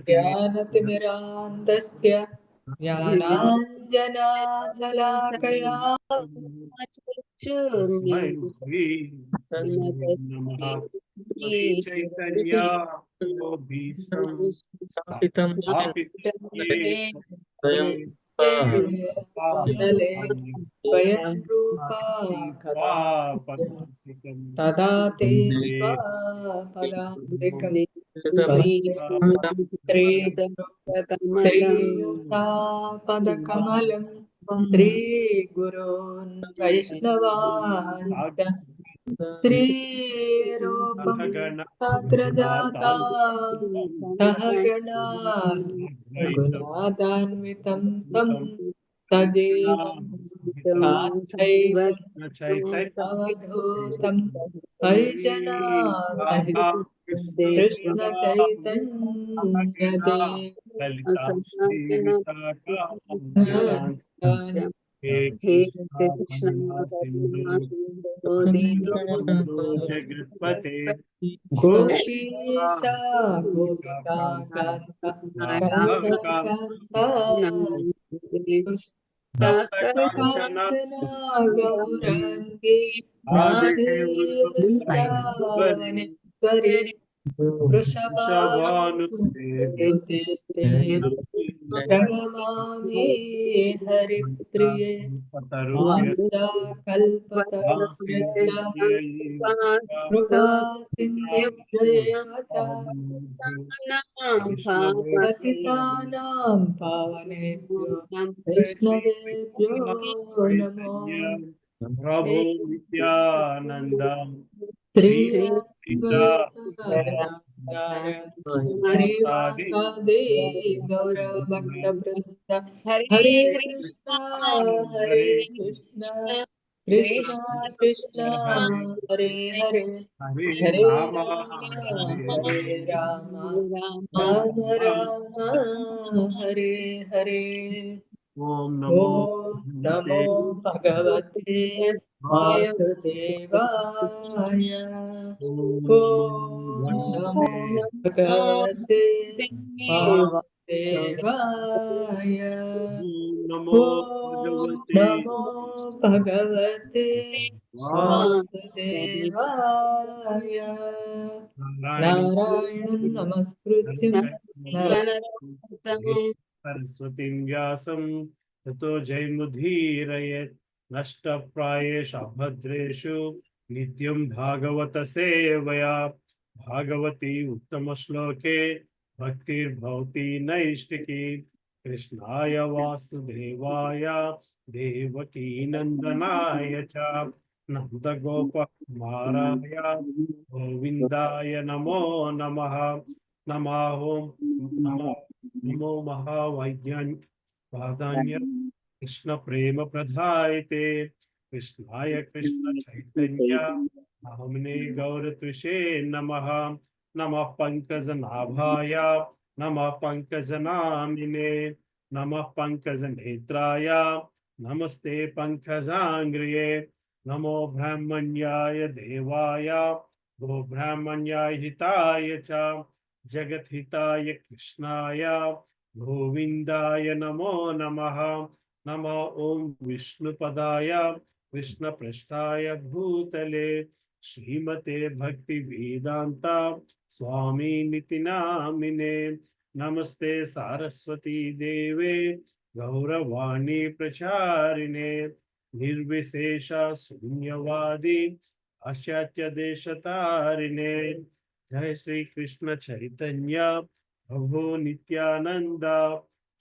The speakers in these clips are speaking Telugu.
ज्ञानतिमिरान्धस्य ज्ञानाञ्जनशलाकया तस्मै नमः। श्री चैतन्य भीष्म स्थापित भूतले स्वयं रूपा कदा तदा ते स्वापदान्तिकं श्रीयुतापदकमलं श्रीगुरोन् वैष्णवान् च श्रीरूपं साग्रजाता सहगणा गुणादान्वितं तं सजीवं साद्वैतं हरिजनासहितं कृष्णचैतन्यदेव हे कृष्ण सिंधु जगत्पते गोपीशा गोपिका कान्ता कान्ता कान्ता काञ्चना गौराङ्गी राधे वृन्दावनेश्वरी वृषभानुसुते प्रणमामि हरिप्रिये वाञ्छाकल्पतरुभ्यश्च कृपा सिन्धुभ्येव च पतितानां पावनेभ्यो वैष्णवेभ्यो नमो प्रभु नित्यानंद श्री श्री श्रीवासादि गौरभक्तवृन्द हरे कृष्ण कृष्ण कृष्ण हरे हरे हरे राम राम राम हरे हरे ओम नमो भगवते वासुदेवाय नमो भगवते वासुदेवाय नमो नमो भगवते वासुदेवाय नारायणं नमस्कृत्य सरस्वतीं व्यासं ततो जयमुदीरयेत् नष्टप्रायेषु भद्रेषु नित्यं भागवत सेवया भागवती उत्तमश्लोके भक्तिर्भवति नैष्टिकी कृष्णाय वासुदेवाय देवकी नंदनाय च नन्दगोपकुमाराय गोविन्दाय नमो नमः नमो महावैज्ञानिक कृष्ण प्रेम प्रदायते कृष्णाय कृष्ण चैतन्य नाम्ने गौरत्विषे नमः नमः पंकजनाभाय नमः पंकजनामिने नमः पंकजनेत्राय नमस्ते पंकजांग्रिये नमो ब्राह्मण्याय देवाय गो ब्राह्मण्याय हिताय च जगद्हिताय कृष्णाय गोविंदाय नमो नमः नमो ओम विष्णुपदाय कृष्णपृष्ठाय भूतले श्रीमते भक्ति वेदांता स्वामी निति नामिने नमस्ते सारस्वती देवे गौरवाणी प्रचारिणे निर्विशेष शून्यवादी पाश्चात्य देशतारिणे जय श्री कृष्ण चैतन्य प्रभु नित्यानंद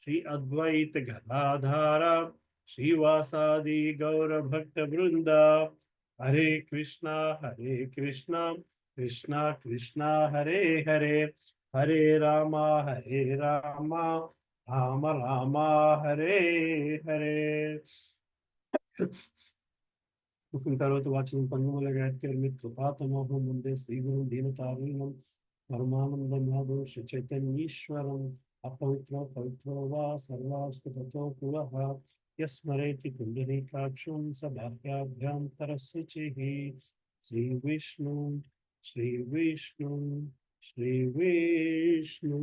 श्री अद्वैत गदाधारा श्रीवासादि गौर भक्त वृंदा हरे कृष्णा कृष्णा कृष्णा हरे हरे हरे रामा राम रामा हरे हरे करोतु वाचनं पंगुमलगात्कर्मित्कृपातमोहं वन्दे श्रीगुरुं दीनतारिणं परमानन्दमाधवं श्रीचैतन्येश्वरम् अपवित्रो पवित्रो वा सर्वास्तु पुरः यस्मरेति पुण्डरीकाक्षं सभाभ्याभ्यां तरस्विचिः श्रीविष्णु శ్రీ విష్ణు శ్రీ విష్ణు.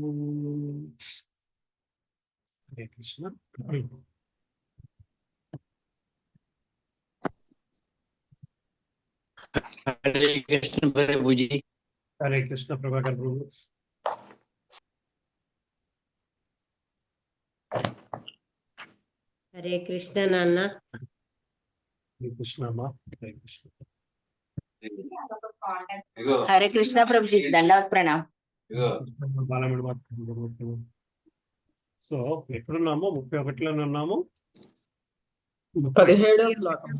హరే కృష్ణ. హరే కృష్ణ ప్రభుజీ. హరే కృష్ణ ప్రభాకర్ ప్రభు. హరే కృష్ణ నాన్న. హరే కృష్ణ అమ్మా. హరే కృష్ణ. హరే కృష్ణ ప్రభుజీ, దండవత్ ప్రణామ్. బాలముడి మాత్రం. సో ఎక్కడున్నాము? 31లోనే ఉన్నాము. 17వ శ్లోకం.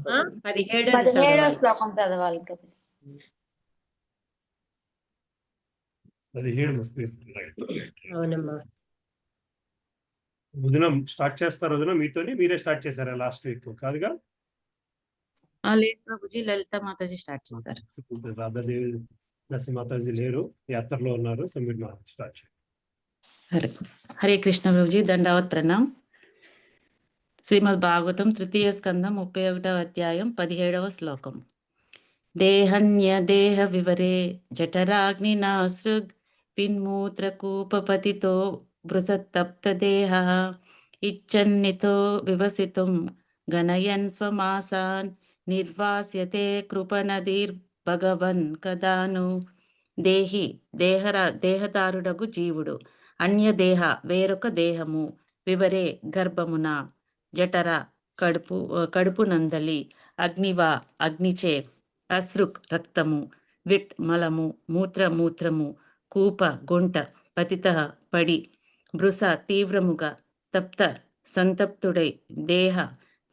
17వ శ్లోకం చదవాలి. 17 అవునమ్మా. వదిన స్టార్ట్ చేస్తారు. వదిన మీతోని మీరే స్టార్ట్ చేశారా లాస్ట్ వీక్? కాదుగా? లేదు ప్రభుజీ, లలిత మాతాజీ స్టార్ట్ చేశారు. రాధాదేవి దశ మాతాజీ లేరు, యాత్రలో ఉన్నారు. సో మీరు స్టార్ట్ చేయండి. హరే కృష్ణ ప్రభుజీ, దండవత్ ప్రణామ్. శ్రీమద్ భాగవతం 3వ స్కందం 31వ అధ్యాయం 17వ శ్లోకం. దేహన్య దేహ వివరే జఠరాగ్నినా సృగ్ పిన్మూత్రకూపపతితో బృసత్తప్త దేహ ఇచ్చన్నితో వివసితుం గణయన్ స్వమాసాన్ నిర్వాస్యతే కృపనదీర్భగవన్ కదాను. దేహదారుడగు జీవుడు, అన్యదేహ వేరొక దేహము, వివరే గర్భమున, జఠర కడుపు నందలి, అగ్నివా అగ్నిచే, అశ్రుక్ రక్తము, విట్ మలము, మూత్రము, కూప గుంట, పతిత పడి, బృస తీవ్రముగా, తప్త సంతప్తుడై, దేహ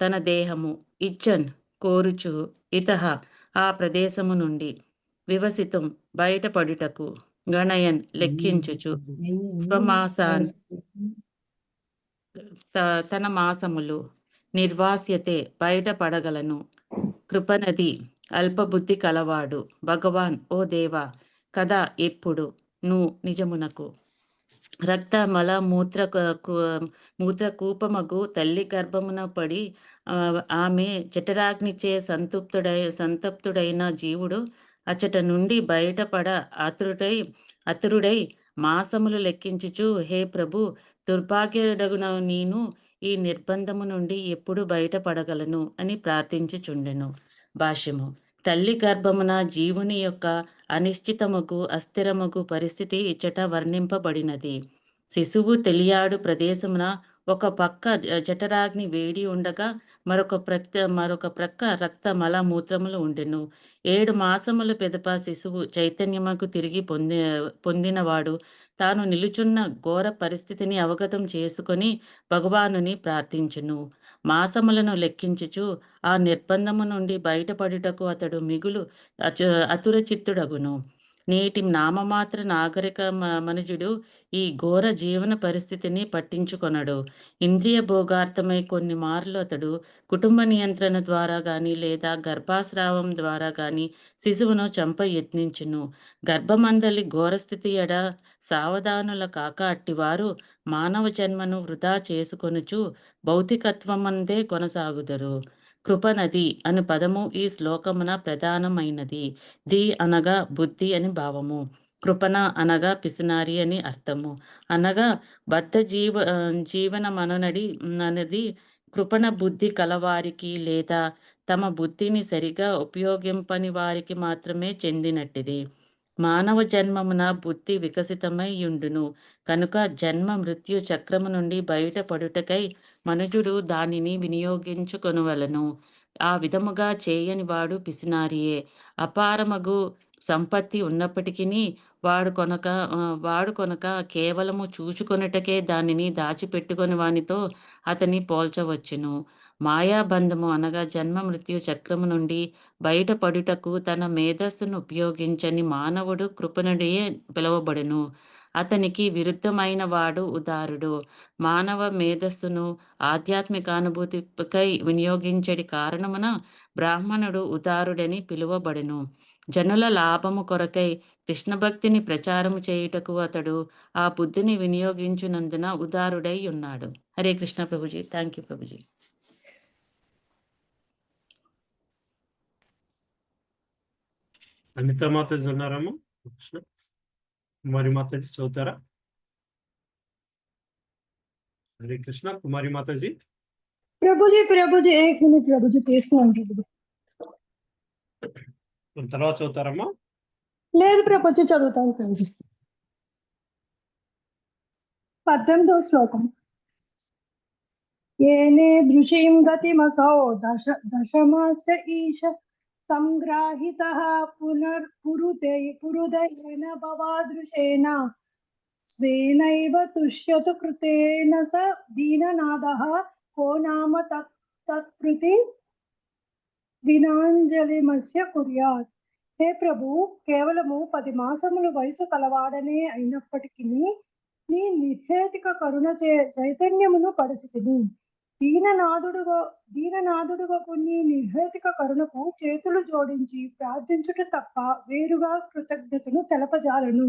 తన దేహము, ఇచ్చన్ కోరుచు, ఇతహ ఆ ప్రదేశము నుండి, వివసితం బయటపడుటకు, గణయన్ లెక్కించుచు, స్వమాసాన్ తన మాసములు, నిర్వాస్యతే బయటపడగలను, కృపనది అల్పబుద్ధి కలవాడు, భగవాన్ ఓ దేవా, కదా ఎప్పుడు నువ్వు నిజమునకు. రక్త మల మూత్రకూపమగు తల్లి గర్భమున పడి ఆమె జఠరాగ్నిచే సంతప్తుడైన జీవుడు అచ్చట నుండి బయటపడ అతురుడై మాసములు లెక్కించుచు, హే ప్రభు, దుర్భాగ్యుడగున నేను ఈ నిర్బంధము నుండి ఎప్పుడు బయటపడగలను అని ప్రార్థించుచుండెను. భాష్యము. తల్లి గర్భమున జీవుని యొక్క అనిశ్చితముగు అస్థిరముగు పరిస్థితి ఇచ్చట వర్ణింపబడినది. శిశువు తెలియాడు ప్రదేశమున ఒక పక్క జఠరాగ్ని వేడి ఉండగా మరొక ప్రక్క రక్త మల మూత్రములు ఉండెను. 7 మాసముల పెదప శిశువు చైతన్యముకు తిరిగి పొందినవాడు తాను నిలుచున్న ఘోర పరిస్థితిని అవగతం చేసుకొని భగవానుని ప్రార్థించును. మాసములను లెక్కించుచు ఆ నిర్బంధము నుండి బయటపడుటకు అతడు మిగులు అతురచిత్తుడగును. నేటి నామమాత్ర నాగరిక మనుజుడు ఈ ఘోర జీవన పరిస్థితిని పట్టించుకొనడు. ఇంద్రియ భోగార్థమై కొన్ని మార్లు అతడు కుటుంబ నియంత్రణ ద్వారా గాని లేదా గర్భాస్రావం ద్వారా గాని శిశువును చంప యత్నించును. గర్భమందలి ఘోరస్థితి ఎడ సావధానుల కాక అట్టివారు మానవ జన్మను వృధా చేసుకొనుచు భౌతికత్వమందే కొనసాగుదరు. కృపనది అను పదము ఈ శ్లోకమున ప్రధానమైనది. ది అనగా బుద్ధి అని భావము. కృపణ అనగా పిసినారి అని అర్థము. అనగా బద్ధ జీవనమనడి అనేది కృపణ బుద్ధి కలవారికి లేదా తమ బుద్ధిని సరిగా ఉపయోగింపని వారికి మాత్రమే చెందినట్టిది. మానవ జన్మమున బుద్ధి వికసితమై యుండును కనుక జన్మ మృత్యు చక్రము నుండి బయటపడుటకై మనుజుడు దానిని వినియోగించుకొనవలను. ఆ విధముగా చేయని వాడు పిసినారియే. అపారమగు సంపత్తి ఉన్నప్పటికీ వాడు కొనక కేవలము చూచుకొనుటకే దానిని దాచిపెట్టుకొని వానితో అతని పోల్చవచ్చును. మాయాబంధము అనగా జన్మ మృత్యు చక్రము నుండి బయటపడుటకు తన మేధస్సును ఉపయోగించని మానవుడు కృపణుడియే పిలువబడును. అతనికి విరుద్ధమైన వాడు ఉదారుడు. మానవ మేధస్సును ఆధ్యాత్మికానుభూతికై వినియోగించడి కారణమున బ్రాహ్మణుడు ఉదారుడని పిలువబడును. జనుల లాభము కొరకై కృష్ణభక్తిని ప్రచారము చేయుటకు అతడు ఆ బుద్ధిని వినియోగించునందున ఉదారుడై ఉన్నాడు. హరే కృష్ణ ప్రభుజీ. Thank you Prabhuji. అనితా మాతాజీ ఉన్నారమ్మా? కృష్ణ కుమారి మాతాజీ చదువుతారా? హరే కృష్ణ కుమారి మాతాజీ. ప్రభుజీ एक मिनट ప్రభుజీ తీస్తున్నాను ప్రభుజీ. తర్వాత చదువుతారమ్మా? లేదు ప్రభుజీ చదువుతాను ప్రభుజీ. 18వ శ్లోకం. ఏనే దృశీం గతిమసౌ దశమాస్య ఈశ సంగ్రాహితః పురుదయేన భవాదృశేన స్వేనైవ తుష్యతు కృతేన స దీననాదః కో నామ తత్ప్రీతి వినాంజలిమస్య కుర్యాత్. హే ప్రభు, కేవలము 10 మాసములు వయసు కలవాడనే అయినప్పటికీ నీ నిర్హేతిక కరుణ చైతన్యమును పడిసితిని. దీననాథుడుగా నీ నిర్హేతిక కరుణకు చేతులు జోడించి ప్రార్థించుట తప్ప వేరుగా కృతజ్ఞతను తెలపజాలను.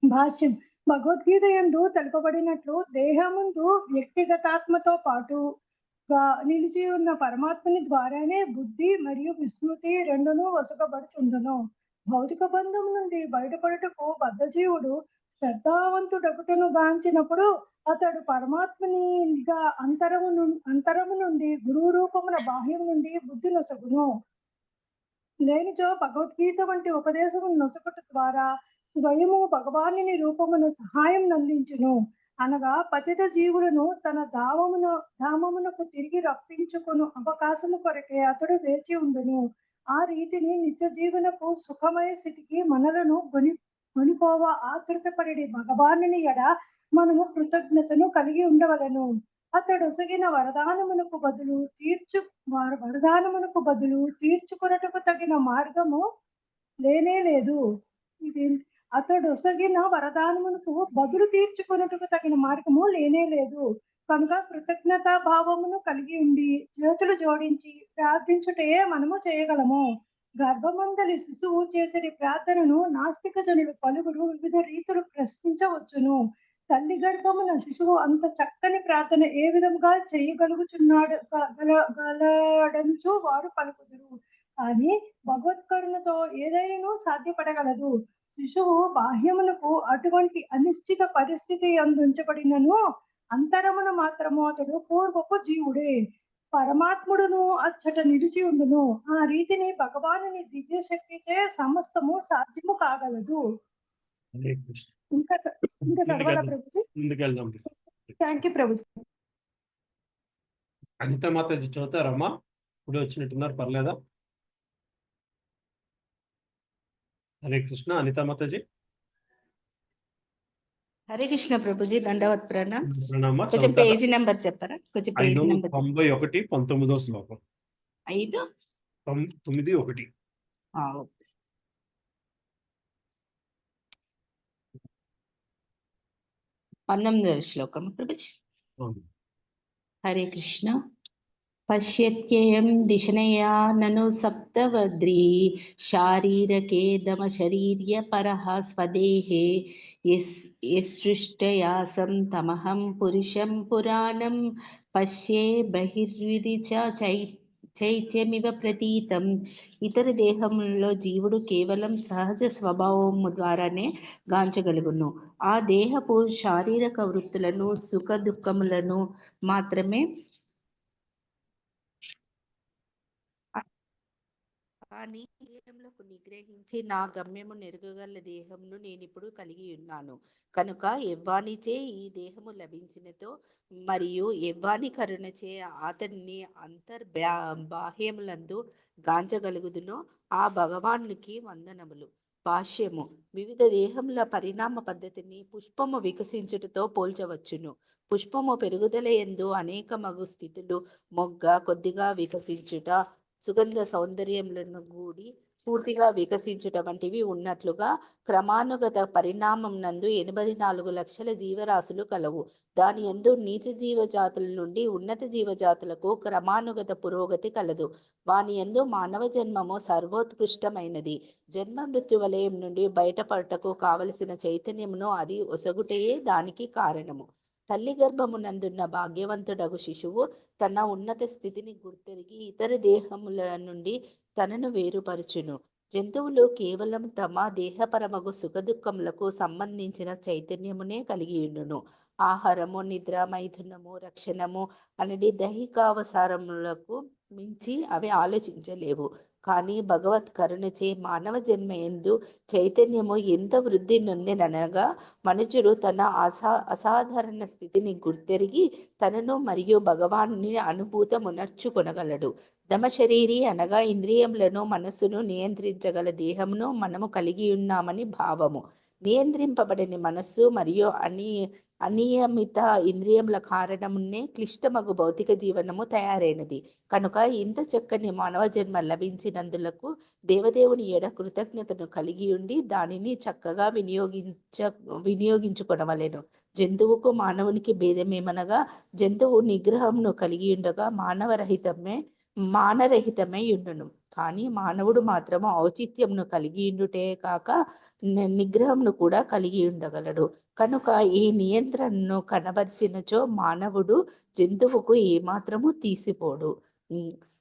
భాష్యం. భగవద్గీత యందు తెలుపబడినట్లు దేహముందు వ్యక్తిగతాత్మతో పాటుగా నిలిచి ఉన్న పరమాత్మని ద్వారానే బుద్ధి మరియు విస్మృతి రెండును వసగబడుచుండును. భౌతిక బంధం నుండి బయటపడుటకు బద్ధజీవుడు శ్రద్ధావంతుడగుటను గాంచినప్పుడు అతడు పరమాత్మనిగా అంతరము నుండి గురువు రూపమున బాహ్యం నుండి బుద్ధి నొసగును. లేనిచో భగవద్గీత వంటి ఉపదేశము నొసగుట ద్వారా స్వయము భగవానుని రూపమున సహాయం నందించును. అనగా పతిత జీవులను తన ధామమునకు తిరిగి రప్పించుకును అవకాశము కొరకే అతడు వేచి ఉండును. ఆ రీతిని నిత్య జీవనపు సుఖమయ స్థితికి మనలను కొనిపోవ ఆతృతపడి భగవానుని ఎడ మనము కృతజ్ఞతను కలిగి ఉండవలను. అతడు ఒసగిన వరదానమునకు బదులు తీర్చుకొనుటకు తగిన మార్గము లేనే లేదు. అతడు ఒసగిన వరదానమునకు బదులు తీర్చుకొనుటకు తగిన మార్గము లేనే లేదు. కనుక కృతజ్ఞతా భావమును కలిగి ఉండి చేతులు జోడించి ప్రార్థించుటే మనము చేయగలము. గర్భమందలి శిశువు చేసే ప్రార్థనను నాస్తిక జనులు పలువురు వివిధ రీతులు ప్రశ్నించవచ్చును. తల్లి గర్భమున శిశువు అంత చక్కని ప్రార్థన ఏ విధంగా చేయగలుగుచున్నాడు గలడంచు వారు పలుకుదురు. కానీ భగవత్కరుణతో ఏదైనా సాధ్యపడగలదు. శిశువు బాహ్యమునకు అటువంటి అనిశ్చిత పరిస్థితి అందించబడినను అంతరమున మాత్రము అతడు పూర్వపు జీవుడే. పరమాత్ముడును అచ్చట నిలిచి ఉండును. ఆ రీతిని భగవానుని దివ్య శక్తిచే సమస్తము సాధ్యము కాగలదు. ఇంకా చదవాలా ప్రభుజీ? ముందుకెళ్దాం. Thank you Prabhuji. అనితా మాతాజీ చదువుతారమ్మా? ఇప్పుడు వచ్చినట్టున్నారు, పర్లేదా? హరే కృష్ణ అనితా మాతాజీ. హరే కృష్ణ ప్రభుజీ, దండవత్ ప్రణామ్. ప్రణామా. కొంచెం పేజీ నెంబర్ చెప్పరా? కొంచెం పేజీ నెంబర్ 91 19వ శ్లోకం. 5 9 1. ఓకే. 19వ శ్లోకం ప్రభుజీ. హరే కృష్ణ. పశ్యత్యేయం దిశనయా నను సప్తవద్రీ శారీరకే దమ శరీర్య పరః స్వదేహే యసృష్టయాసం తమహం పురుషం పురాణం పశ్యే బహిర్విధి చైత్యమివ ప్రతీతం. ఇతర దేహములలో జీవుడు కేవలం సహజ స్వభావము ద్వారానే గాంచగలుగును. ఆ దేహపు శారీరక వృత్తులను సుఖ దుఃఖములను మాత్రమే కానీ దేహంలోకి నిగ్రహించి నా గమ్యము నెరగగల దేహమును నేనిప్పుడు కలిగి ఉన్నాను. కనుక ఎవ్వానిచే ఈ దేహము లభించినతో మరియు ఎవ్వాని కరుణచే అతన్ని బాహ్యములందు గాంచగలుగుదునో ఆ భగవానునికి వందనములు. భాష్యము. వివిధ దేహముల పరిణామ పద్ధతిని పుష్పము వికసించుటతో పోల్చవచ్చును. పుష్పము పెరుగుదల యందు అనేక మగు స్థితులు, మొగ్గ కొద్దిగా వికసించుట, సుగంధ సౌందర్యములను గూడి పూర్తిగా వికసించుట వంటివి ఉన్నట్లుగా క్రమానుగత పరిణామం నందు 84 లక్షల జీవరాశులు కలవు. దాని యందు నీచ జీవజాతుల నుండి ఉన్నత జీవజాతులకు క్రమానుగత పురోగతి కలదు. వాని యందు మానవ జన్మము సర్వోత్కృష్టమైనది. జన్మ మృత్యు వలయం నుండి బయటపడటకు కావలసిన చైతన్యమును అది ఒసగుటయే దానికి కారణము. తల్లి గర్భమునందున్న భాగ్యవంతుడగు శిశువు తన ఉన్నత స్థితిని గుర్తెరిగి ఇతర దేహముల నుండి తనను వేరుపరచును. జంతువులు కేవలం తమ దేహపరమగు సుఖదుఖములకు సంబంధించిన చైతన్యమునే కలిగి ఉండును. ఆహారము, నిద్ర, మైథునము, రక్షణము అనేది దైహికావసరములకు మించి అవి ఆలోచించలేవు. కానీ భగవత్ కరుణచే మానవ జన్మ యందు చైతన్యము ఎంత వృద్ధి నొందెననగా మనుజుడు తన అసాధారణ స్థితిని గుర్తెరిగి తనను మరియు భగవాన్ని అనుభూతమునర్చుకొనగలడు. దమశరీరి అనగా ఇంద్రియములను, మనస్సును నియంత్రించగల దేహమును మనము కలిగి ఉన్నామని భావము. నియంత్రింపబడని మనస్సు మరియు అనియమిత ఇంద్రియముల కారణమునే క్లిష్టమగు భౌతిక జీవనము తయారైనది. కనుక ఇంత చక్కని మానవ జన్మ లభించినందులకు దేవదేవుని ఎడ కృతజ్ఞతను కలిగి ఉండి దానిని చక్కగా వినియోగించుకొనవలెను. జంతువుకు మానవునికి భేదమేమనగా జంతువు నిగ్రహమును కలిగి ఉండగా మానరహితమై ఉండును. కానీ మానవుడు మాత్రము ఔచిత్యమును కలిగి ఉండుటే కాక నిగ్రహమును కూడా కలిగి ఉండగలడు. కనుక ఈ నియంత్రణను కనబరిచినచో మానవుడు జంతువుకు ఏమాత్రము తీసిపోడు.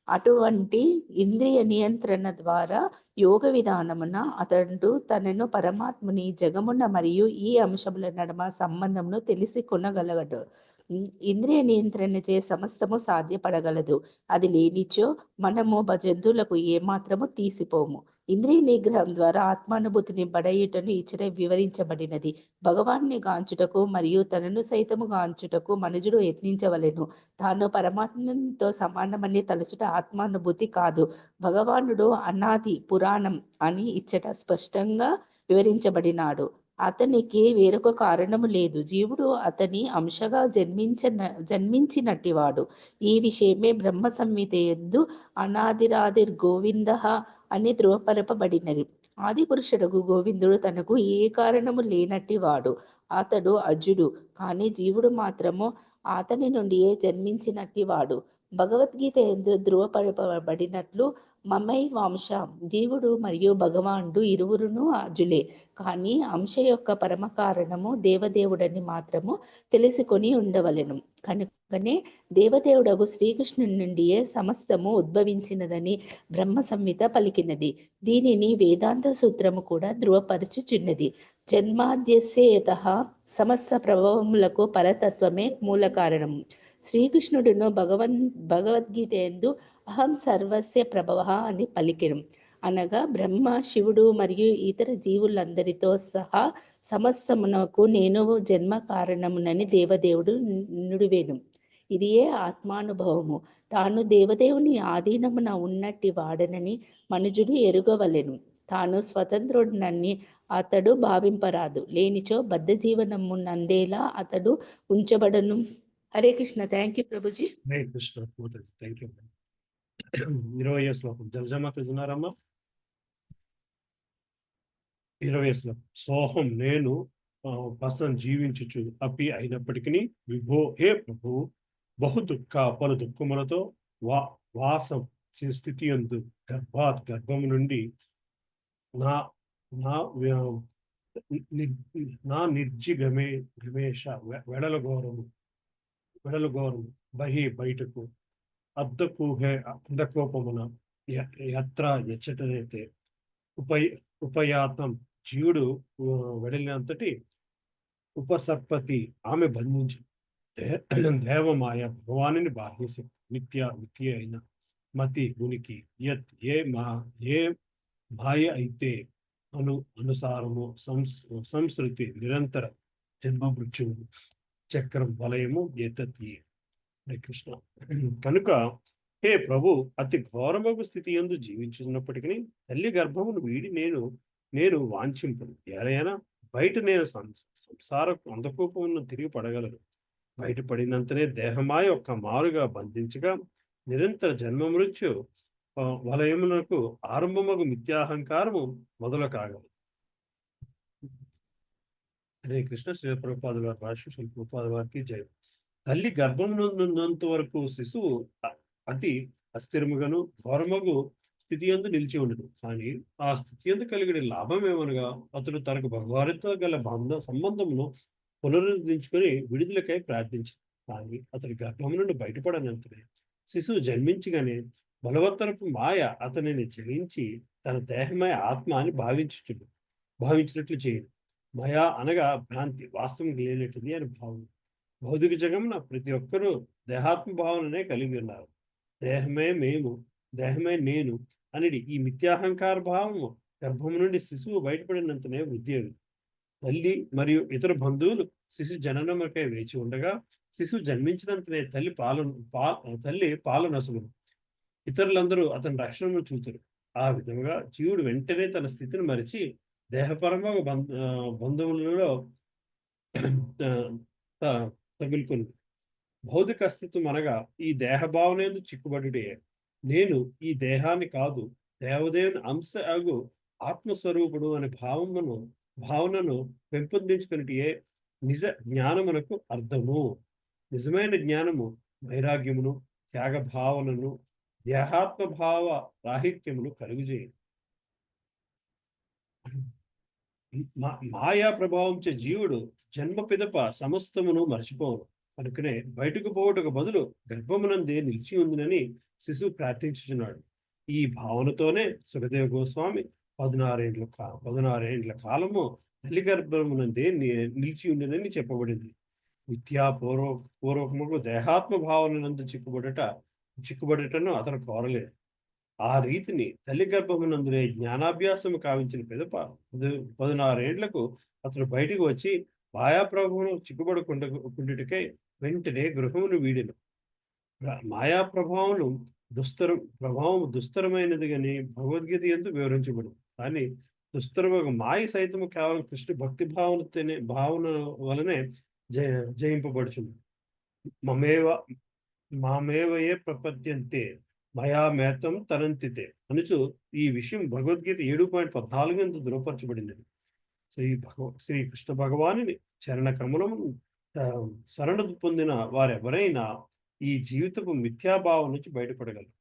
అటువంటి ఇంద్రియ నియంత్రణ ద్వారా యోగ విధానమున అతడు తనను పరమాత్ముని, జగమున మరియు ఈ అంశముల నడుమ సంబంధమును తెలిసి కొనగలగడు. ఇంద్రియ నియంత్రణచే సమస్తము సాధ్యపడగలదు. అది లేనిచో మనము జంతువులకు ఏమాత్రము తీసిపోము. ఇంద్రియ నిగ్రహం ద్వారా ఆత్మానుభూతిని బడయుటను ఇచ్చట వివరించబడినది. భగవాన్ని గాంచుటకు మరియు తనను సైతము గాంచుటకు మనుజుడు యత్నించవలెను. తాను పరమాత్మతో సమానమని తలచుట ఆత్మానుభూతి కాదు. భగవానుడు అనాది పురాణం అని ఇచ్చట స్పష్టంగా వివరించబడినాడు. అతనికి వేరొక కారణము లేదు. జీవుడు అతని అంశగా జన్మించినట్టివాడు. ఈ విషయమే బ్రహ్మ సంహిత యందు అనాదిరాదిర్ గోవింద అని ధృవపరపబడినది. ఆది పురుషుడు గోవిందుడు తనకు ఏ కారణము లేనట్టివాడు. అతడు అజుడు. కానీ జీవుడు మాత్రము అతని నుండియే జన్మించినట్టివాడు. భగవద్గీత యందు ధృవపరపబడినట్లు మమైవాంశ, జీవుడు మరియు భగవానుడు ఇరువురును అజులే. కానీ అంశ యొక్క పరమ కారణము దేవదేవుడని మాత్రము తెలుసుకొని ఉండవలెను. కనుకనే దేవదేవుడగు శ్రీకృష్ణుని నుండియే సమస్తము ఉద్భవించినదని బ్రహ్మ సంహిత పలికినది. దీనిని వేదాంత సూత్రము కూడా ధృవపరచుచున్నది. జన్మాద్యస్యేతః సమస్త ప్రభావములకు పరతత్వమే మూల కారణము. శ్రీకృష్ణుడును భగవద్గీత యందు అహం సర్వస్య ప్రభవ అని పలికెను. అనగా బ్రహ్మ, శివుడు మరియు ఇతర జీవులందరితో సహా సమస్తమునకు నేను జన్మ కారణమునని దేవదేవుడు నుడివేను. ఇదియే ఆత్మానుభవము. తాను దేవదేవుని ఆధీనమున ఉన్నట్టి వాడనని మనుజుడు ఎరుగవలెను. తాను స్వతంత్రుడనని అతడు భావింపరాదు. లేనిచో బద్ధ జీవనము నందేలా అతడు ఉంచబడను. హరే కృష్ణ. థ్యాంక్ యూ ప్రభుజీ. హరే కృష్ణ. Thank you. 20వ శ్లోకం జలజమాత ఉన్నారమ్మా. 20వ శ్లోకం. సోహం నేను వసన్ జీవించుచు అపి అయినప్పటికీ విభో హే ప్రభు బహు దుఃఖ పలు దుఃఖములతో వాసం స్థితి యందు గర్భము నుండి నా నిర్జిగమేష వెడలగోరము బయటకు అందకోపమున యత్ర యచ్చటైతే ఉపయాతం జీవుడు వెడలినంతటి ఉపసర్పతి ఆమె బంధించి దేవమాయ భగవానుని బాహ్యశక్తి మిథ్య అయిన మతి ఉనికి ఏ మాయ అయితే అనుసారము సంస్కృతి నిరంతర జన్మ మృత్యువు చక్రం వలయము ఏతత్యే. హరే కృష్ణ. కనుక హే ప్రభు అతి ఘోరమగు స్థితి యందు జీవించున్నప్పటికీ తల్లి గర్భమును వీడి నేను వాంఛింపను. ఎరైనా బయట నేను సంసార అంధకోపమును తిరిగి పడగలను. బయటపడినంతనే దేహమాయ ఒక్క మారుగా బంధించగా నిరంతర జన్మ మృత్యు వలయమునకు ఆరంభమగు మిథ్యాహంకారము మొదలు కాగలదు. హరే కృష్ణ. శ్రీ ప్రభుపాదుల వారి భాష్య, శ్రీ ప్రభుపాద వారికి జయ. తల్లి గర్భమునంత వరకు శిశువు అతి అస్థిరముగాను ఘోరమగు స్థితి యందు నిలిచి ఉండదు. కానీ ఆ స్థితి యందు కలిగిన లాభం ఏమనగా అతడు తనకు భగవానితో గల సంబంధమును పునరుద్ధరించుకొని విడుదలకై ప్రార్థించాడు. కానీ అతడి గర్భం నుండి బయటపడనంతనే శిశువు జన్మించగానే బలవత్తరపు మాయ అతనిని జయించి తన దేహమై ఆత్మ అని భావించినట్లు చేయదు. మాయా అనగా భ్రాంతి, వాస్తవం లేనట్టుది అని భావం. భౌతిక జగమున ప్రతి ఒక్కరూ దేహాత్మ భావననే కలిగి ఉన్నారు. దేహమే మేము, దేహమే నేను అనేది ఈ మిథ్యాహంకార భావము గర్భము నుండి శిశువు బయటపడినంతనే వృద్ధి అవి. తల్లి మరియు ఇతర బంధువులు శిశు జననముకై వేచి ఉండగా శిశువు జన్మించినంతనే తల్లి పాలనసుగును. ఇతరులందరూ అతని రక్షణను చూతురు. ఆ విధముగా జీవుడు వెంటనే తన స్థితిని మరిచి దేహపరమ బంధువులలో తగులుకొని భౌతిక అస్తిత్వం అనగా ఈ దేహభావనేందు చిక్కుబడుటే. నేను ఈ దేహాన్ని కాదు, దేవదేవుని అంశ అగు ఆత్మస్వరూపుడు అనే భావనను పెంపొందించుకున్నటే నిజ జ్ఞానమునకు అర్థము. నిజమైన జ్ఞానము వైరాగ్యమును, త్యాగ భావనను, దేహాత్మ భావ రాహిత్యమును కలుగుచేయదు. మాయా ప్రభావంచే జీవుడు జన్మ పిదప సమస్తమును మర్చిపోను. కనుకనే బయటకు పోవటకు బదులు గర్భమునందే నిలిచి ఉందినని శిశువు ప్రార్థించుచున్నాడు. ఈ భావనతోనే సుఖదేవ గోస్వామి 16 ఏండ్ల కాలము తల్లి గర్భమునందే నిలిచి ఉండినని చెప్పబడింది. పూర్వకముకు దేహాత్మ భావనందు చిక్కుబడటను అతను కోరలేదు. ఆ రీతిని తల్లి గర్భమునందునే జ్ఞానాభ్యాసము కావించిన పిదప 16 ఏండ్లకు అతను బయటికి వచ్చి మాయాప్రభువును చిక్కుబడుకుండుటకై వెంటనే గృహమును వీడెను. మాయా ప్రభావం దుస్తరమైనది అని భగవద్గీత యందు వివరించబడు. కానీ దుస్తరమైన మాయ సైతము కేవలం కృష్ణ భక్తి భావన వలనే జయింపబడుచుంది. మామేవయే ప్రపద్యంతే మయామేతం తరంతితే అనుచు ఈ విషయం భగవద్గీత 7.14 ఎందు ధృవపరచబడింది. శ్రీ కృష్ణ భగవానుని చరణ కమలము శరణ పొందిన వారెవరైనా ఈ జీవితపు మిథ్యాభావం నుంచి బయటపడగలరు.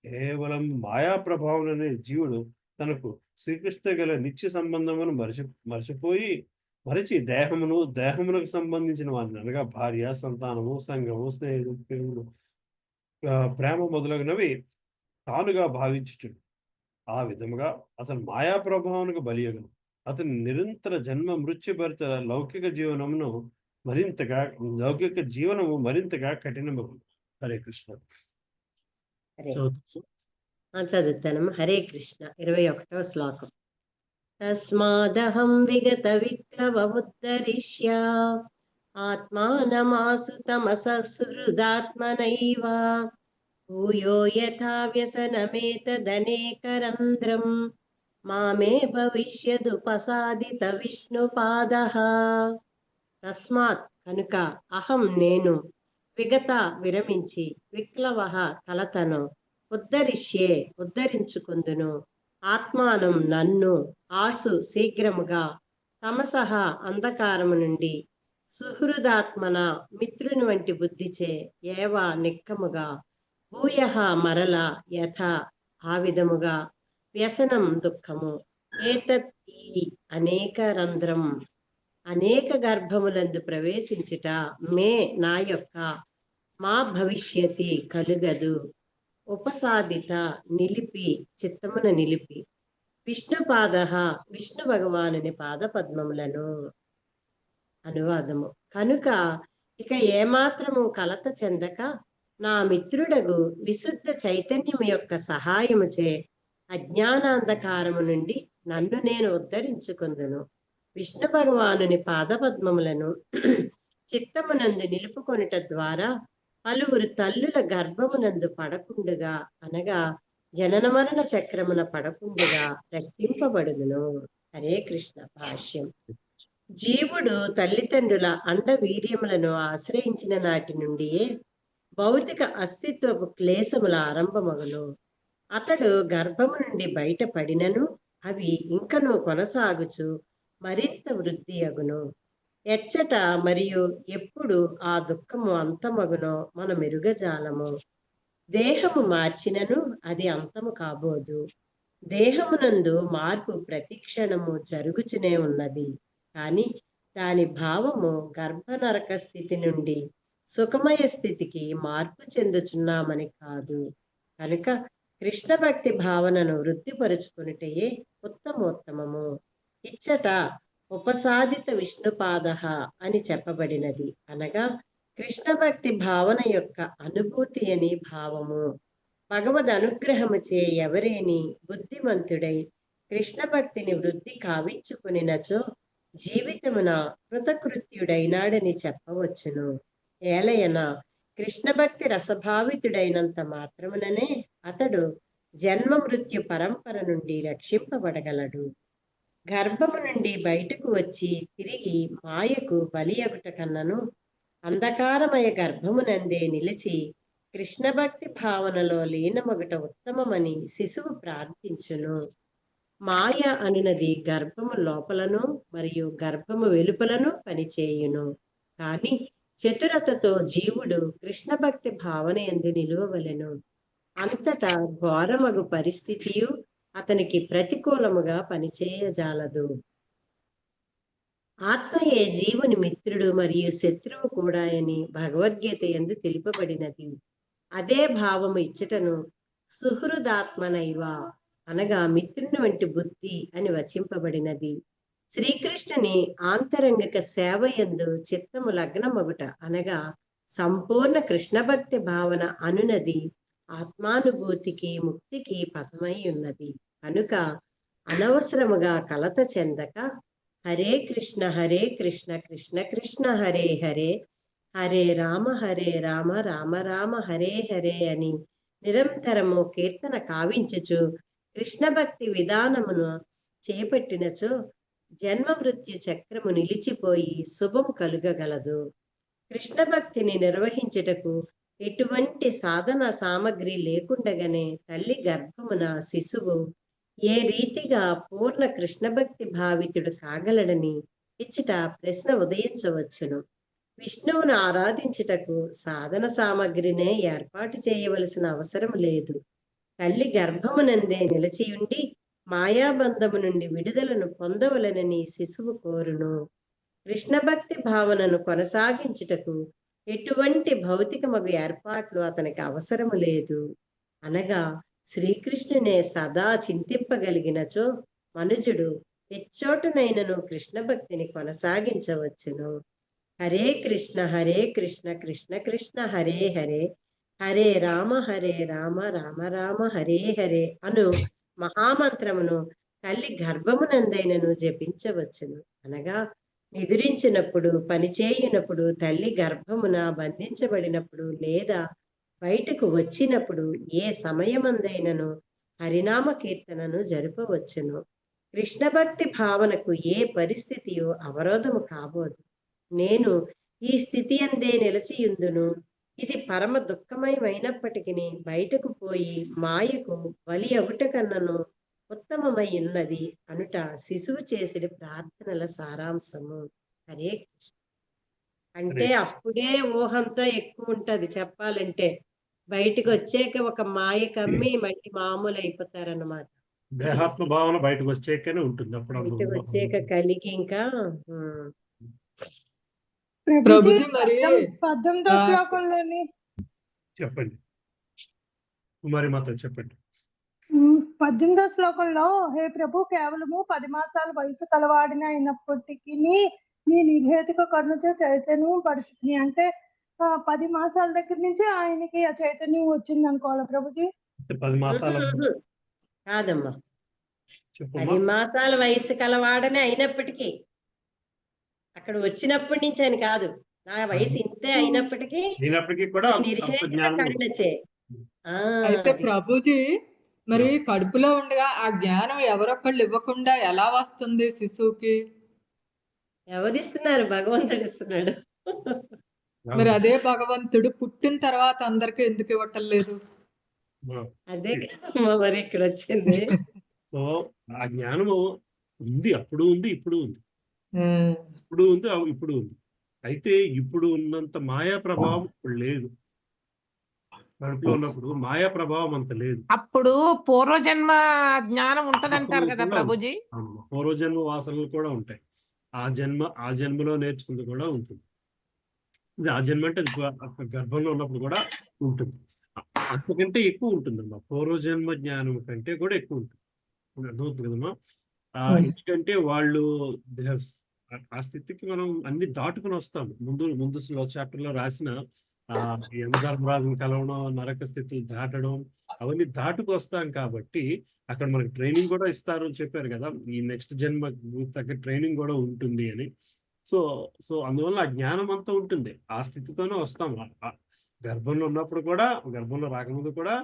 కేవలం మాయా ప్రభావం అనే జీవుడు తనకు శ్రీకృష్ణ గల నిత్య సంబంధమును మరచి దేహమునకు సంబంధించిన వారిని అనగా భార్య, సంతానము, సంఘము, స్నేహితులు, ప్రేమ మొదలగునవి తానుగా భావించుచుడు. ఆ విధముగా అతను మాయా ప్రభావానికి బలియగను. అతని నిరంతర జన్మ మృత్యుభరిత లౌకిక జీవనము మరింతగా కఠినమగు. హరే కృష్ణ. చదువుతానమ్మా. హరే కృష్ణ. 21వ శ్లోకం. తస్మాదహం విగత విక్లవ ఉద్ధరిష్య ఆత్మానమాసు తమసహృదాత్మనైవ భూయో యథా వ్యసనమేతదనేకరంధ్రం మామే భవిష్యదుపసాదిత విష్ణుపాదః. తస్మాత్ కనుక, అహం నేను, విగత విరమించి, విక్లవ కలతను, ఉద్ధరిష్యే ఉద్ధరించుకుందును, ఆత్మానం నన్ను, ఆసు శీఘ్రముగా, తమసహ అంధకారము నుండి, సుహృదాత్మన మిత్రుని వంటి బుద్ధిచే, ఏవ నిక్కముగా, భూయః మరల, యథ ఆ విధముగా, వ్యసనం దుఃఖము, ఏతత్ ఈ అనేక రంధ్రం అనేక గర్భములందు ప్రవేశించుట, మే నా యొక్క, మా భవిష్యతి కలుగదు, ఉపసాదిత నిలిపి చిత్తమున నిలిపి, విష్ణుపాద విష్ణు భగవానుని పాదపద్మములను. అనువాదము. కనుక ఇక ఏమాత్రము కలత చెందక నా మిత్రుడగు విశుద్ధ చైతన్యము యొక్క సహాయముచే అజ్ఞానాంధకారము నుండి నన్ను నేను ఉద్ధరించుకుందును. విష్ణు భగవానుని పాదపద్మములను చిత్తమునందు నిలుపుకొనుట ద్వారా పలువురు తల్లుల గర్భమునందు పడకుండుగా, అనగా జనన మరణ చక్రమున పడకుండుగా రక్షింపబడుదును. హరే కృష్ణ. భాష్యం. జీవుడు తల్లిదండ్రుల అండవీర్యములను ఆశ్రయించిన నాటి నుండియే భౌతిక అస్తిత్వపు క్లేశముల ఆరంభమగును. అతడు గర్భము నుండి బయటపడినను అవి ఇంకనూ కొనసాగుచు మరింత వృద్ధి అగును. ఎచ్చట మరియు ఎప్పుడు ఆ దుఃఖము అంతమగునో మన మెరుగజాలము. దేహము మార్చినను అది అంతము కాబోదు. దేహమునందు మార్పు ప్రతిక్షణము జరుగుచునే ఉన్నది. కానీ దాని భావము గర్భనరక స్థితి నుండి సుఖమయ స్థితికి మార్పు చెందుచున్నామని కాదు. కనుక కృష్ణ భక్తి భావనను వృద్ధిపరుచుకునిటయే ఉత్తమోత్తమము. ఇచ్చట ఉపసాదిత విష్ణుపాద అని చెప్పబడినది, అనగా కృష్ణ భక్తి భావన యొక్క అనుభూతి అని భావము. భగవద్ అనుగ్రహముచే ఎవరేని బుద్ధిమంతుడై కృష్ణ భక్తిని వృద్ధి కావించుకునినచో జీవితమున కృతకృత్యుడైనాడని చెప్పవచ్చును. ఏలయన కృష్ణ భక్తి రసభావితుడైనంత మాత్రముననే అతడు జన్మ మృత్యు పరంపర నుండి రక్షింపబడగలడు. గర్భము నుండి బయటకు వచ్చి తిరిగి మాయకు బలి అగుట కన్నను అంధకారమయ గర్భమునందే నిలిచి కృష్ణ భక్తి భావనలో లీనమగుట ఉత్తమమని శిశువు ప్రార్థించును. మాయ అనునది గర్భము లోపలను మరియు గర్భము వెలుపలను పనిచేయును. కాని చతురతతో జీవుడు కృష్ణ భక్తి భావన యందు నిలువవలెను. అంతటా ఘోరమగు పరిస్థితియు అతనికి ప్రతికూలముగా పనిచేయజాలదు. ఆత్మయే జీవుని మిత్రుడు మరియు శత్రువు కూడా అని భగవద్గీత యందు తెలుపబడినది. అదే భావము ఇచ్చటను సుహృదాత్మనైవ, అనగా మిత్రుని వంటి బుద్ధి అని వచింపబడినది. శ్రీకృష్ణుని ఆంతరంగిక సేవ యందు చిత్తము లగ్నమగుట, అనగా సంపూర్ణ కృష్ణ భక్తి భావన అనునది ఆత్మానుభూతికి ముక్తికి పథమై ఉన్నది. కనుక అనవసరముగా కలత చెందక హరే కృష్ణ కృష్ణ కృష్ణ హరే హరే, హరే రామ రామ రామ హరే హరే అని నిరంతరము కీర్తన కావించుచు కృష్ణ భక్తి విధానమును చేపట్టినచో జన్మ మృత్యు చక్రము నిలిచిపోయి శుభం కలుగగలదు. కృష్ణ భక్తిని నిర్వహించుటకు ఎటువంటి సాధన సామగ్రి లేకుండగానే తల్లి గర్భమున శిశువు ఏ రీతిగా పూర్ణ కృష్ణ భక్తి భావితుడు కాగలడని ఇచ్చట ప్రశ్న ఉదయించవచ్చును. విష్ణువును ఆరాధించుటకు సాధన సామగ్రినే ఏర్పాటు చేయవలసిన అవసరం లేదు. తల్లి గర్భమునందే నిలిచియుండి మాయాబంధము నుండి విడుదలను పొందవలనని శిశువు కోరును. కృష్ణ భక్తి భావనను కొనసాగించుటకు ఎటువంటి భౌతికమగు ఏర్పాట్లు అతనికి అవసరము లేదు. అనగా శ్రీకృష్ణునే సదా చింతింపగలిగినచో మనుజుడు ఎచ్చోటనైనను కృష్ణ భక్తిని కొనసాగించవచ్చును. హరే కృష్ణ కృష్ణ కృష్ణ హరే హరే, హరే రామ రామ రామ హరే హరే అను మహామంత్రమును తల్లి గర్భమునందైనను జపించవచ్చును. అనగా నిద్రించినప్పుడు, పనిచేయునప్పుడు, తల్లి గర్భమున బంధించబడినప్పుడు లేదా బయటకు వచ్చినప్పుడు ఏ సమయమందైనను హరినామ కీర్తనను జరపవచ్చును. కృష్ణ భక్తి భావనకు ఏ పరిస్థితియో అవరోధము కాబోదు. నేను ఈ స్థితి అందే నిలచియుందును. ఇది పరమ దుఃఖమయమైనప్పటికీ బయటకు పోయి మాయకు బలి అగుట కన్నను ఉత్తమమై ఉన్నది అనుట శిశువు చేసిన ప్రార్థనల సారాంశము. హరే కృష్ణ. అంటే అప్పుడే ఊహంతో ఎక్కువ ఉంటది చెప్పాలంటే. బయటకు వచ్చాక ఒక మాయ కమ్మి మళ్ళీ మామూలు అయిపోతారన్నమాట. దేహాత్మ భావన బయటకు వచ్చాకనే ఉంటుంది. అప్పుడు బయటకు వచ్చాక కలిగి ఇంకా ప్రభుజీ మరి 18వ శ్లోకంలోని చెప్పండి కుమారి మాత, చెప్పండి. 18వ శ్లోకంలో, హే ప్రభు, కేవలము 10 మాసాల వయసు కలవాడిన అయినప్పటికీ నీ నిర్హేతుక కరుణతో చైతన్యం పరుచుతుంది. అంటే 10 మాసాల దగ్గర నుంచి ఆయనకి ఆ చైతన్యం వచ్చింది అనుకోవాలి ప్రభుజీ. 10 మాసాల కాదమ్మా, 10 మాసాల వయసు కలవాడనే అయినప్పటికీ, అక్కడ వచ్చినప్పటి నుంచి అని కాదు, నా వయసు ఇంతే అయినప్పటికీ కూడా నిర్హేతుక కరుణతే. అయితే ప్రభుజీ మరి కడుపులో ఉండగా ఆ జ్ఞానం ఎవరొక్కళ్ళు ఇవ్వకుండా ఎలా వస్తుంది శిశువుకి? ఎవరిస్తున్నారు? భగవంతుడు ఇస్తున్నాడు. మరి అదే భగవంతుడు పుట్టిన తర్వాత అందరికి ఎందుకు ఇవ్వటం లేదు? అదే కదమ్మా మరి ఇక్కడ వచ్చింది. సో ఆ జ్ఞానము ఉంది, అప్పుడు ఉంది, ఇప్పుడు ఉంది, ఇప్పుడు ఉంది. అయితే ఇప్పుడు ఉన్నంత మాయా ప్రభావం ఇప్పుడు లేదు. కడుపులో ఉన్నప్పుడు మాయా ప్రభావం అంత లేదు. అప్పుడు పూర్వజన్మ జ్ఞానం ఉంటదంటారు కదా ప్రభుజీ. పూర్వజన్మ వాసనలు కూడా ఉంటాయి. ఆ జన్మలో నేర్చుకుంది కూడా ఉంటుంది. ఆ జన్మ అంటే గర్భంలో ఉన్నప్పుడు కూడా ఉంటుంది. అంతకంటే ఎక్కువ ఉంటుందమ్మా. పూర్వజన్మ జ్ఞానం కంటే కూడా ఎక్కువ ఉంటుంది. అర్థమవుతుంది కదమ్మా. ఎందుకంటే వాళ్ళు ఆ స్థితికి మనం అన్ని దాటుకుని వస్తాం. ముందు చాప్టర్ లో రాసిన యమధర్మరాజుని కలవడం, నరక స్థితులు దాటడం, అవన్నీ దాటుకు వస్తాం కాబట్టి అక్కడ మనకి ట్రైనింగ్ కూడా ఇస్తారు అని చెప్పారు కదా. ఈ నెక్స్ట్ జన్మ తగ్గ ట్రైనింగ్ కూడా ఉంటుంది అని. సో అందువల్ల ఆ జ్ఞానం అంతా ఉంటుంది. ఆ స్థితితోనే వస్తాం. గర్భంలో ఉన్నప్పుడు కూడా, గర్భంలో రాకముందు కూడా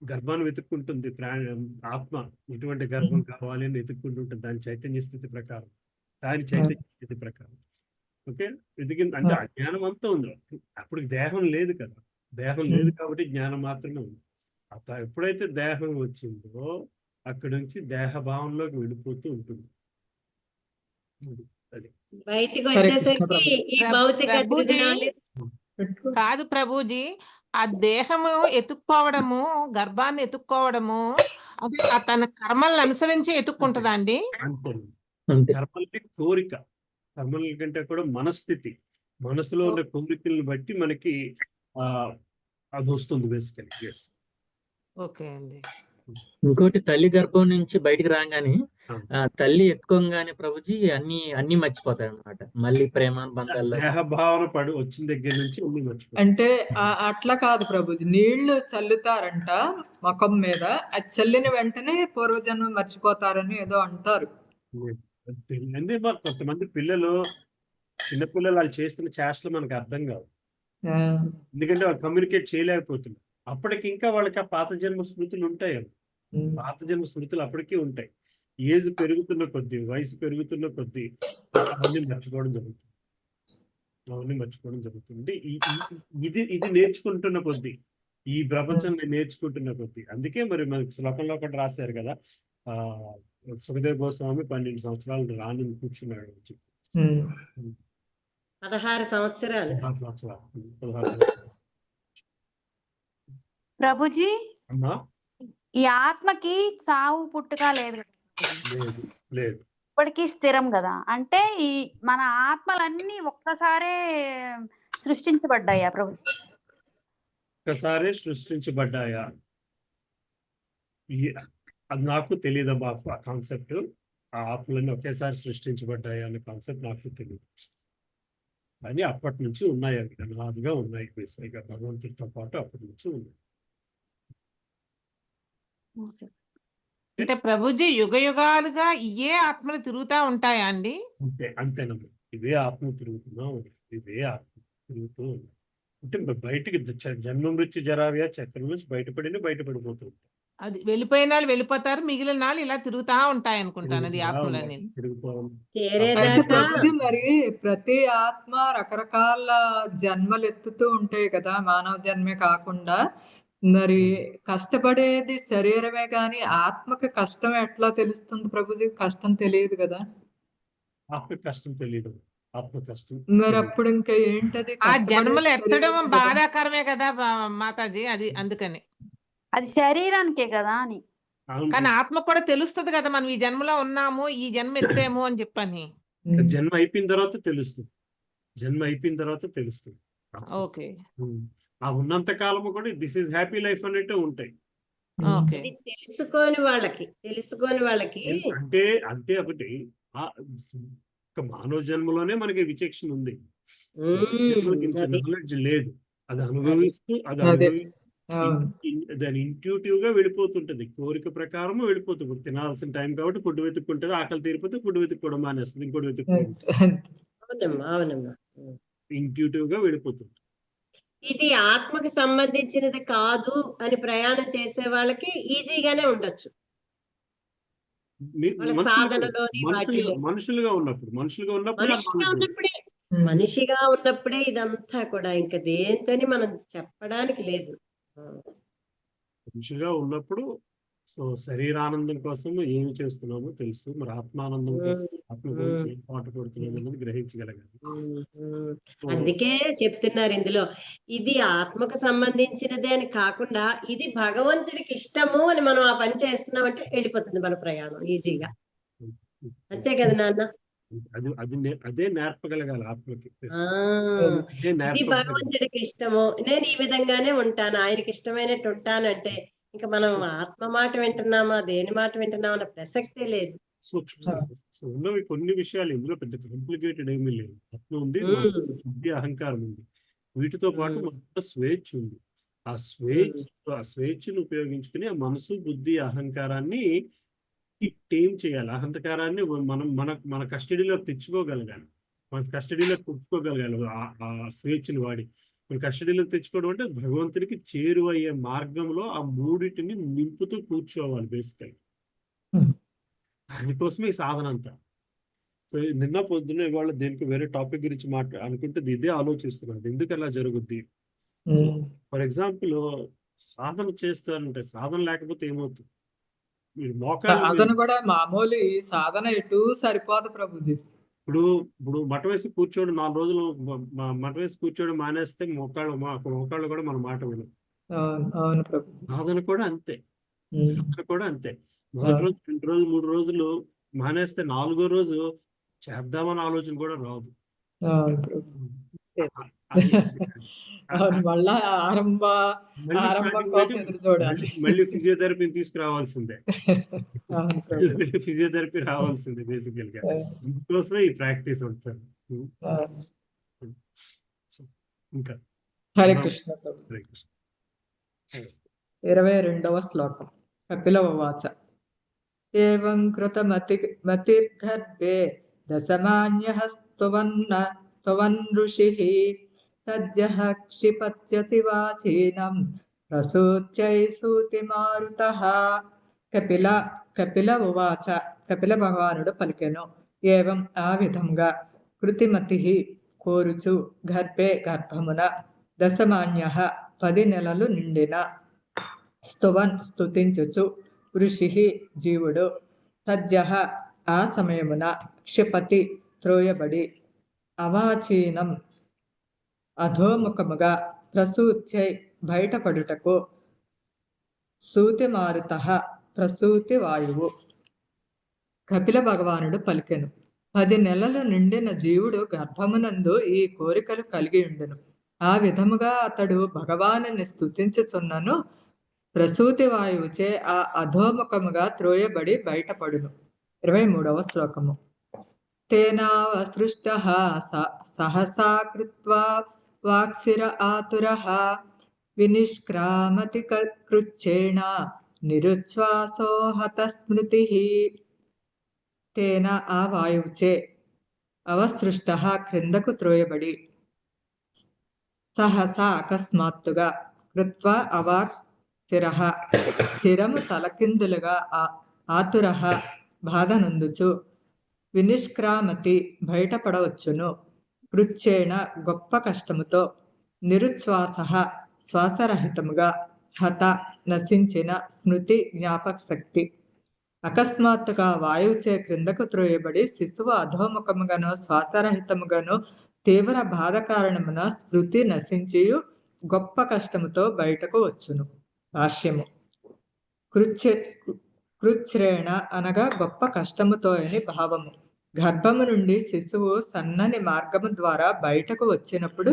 గర్భాన్ని వెతుక్కుంటుంది ఆత్మ. ఇటువంటి గర్భం కావాలి అని వెతుక్కుంటుంటుంది దాని చైతన్య స్థితి ప్రకారం, దాని చైతన్య స్థితి ప్రకారం. ఓకే, వెతికింది అంటే ఆ జ్ఞానం అంతా ఉంది. అప్పుడు దేహం లేదు కదా, దేహం లేదు కాబట్టి జ్ఞానం మాత్రమే ఉంది. ఎప్పుడైతే దేహం వచ్చిందో అక్కడి నుంచి దేహ భావంలోకి వెళ్ళిపోతూ ఉంటుంది. అది బయటికి వచ్చేసరికి ఈ భౌతిక ప్రభుజీ, జ్ఞానం కాదు ప్రభుజీ, ఆ దేహము ఎత్తుక్కోవడము, గర్భాన్ని ఎత్తుక్కోవడము అది తన కర్మలను అనుసరించి ఎత్తుక్కుంటదా అండి? అంతే. కర్మలకి కోరిక, కర్మల కంటే కూడా మనస్థితి, మనసులో ఉన్న కోరికలను బట్టి మనకి అది వస్తుంది బేసికలీ. ఎస్, ఓకే అండి. ఇంకోటి, తల్లి గర్భం నుంచి బయటికి రాగానే తల్లి ఎత్తుకోగానే ప్రభుజీ అన్ని మర్చిపోతాయి అన్నమాట. మళ్ళీ ప్రేమానుబంధాల్లో దేహ భావన వచ్చిన దగ్గర నుంచి అన్ని మర్చిపోతాయి. అంటే అట్లా కాదు ప్రభుజీ, నీళ్లు చల్లుతారంట ముఖం మీద, అది చల్లిన వెంటనే పూర్వజన్మ మర్చిపోతారని ఏదో అంటారు. కొంతమంది పిల్లలు, చిన్నపిల్లలు వాళ్ళు చేస్తున్న చేష్టలు మనకు అర్థం కావు. ఎందుకంటే వాళ్ళు కమ్యూనికేట్ చేయలేకపోతున్నారు. అప్పటికి ఇంకా వాళ్ళకి ఆ పాత జన్మ స్మృతులు ఉంటాయి. పాత జన్మ స్మృతులు అప్పటికీ ఉంటాయి. ఏజ్ పెరుగుతున్న కొద్దీ, వయసు పెరుగుతున్న కొద్దీ అవన్నీ మర్చిపోవడం జరుగుతుంది. ఇది నేర్చుకుంటున్న కొద్దీ, ఈ ప్రపంచం నేర్చుకుంటున్న కొద్దీ. అందుకే మరి మనకి శ్లోకంలో ఒకటి రాశారు కదా, సుఖదేవ గోస్వామి 12 సంవత్సరాలు రాని కూర్చున్నాడు. 16 సంవత్సరాలు. ప్రభుజీ, అమ్మా, ఈ ఆత్మకి చావు పుట్టుక లేదు, లేదు, ఇప్పటికీ స్థిరం కదా. అంటే ఈ మన ఆత్మలన్నీ ఒక్కసారే సృష్టించబడ్డాయా ప్రభు? ఒక్కసారే సృష్టించబడ్డాయా? అది నాకు తెలియదమ్మా. ఆ కాన్సెప్ట్, ఆ ఆత్మలన్నీ ఒకేసారి సృష్టించబడ్డాయా అనే కాన్సెప్ట్ నాకు తెలియదు. కానీ అప్పటి నుంచి ఉన్నాయి, అవి అనాదిగా ఉన్నాయి. బేసిక్గా భగవంతుడితో పాటు అప్పటి నుంచి ఉన్నాయి. అంటే ప్రభుజీ, యుగ యుగాలుగా ఇవే ఆత్మలు తిరుగుతా ఉంటాయా అండి? అంతేనమ్మా. ఇవే ఆత్మ తిరుగుతూ ఉన్నాయి. అంటే బయటికి జన్మ మృత్యు జరావ్యా చక్రం నుంచి బయటపడిపోతూ ఉంటాయి. అది వెళ్ళిపోయిన వాళ్ళు వెళ్ళిపోతారు, మిగిలిన వాళ్ళు ఇలా తిరుగుతా ఉంటాయి అనుకుంటాను. అది ఆత్మలని ప్రభుజీ, మరి ప్రతి ఆత్మ రకరకాల జన్మలు ఎత్తుతూ ఉంటాయి కదా, మానవ జన్మే కాకుండా. మరి కష్టపడేది శరీరమే గాని ఆత్మకి కష్టం ఎట్లా తెలుస్తుంది ప్రభుజీ? కష్టం తెలియదు కదా. ఆత్మ కష్టం తెలియదు, ఆత్మ కష్టం. మరి అప్పుడు ఇంకా ఏంటది? ఆ జన్మలు ఎత్తడం బాధాకరమే కదా మాతాజీ, అది అందుకని. అది శరీరానికే కదా అని. కానీ ఆత్మ కూడా తెలుస్తుంది కదా, మనం ఈ జన్మలో ఉన్నాము, ఈ జన్మ ఎత్తేము అని చెప్పని. జన్మ అయిపోయిన తర్వాత తెలుస్తుంది. ఓకే, ఆ ఉన్నంత కాలము కూడా దిస్ ఈజ్ హ్యాపీ లైఫ్ అన్నట్టు ఉంటాయి. తెలుసుకోని వాళ్ళకి అంటే అంతే. ఒకటి మానవ జన్మలోనే మనకి విచక్షణ ఉంది, ఇంత నాలెడ్జ్ లేదు. అది అనుభవిస్తూ దాని ఇంట్యూటివ్ గా వెళ్ళిపోతుంటది, కోరిక ప్రకారం వెళ్ళిపోతుంది. తినాల్సిన టైం కాబట్టి ఫుడ్ వెతుక్కుంటుంది, ఆకలి తీరిపోతే ఫుడ్ వెతుక్కోవడం మానేస్తుంది, ఇంకోటి వెతుక్కోవడం. ఇంట్యూటివ్ గా వెళ్ళిపోతుంది. ఇది ఆత్మకి సంబంధించినది కాదు అని ప్రయాణం చేసే వాళ్ళకి ఈజీగానే ఉండొచ్చు. మనుషులుగా ఉన్నప్పుడే ఇదంతా కూడా ఇంకా దేంతోని మనం చెప్పడానికి లేదు. మనిషిగా ఉన్నప్పుడు శరీరానందం కోసం ఏమి చేస్తున్నామో తెలుసు, మరి ఆత్మానందం కోసం ఆత్మ గురించి పాటు పడుతున్నాం అనేది గ్రహించగలగాలి. అందుకే చెప్తున్నారు ఇందులో, ఇది ఆత్మకు సంబంధించినదే అని కాకుండా ఇది భగవంతుడికి ఇష్టము అని మనం ఆ పని చేస్తున్నామంటే వెళ్ళిపోతుంది మన ప్రయాణం ఈజీగా. అంతే కదా నాన్న? అదే నేర్పగలగాలి ఆత్మకి. ఆ అదే ఇది నేర్పగలగాలి. భగవంతుడికి ఇష్టము, నేను ఈ విధంగానే ఉంటాను, ఆయనకి ఇష్టమైనట్టు ఉంటానంటే ఇంకా మనం ఆత్మ మాట వింటున్నామా, దేని మాట వింటున్నామా అన్న ప్రసక్తే లేదు. సో ఉన్నవి కొన్ని విషయాలు, ఇందులో పెద్ద కాంప్లికేటెడ్ ఏమీ లేదు. ఆత్మ ఉంది, మనసు, బుద్ధి, అహంకారం ఉంది. వీటితో పాటు మనకు స్వేచ్ఛ ఉంది. ఆ స్వేచ్ఛను ఉపయోగించుకుని ఆ మనసు, బుద్ధి, అహంకారాన్ని టేమ్ చేయాలి. అహంకారాన్ని మనం మన కస్టడీలోకి తెచ్చుకోగలగాలి. మన కస్టడీలోకి తెచ్చుకోగలగాలి. ఆ స్వేచ్ఛని వాడి మన కస్టడీలోకి తెచ్చుకోవడం అంటే భగవంతునికి చేరువయ్యే మార్గంలో ఆ మూడింటిని నింపుతూ కూర్చోవాలి బేసికల్. దానికోసమే ఈ సాధన అంతా. సో నిన్న పొద్దున్న ఇవాళ దేనికి వేరే టాపిక్ గురించి అనుకుంటే ఇదే ఆలోచిస్తున్నాను, ఎందుకు అలా జరుగుద్ది. సో ఫర్ ఎగ్జాంపుల్ సాధన చేస్తారంటే సాధన లేకపోతే ఏమవుతుంది? మీరు మోకాళ్ళ సాధన కూడా మామూలు ఈ సాధన ఎటు సరిపోదు ప్రభుజీ. ఇప్పుడు మఠం వేసి కూర్చోడు 4 రోజులు మఠం వేసి కూర్చోడం మానేస్తే మోకాళ్ళు కూడా మన మాట వినం. అవును ప్రభు. సాధన కూడా అంతే. మొదటి రోజు 2 రోజులు 3 రోజులు మానేస్తే 4వ రోజు చేద్దామన్న ఆలోచన కూడా రాదు. మళ్ళా మళ్ళీ ఫిజియోథెరపీని తీసుకురావాల్సిందే. ఫిజియోథెరపీ రావాల్సిందే బేసికల్ గా. అందుకోసమే ఈ ప్రాక్టీస్ అంటారు. ఇంకా హరే కృష్ణ. 22వ శ్లోకం. కపిల ఉవాచ ఏవం కృతమతిర్గర్భే దశమాన్యః స్తువన్ ఋషిః సద్యః క్షిపత్యతి వాచీనం ప్రసూత్యై సూతిమారుతః. కపిల ఉవాచ. కపిల భగవానుడు పలికెను. ఏవం ఆ విధంగా కృతిమతి కోరుచు గర్భే గర్భమున దశమాన్యః 10 నెలలు నిండిన స్తువన్ స్తుతించుచు ఋషి జీవుడు సద్యః ఆ సమయమున క్షిపతి త్రోయబడి అవాచీనం అధోముఖముగా ప్రసూత్యై బయటపడుటకు సూతిమారుతః ప్రసూతి వాయువు. కపిల భగవానుడు పలికెను. 10 నెలలు నిండిన జీవుడు గర్భమునందు ఈ కోరికలు కలిగి ఉండును. ఆ విధముగా అతడు భగవానుని స్తుతించుచున్నను ప్రసూతి వాయువుచే ఆ అధోముఖముగా త్రోయబడి బయటపడును. 23వ శ్లోకము. తేనావసృష్టః సహసా కృత్వా వాక్సిర ఆతురః వినిష్క్రామతి కృచ్ఛేణ నిరుచ్ఛ్వాసో హతస్మృతిః. తేన ఆ వాయువుచే అవసృష్టః క్రిందకు త్రోయబడి సహసా అకస్మాత్తుగా కృత్వా అవాక్ శిరః శిరము తలకిందులుగా ఆతురః బాధనందుచు వినిష్క్రామతి బయటపడవచ్చును కృచ్ఛేణ గొప్ప కష్టముతో నిరుచ్ఛ్వాసః శ్వాసరహితముగా హత నశించిన స్మృతి జ్ఞాపక శక్తి. అకస్మాత్తుగా వాయువుచే క్రిందకు త్రోయబడి శిశువు అధోముఖముగాను శ్వాసరహితముగాను తీవ్ర బాధ కారణమున స్మృతి నశించియు గొప్ప కష్టముతో బయటకు వచ్చును. భాష్యము. కృచ్ఛ్రేణ అనగా గొప్ప కష్టముతో అని భావము. గర్భము నుండి శిశువు సన్నని మార్గము ద్వారా బయటకు వచ్చినప్పుడు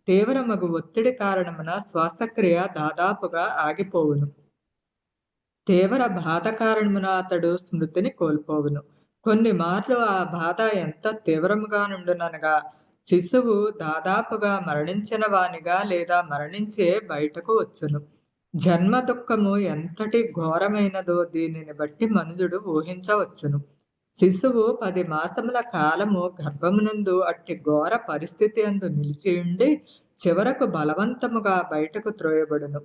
తీవ్రమగు ఒత్తిడి కారణమున శ్వాసక్రియ దాదాపుగా ఆగిపోవును. తీవ్ర బాధ కారణమున అతడు స్మృతిని కోల్పోవును. కొన్ని మార్లు ఆ బాధ ఎంత తీవ్రముగా నుండుననగా శిశువు దాదాపుగా మరణించిన వానిగా లేదా మరణించే బయటకు వచ్చును. జన్మ దుఃఖము ఎంతటి ఘోరమైనదో దీనిని బట్టి మనుజుడు ఊహించవచ్చును. శిశువు 10 మాసముల కాలము గర్భమునందు అట్టి ఘోర పరిస్థితి అందు నిలిచియుండి చివరకు బలవంతముగా బయటకు త్రోయబడును.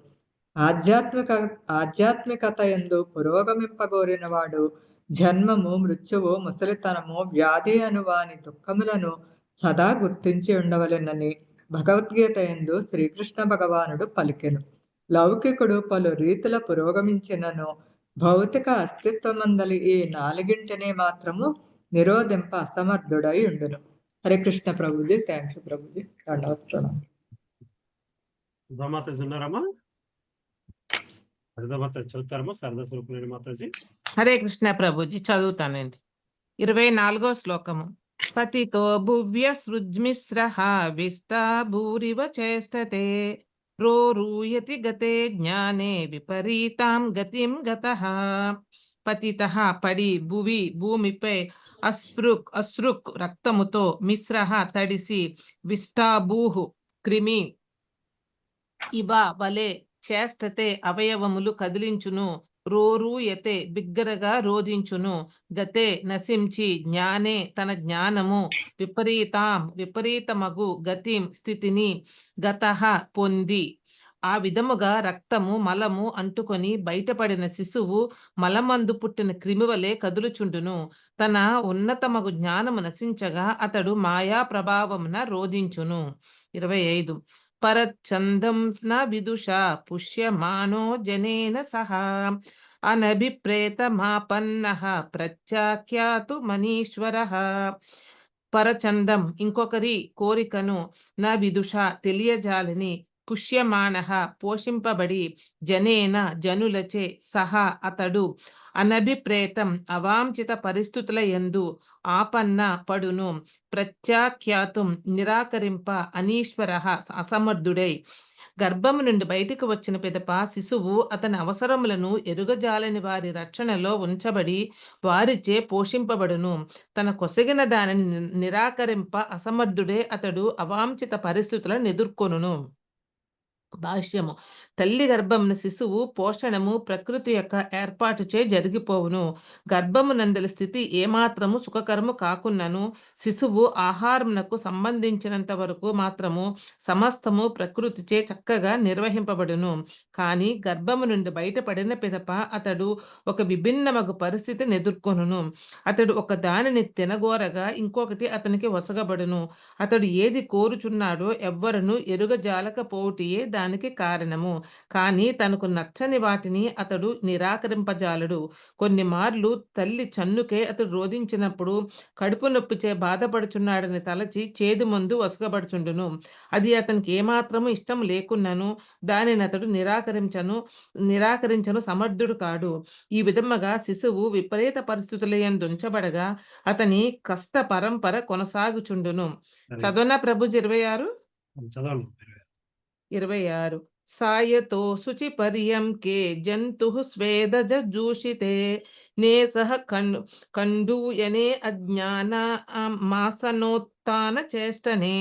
ఆధ్యాత్మికత యందు పురోగమింపగోరిన వాడు జన్మము, మృత్యువు, ముసలితనము, వ్యాధి అను వాని దుఃఖములను సదా గుర్తించి ఉండవలెనని భగవద్గీత యందు శ్రీకృష్ణ భగవానుడు పలికెను. లౌకికుడు పలు రీతుల పురోగమించినను భౌతిక అస్తిత్వమందలి ఈ 4గింటిని మాత్రము నిరోధింప అసమర్థుడై ఉండును. హరే కృష్ణ ప్రభుజీ. Thank you Prabhuji. దండవత్సనం. ఉన్నారమ్మా? హరిదామాత చదువుతారమ్మా? శారదా స్వరూపులైన మాతాజీ. హరే కృష్ణ ప్రభుజీ. చదువుతానండి. 24వ శ్లోకము. పతితో భువ్య సృజ్మిశ్రః విష్టా భూరివ చేష్టతే ప్రోరూయతి గతే జ్ఞానే విపరీతాం గతిం గతః. పతితః పడి, భువి భూమిపై, అశ్రుక్ రక్తముతో, మిశ్రః తడిసి, విష్టాభూః క్రిమి, ఇవ వలె, చేష్టతే అవయవములు కదిలించును, రోరూయతే బిగ్గరగా రోదించును, గతే నశించి, జ్ఞానే తన జ్ఞానము, విపరీతమగు గతిం స్థితిని, గతః పొంది. ఆ విధముగా రక్తము మలము అంటుకొని బయటపడిన శిశువు మలమందు పుట్టిన క్రిమివలే కదులుచుండును. తన ఉన్నతమగు జ్ఞానము నశించగా అతడు మాయా ప్రభావమున రోధించును. 25. పరచ్ఛందం న విదుషా పుష్యమానో జనేన సహా అనభిప్రేతమాపన్నః ప్రత్యాఖ్యాతు మనీశ్వరః. పరచందం ఇంకొకరి కోరికను, నా విదుష తెలియజాలని, పుష్యమానః పోషింపబడి, జనేన జనులచే, సహా అతడు, అనభిప్రేతం అవాంఛిత పరిస్థితుల యందు, ఆపన్న పడును, ప్రత్యాఖ్యాతుం నిరాకరింప, అనీశ్వరః అసమర్థుడై. గర్భము నుండి బయటికి వచ్చిన పిదప శిశువు అతని అవసరములను ఎరుగజాలని వారి రక్షణలో ఉంచబడి వారిచే పోషింపబడును. తన కొసగిన దానిని నిరాకరింప అసమర్థుడే అతడు అవాంఛిత పరిస్థితులను ఎదుర్కొనును. భాష్యము. తల్లి గర్భమున శిశువు పోషణము ప్రకృతి యొక్క ఏర్పాటుచే జరిగిపోవును. గర్భము నందలి స్థితి ఏమాత్రము సుఖకరము కాకున్నను శిశువు ఆహారమునకు సంబంధించినంత వరకు మాత్రము సమస్తము ప్రకృతిచే చక్కగా నిర్వహింపబడును. కానీ గర్భము నుండి బయటపడిన పిదప అతడు ఒక విభిన్నమగు పరిస్థితిని ఎదుర్కొనును. అతడు ఒక దానిని తినగోరగా ఇంకొకటి అతనికి వసగబడును. అతడు ఏది కోరుచున్నాడో ఎవ్వరును ఎరుగజాలకపోవుటియే దానికి కారణము. కానీ తనకు నచ్చని వాటిని అతడు నిరాకరింపజాలడు. కొన్ని మార్లు తల్లి చన్నుకే అతడు రోధించినప్పుడు కడుపు నొప్పిచే బాధపడుచున్నాడని తలచి చేదు మందు వసగబడుచుండును. అది అతనికి ఏమాత్రము ఇష్టం లేకున్నను దానిని అతడు నిరాకరించను సమర్థుడు కాడు. ఈ విధముగా శిశువు విపరీత పరిస్థితుల యందు ఉంచబడగా అతని కష్ట పరంపర కొనసాగుచుండును. చదవనా ప్రభుజీ 26? చదవండి. 26. సాయతో శుచి పర్యంకే జంతు స్వేదజ జూషితే నేసహ కండూయనే అజ్ఞాన మాసనోత్తాన చేష్టనే.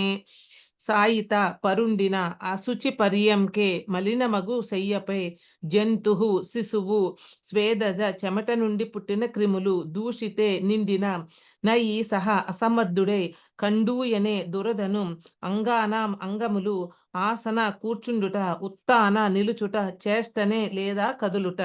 సాయిత పరుండిన అశుచి పర్యంకే మలినమగు శయ్యపై, జంతువు శిశువు, స్వేదజ చెమట నుండి పుట్టిన క్రిములు, దూషితే నిండిన, నయి సహ అసమర్థుడై, కండూయనే దురదను, అంగానాం అంగములు, ఆసన కూర్చుండుట, ఉత్తాన నిలుచుట, చేష్టనే లేదా కదులుట.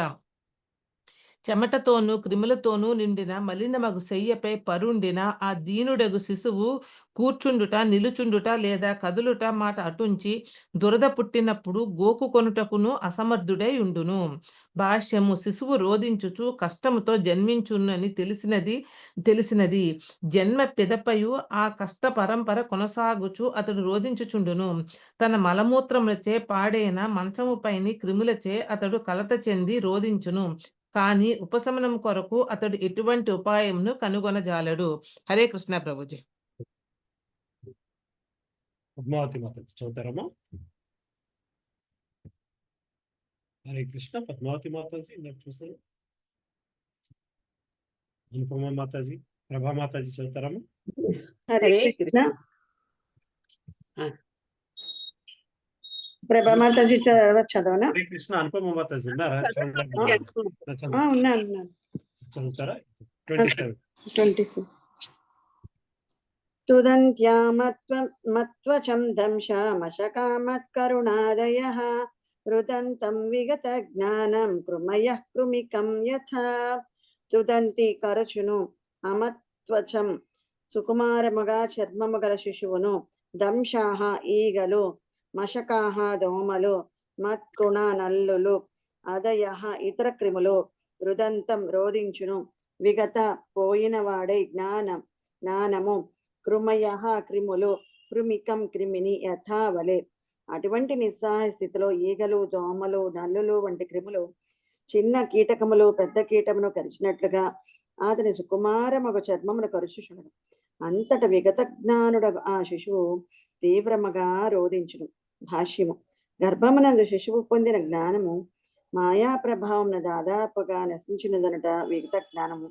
చెమటతోనూ క్రిములతోనూ నిండిన మలినమగు శయ్యపై పరుండిన ఆ దీనుడగు శిశువు కూర్చుండుట, నిలుచుండుట లేదా కదులుట మాట అటుంచి దురద పుట్టినప్పుడు గోకు కొనుటకును అసమర్థుడై ఉండును. భాష్యము. శిశువు రోధించుచు కష్టముతో జన్మించునని తెలిసినది. జన్మ పిదపయు ఆ కష్ట పరంపర కొనసాగుచు అతడు రోధించుచుండును. తన మలమూత్రములచే పాడైన మంచము పైని క్రిములచే అతడు కలత చెంది రోధించును. కానీ ఉపశమనం కొరకు అతడు ఎటువంటి ఉపాయమును కనుగొనజాలడు. హరే కృష్ణ ప్రభుజీ. పద్మావతి మాత చదువుతారమ్మా. హరే కృష్ణ. పద్మావతి మాతాజీ ఇందాక చూసాను. అనుపమ మాతాజీ, ప్రభా మాతాజీ చదువుతారమ్మా. హరే కృష్ణ. ప్రభా మాతాజీ చదవనా? హరే కృష్ణ. అనుపమ మాతాజీ ఉన్నారా? ఉన్నాను. చదువుతారా? 27. 27. తుదంత్యామత్వచం దంశమశకామత్కరుణాదయః రుదంతం విగత జ్ఞానం కృమయః కృమికం యథా. తుదంతి కరచును, అమత్వచం సుకుమారముగా చర్మము గల శిశువును, దంశాః ఈగలు, మశకాః దోమలు, మత్కుణ నల్లులు, అదయః ఇతర క్రిములు, రుదంతం రోధించును, విగత పోయినవాడై జ్ఞానము, కృమయః క్రిములు, కృమికం క్రిమిని యథావలే. అటువంటి నిస్సహాయ స్థితిలో ఈగలు, దోమలు, నల్లులు వంటి క్రిములు చిన్న కీటకములు పెద్ద కీటమును కరిచినట్లుగా అతని సుకుమారమగు చర్మమును కరుచుచుండును. అంతట విగత జ్ఞానుడ ఆ శిశువు తీవ్రముగా రోధించును. భాష్యము. గర్భమునందు శిశువు పొందిన జ్ఞానము మాయా ప్రభావం దాదాపుగా నశించినదనట విగత జ్ఞానము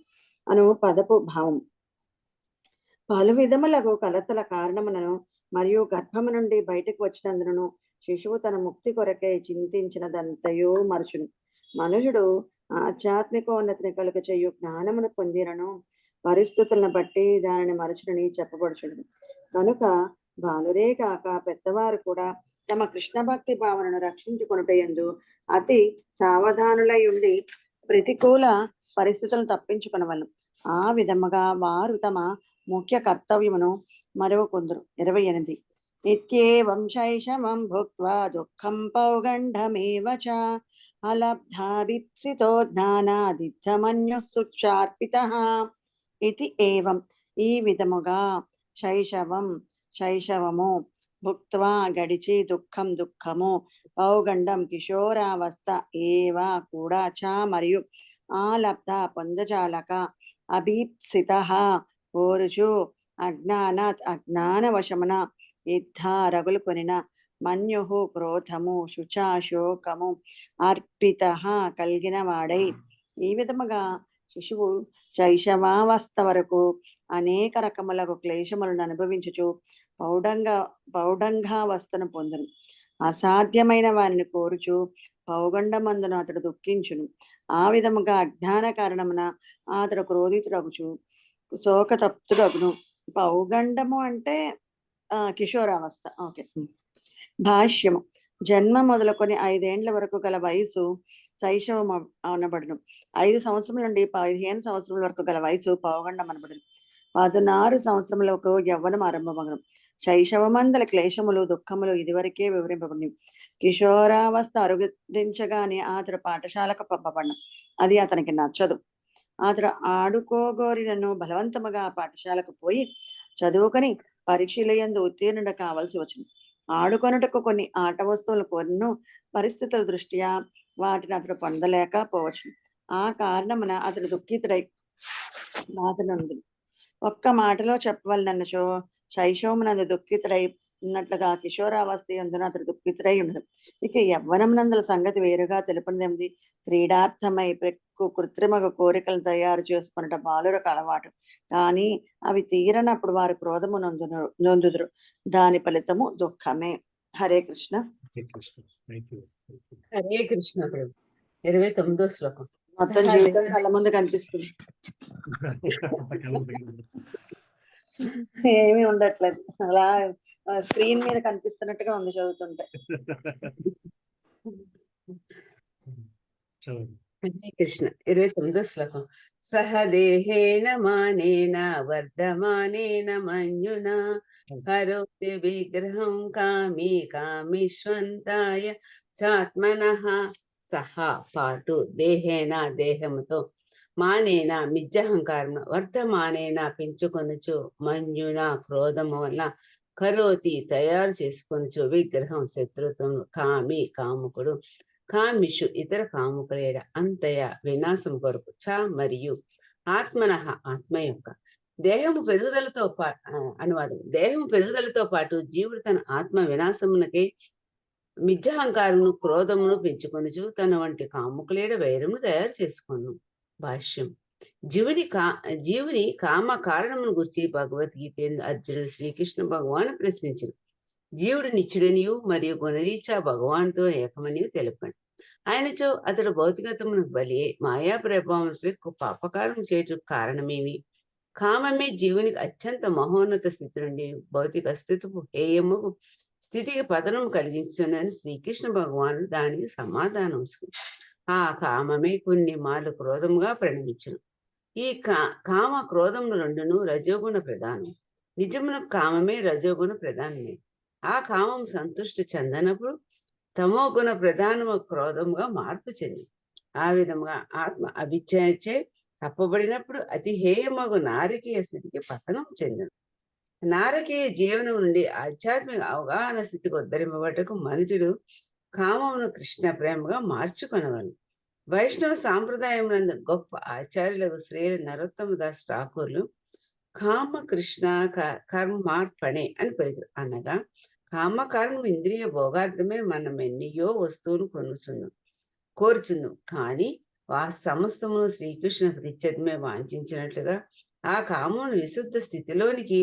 అను పదపు భావం. పలు విధములకు కలతల కారణములను మరియు గర్భము నుండి బయటకు వచ్చినందును శిశువు తన ముక్తి కొరకై చింతించినదంతయో మరచును. మనుషుడు ఆధ్యాత్మికోన్నతిని కలుగ చేయు జ్ఞానమును పొందినను పరిస్థితులను బట్టి దానిని మరచునని చెప్పబడుచును. కనుక బాలురే కాక పెద్దవారు కూడా తమ కృష్ణ భక్తి భావనను రక్షించుకొనుటయందు అతి సావధానులై ఉండి ప్రతికూల పరిస్థితులను తప్పించుకొనవలను. ఆ విధముగా వారు తమ ముఖ్య కర్తవ్యమును మరొకొందరు. 28. నిత్యేవం శైశవం భుక్త్వా దుఃఖం పౌగంఢమేవ చ అలబ్ధాభిప్సితో జ్ఞానాదిద్ధమన్యుః సుచార్పితః ఇతి ఏవం. ఈ విధముగా శైశవము భుక్త్వా గడిచి దుఃఖము పౌగండం కిశోరావస్థ ఏవ కూడా చ మరియు ఆలబ్ధ పొందజాలక అభీప్సిత కోరుచు అజ్ఞానాత్ అజ్ఞానవశమున యుద్ధ రగులు కొనిన మన్యు క్రోధము శుచా శోకము అర్పిత కలిగిన వాడై. ఈ విధముగా శిశువు శైశవావస్థ వరకు అనేక రకములకు క్లేశములను అనుభవించుచు పౌడంగావస్థను పొందును. అసాధ్యమైన వారిని కోరుచు పౌగండమందును అతడు దుఃఖించును. ఆ విధముగా అజ్ఞాన కారణమున అతడు క్రోధితుడగుచు శోకతప్తుడగును. పౌగండము అంటే కిషోరావస్థ. ఓకే. భాష్యము. జన్మ మొదలుకొని 5 ఏండ్ల వరకు గల వయసు శైశవం అనబడును. 5 సంవత్సరముల నుండి 15 సంవత్సరముల వరకు గల వయసు పౌగండం అనబడును. 16 సంవత్సరములకు యవ్వనం ఆరంభమగును. శైశవమందల క్లేశములు దుఃఖములు ఇదివరకే వివరింపబడినవి. కిషోరావస్థ అరుదించగానే అతడు పాఠశాలకు పంపబడిన. అది అతనికి నచ్చదు. అతడు ఆడుకోగోరినను బలవంతముగా పాఠశాలకు పోయి చదువుకొని పరీక్షలయందు ఉత్తీర్ణుడు కావాల్సి వచ్చింది. ఆడుకొనుటకు కొన్ని ఆట వస్తువులు కొన్ను పరిస్థితుల దృష్ట్యా వాటిని అతడు పొందలేకపోవచ్చు. ఆ కారణమున అతడు దుఃఖితుడై బాధనుంది. ఒక్క మాటలో చెప్పవలనచో శైశవమునందు దుఃఖితుడై ఉన్నట్లుగా కిషోరావస్థ యందున అతడు దుఃఖితుడై ఉండదు. ఇక యవ్వనమునందుల సంగతి వేరుగా తెలుపనిది. క్రీడార్థమై కృత్రిమ కోరికలు తయారు చేసుకున్నట బాలురకు అలవాటు. కానీ అవి తీరనప్పుడు వారు క్రోధము నొందుదురు. దాని ఫలితము దుఃఖమే. హరే కృష్ణ. హరే కృష్ణ. 29వ శ్లోకం. మొత్తం జీవితం కళ్ళ ముందు కనిపిస్తుంది, ఏమీ ఉండట్లేదు, అలా స్క్రీన్ మీద కనిపిస్తున్నట్టుగా ఉంది చదువుతుంటే. హరే కృష్ణ. 29వ శ్లోకం. సహ దేహేన మానేన వర్ధమానేన మన్యునా కరోతి విగ్రహం కామి కామిష్వంతాయ చాత్మనః. సహా పాటు దేహేన దేహముతో మానేన మిథ్యాహంకారమున వర్ధమానేన పెంచుకొనుచు మన్యున క్రోధము వల్ల కరోతి తయారు చేసుకొనుచు విగ్రహం శత్రుత్వం కామి కాముకుడు కామిషు ఇతర కాముకులేడ అంతయ వినాశం కొరకు చ మరియు ఆత్మనః ఆత్మ యొక్క దేహము పెరుగుదలతో అనువాదం. దేహము పెరుగుదలతో పాటు జీవుడు తన ఆత్మ వినాశమునకే మిథ్యాహంకారమును క్రోధమును పెంచుకొనుచు తన వంటి కాముకులేడ వైరమును తయారు చేసుకొను. భాష్యం. జీవుని కామ కారణమును గురించి భగవద్గీత అర్జునుడు శ్రీకృష్ణ భగవాను ప్రశ్నించను. జీవుడు నిత్యుడనియు మరియు గుణరీత్యా భగవాన్తో ఏకమనియు తెలుపండి. ఆయనచో అతడు భౌతికతమును బలి మాయా ప్రభావంపై పాపకారం చేయటం కారణమేమి? కామమే జీవునికి అత్యంత మహోన్నత స్థితి నుండి భౌతిక స్థితిపు హేయము స్థితికి పతనం కలిగించునని శ్రీకృష్ణ భగవానుడు దానికి సమాధానం. ఆ కామమే కొన్ని మార్లు క్రోధముగా పరిణమించును. ఈ కామ క్రోధములు రెండును రజోగుణ ప్రధానం. నిజమున కామమే రజోగుణ ప్రధానమే. ఆ కామం సంతృష్టి చెందనప్పుడు తమో గుణ ప్రధానము క్రోధముగా మార్పు చెంది ఆ విధముగా ఆత్మ అభిచ్ఛేచే తప్పబడినప్పుడు అతి హేయమగు నారకీయ స్థితికి పతనం చెందను. నారకీయ జీవనం నుండి ఆధ్యాత్మిక అవగాహన స్థితికి ఉద్ధరింపబట్టకు మనుషుడు కామమును కృష్ణ ప్రేమగా మార్చుకొనవలను. వైష్ణవ సాంప్రదాయం నందు గొప్ప ఆచార్యులకు శ్రీ నరోత్తమ దాస్ ఠాకూర్లు కామ కృష్ణ కర్మార్పణే అని పేరు. అనగా కామకారణం ఇంద్రియ భోగార్థమే మనం ఎన్నియో వస్తువులు కోరుచుందాం. కానీ ఆ సమస్తమును శ్రీకృష్ణ ప్రీత్యర్థమే వాంఛించినట్లుగా ఆ కామమును విశుద్ధ స్థితిలోనికి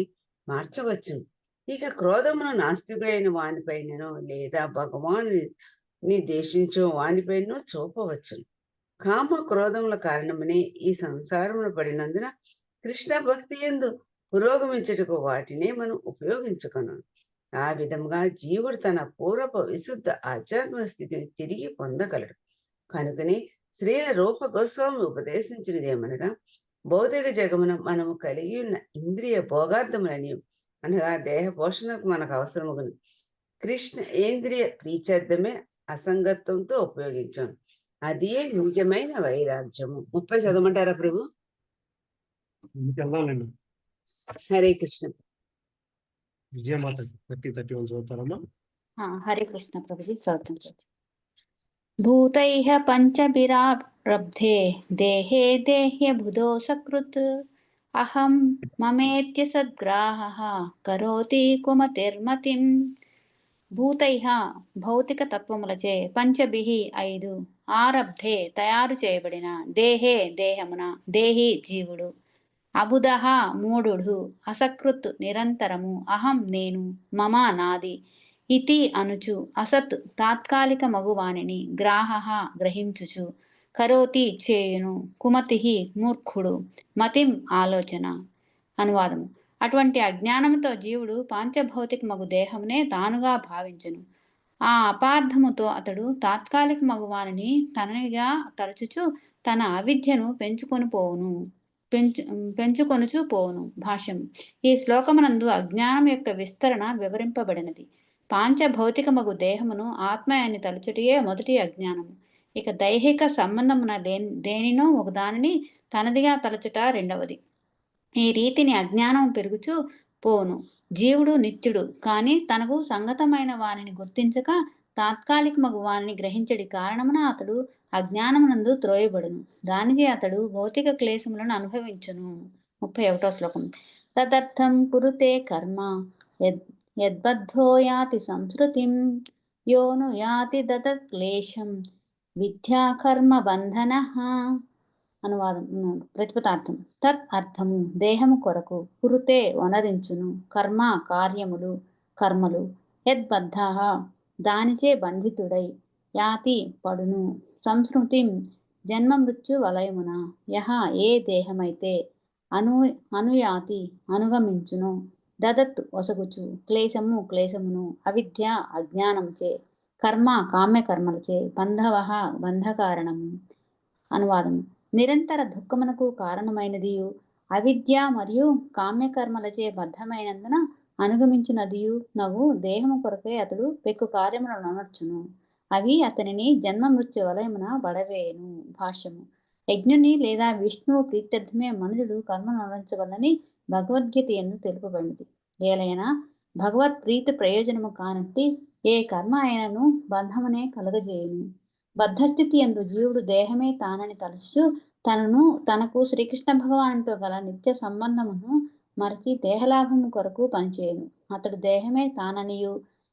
మార్చవచ్చును. ఇక క్రోధమును నాస్తికుడైన వానిపైననో లేదా భగవాను దేశించో వానిపైనో చూపవచ్చును. కామ క్రోధముల కారణమనే ఈ సంసారమును పడినందున కృష్ణ భక్తి యందు పురోగమించుటకు వాటినే మనం ఉపయోగించుకున్నాం. ఆ విధముగా జీవుడు తన పూర్వపు విశుద్ధ ఆధ్యాత్మిక స్థితిని తిరిగి పొందగలడు. కనుకనే శ్రీల రూప గోస్వామి ఉపదేశించినదేమనగా భౌతిక జగమున మనము కలిగి ఉన్న ఇంద్రియ భోగార్థములని అనగా దేహ పోషణకు మనకు అవసరముగును కృష్ణ ఇంద్రియ ప్రీత్యర్థమే అసంగత్వంతో ఉపయోగించాను. అదే నిజమైన వైరాగ్యము. 30 చదవమంటారా ప్రభు? ఇంకెళ్దాంలేండి. హరే కృష్ణ. విజయమాత 30-31 చదువుతారమ్మా. హరే కృష్ణ ప్రభుజీ, చదువుతాం. భూతైః పంచభిరారబ్ధే దేహే దేహ్యబుధో సకృత్ అహం మమేత్య సద్గ్రాహః కరోతి కుమతిర్మతిం. భూతైః భౌతిక తత్వములచే, పంచభిః 5 ఆరబ్ధే తయారు చేయబడిన, దేహే దేహమున, దేహి జీవుడు, అబుధః మూఢుడు, అసకృత్ నిరంతరము, అహం నేను, మమ నాది, ఇతి అనుచు, అసత్ తాత్కాలిక మగువానిని, గ్రాహః గ్రహించుచు, కరోతి చేయును, కుమతిః మూర్ఖుడు, మతిం ఆలోచన. అనువాదము: అటువంటి అజ్ఞానముతో జీవుడు పాంచభౌతిక మగు దేహమునే తానుగా భావించును. ఆ అపార్థముతో అతడు తాత్కాలిక మగువానిని తననిగా తరచుచు తన అవిద్యను పెంచుకొనుచు పోవును. భాష్యం: ఈ శ్లోకమునందు అజ్ఞానం యొక్క విస్తరణ వివరింపబడినది. పాంచభౌతిక మగు దేహమును ఆత్మ అని తలచుటియే మొదటి అజ్ఞానము. ఇక దైహిక సంబంధమున దేనినో ఒకదానిని తనదిగా తలచుట రెండవది. ఈ రీతిని అజ్ఞానం పెరుగుచూ పోను. జీవుడు నిత్యుడు కాని తనకు సంగతమైన వానిని గుర్తించక తాత్కాలిక మగు వానిని గ్రహించడి కారణమున అతడు అజ్ఞానమునందు త్రోయబడును. దానిచే అతడు భౌతిక క్లేశములను అనుభవించును. 31వ శ్లోకం. తదర్థం కురుతే కర్మ యద్బద్ధో యాతి సంస్కృతిం యోను యాతి దదత్ క్లేశం విద్యా కర్మ బంధనః. అనువాదం ప్రతిపదార్థం. తత్ అర్థము దేహము కొరకు, కురుతే వనరించును, కర్మ కార్యములు కర్మలు, యద్బద్ధ దానిచే బంధితుడై, యాతి పడును, సంస్కృతిం జన్మ మృత్యు వలయమున, యహ ఏ దేహమైతే, అనుయాతి అనుగమించును, దదత్ వసగుచు, క్లేశము క్లేశమును, అవిద్య అజ్ఞానముచే, కర్మ కామ్యకర్మలచే, బంధవః బంధకారణము. అనువాదము: నిరంతర దుఃఖమునకు కారణమైనదియు, అవిద్య మరియు కామ్యకర్మలచే బద్ధమైనందున అనుగమించినదియు నగు దేహము కొరకే అతడు పెక్కు కార్యములను నొనర్చును. అవి అతనిని జన్మ మృత్యు వలయమున పడవేయును. భాష్యము: యజ్ఞుని లేదా విష్ణువు ప్రీత్యర్థమే మనుషుడు కర్మ నొనర్చవలని భగవద్గీత యందు తెలుపబడినది. ఏలైనా భగవత్ ప్రీతి ప్రయోజనము కానట్టి ఏ కర్మ అయినను బంధమునే కలుగజేయును. బద్ధస్థితి యందు జీవుడు దేహమే తానని తలచు తనకు శ్రీకృష్ణ భగవానుతో గల నిత్య సంబంధమును మరచి దేహలాభము కొరకు పనిచేయును. అతడు దేహమే తాననియు,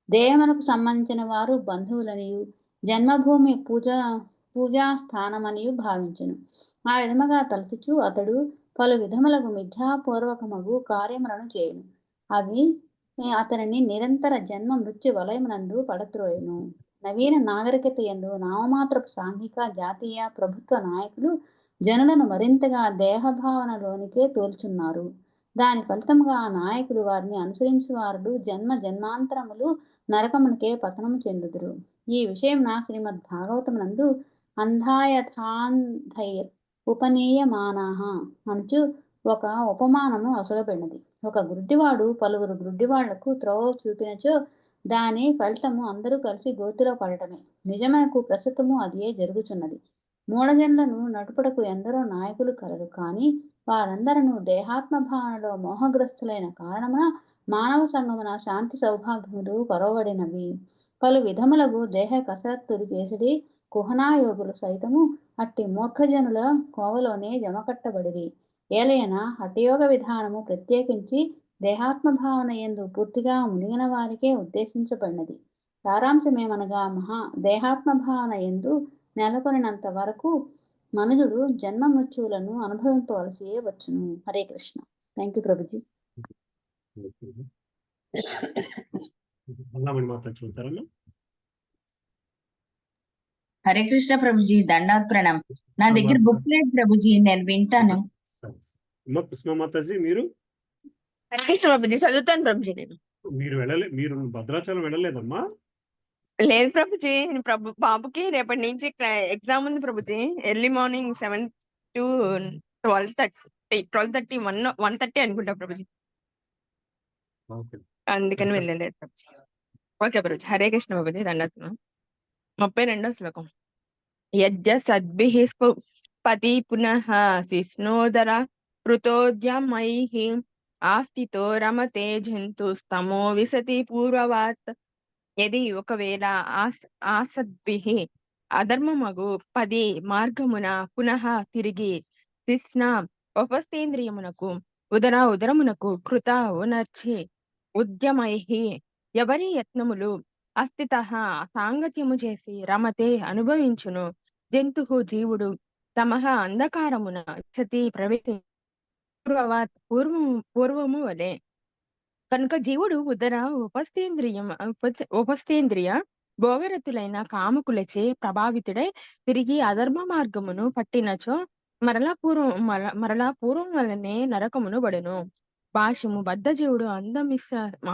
దేహమునకు సంబంధించిన వారు బంధువులనియు, జన్మభూమి పూజా స్థానమనియు భావించును. ఆ విధముగా తలచుచు అతడు పలు విధములకు మిథ్యాపూర్వకమగు కార్యములను చేయును. అవి అతనిని నిరంతర జన్మ మృత్యు వలయమునందు పడత్రోయును. నవీన నాగరికత యందు నామమాత్రపు సాంఘిక, జాతీయ, ప్రభుత్వ నాయకులు జనులను మరింతగా దేహభావనలోనికే తోల్చున్నారు. దాని ఫలితముగా ఆ నాయకులు వారిని అనుసరించువారు జన్మాంతరములు నరకమునికే పతనము చెందుదురు. ఈ విషయమున శ్రీమద్ భాగవతమునందు అంధాయథాంధైర్ ఉపనీయమానాః అనుచు ఒక ఉపమానము ఒసగబడినది. ఒక గుడ్డివాడు పలువురు గుడ్డివాళ్లకు త్రోవ చూపినచో దాని ఫలితము అందరూ కలిసి గోతిలో పడటమే. నిజమునకు ప్రస్తుతము అదే జరుగుచున్నది. మూఢజనులను నడుపుటకు ఎందరో నాయకులు కలరు, కానీ వారందరూ దేహాత్మ భావనలో మోహగ్రస్తులైన కారణమున మానవ సంగమున శాంతి సౌభాగ్యములు కొరవబడినవి. పలు విధములకు దేహ కసరత్తులు చేసిడి కుహనాయోగులు సైతము అట్టి మూర్ఖజనుల కోవలోనే జమకట్టబడిరి. ఏలైనా హఠయోగ విధానము ప్రత్యేకించి దేహాత్మ భావన యందు పూర్తిగా మునిగిన వారికే ఉద్దేశించబడినది. సారాంశమేమనగా దేహాత్మ భావన యందు నెలకొనినంత వరకు మనుజుడు జన్మ మృత్యువులను అనుభవించవలసి వచ్చును. హరే కృష్ణ. Thank you Prabhuji. చూస్తారమ్మా. హరే కృష్ణ ప్రభుజీ, దండాత్ ప్రణామ్. నా దగ్గర బుక్ లేదు ప్రభుజీ, నేను వింటాను. కృష్ణమాతాజీ మీరు? హరే కృష్ణ ప్రభుజీ, చదువుతాను ప్రభుజీ. నేను మీరు భద్రాచలం వెళ్ళలేదమ్మా? లేదు ప్రభుజీ, బాబుకి రేపటి నుంచి ఎగ్జామ్ ఉంది ప్రభుజీ. ఎర్లీ మార్నింగ్ 7 to 12:30 1:30 అనుకుంటా ప్రభుజీ. అందుకని వెళ్ళలేదు ప్రభుజీ. ఓకే ప్రభుజీ. హరే కృష్ణ ప్రభుజీ. దండాత్మ 32వ శ్లోకం. యజ్జ సద్భిః పతి పునః శిష్ణోదర కృతోద్యమైః ఆస్థితో రమతే జంతుస్తమో విశతి పూర్వవాత్. యది ఒకవేళ ఆసద్భిః అధర్మమగు 10 మార్గమున పునః తిరిగి శిష్ణ ఉపస్థేంద్రియమునకు ఉదరమునకు కృత ఉనర్చి ఉద్యమైః ఎవరి యత్నములు అస్థితః సాంగత్యము చేసి రమతే అనుభవించును జంతువు జీవుడు తమః అంధకారమున విశతి ప్రవేశి పూర్వము వలె. కనుక జీవుడు ఉపస్థేంద్రియ భోగరతులైన కామకులచే ప్రభావితుడై తిరిగి అధర్మ మార్గమును పట్టినచో మరలా పూర్వం వలనే నరకమును బడును. భాష్యము. బద్ధజీవుడు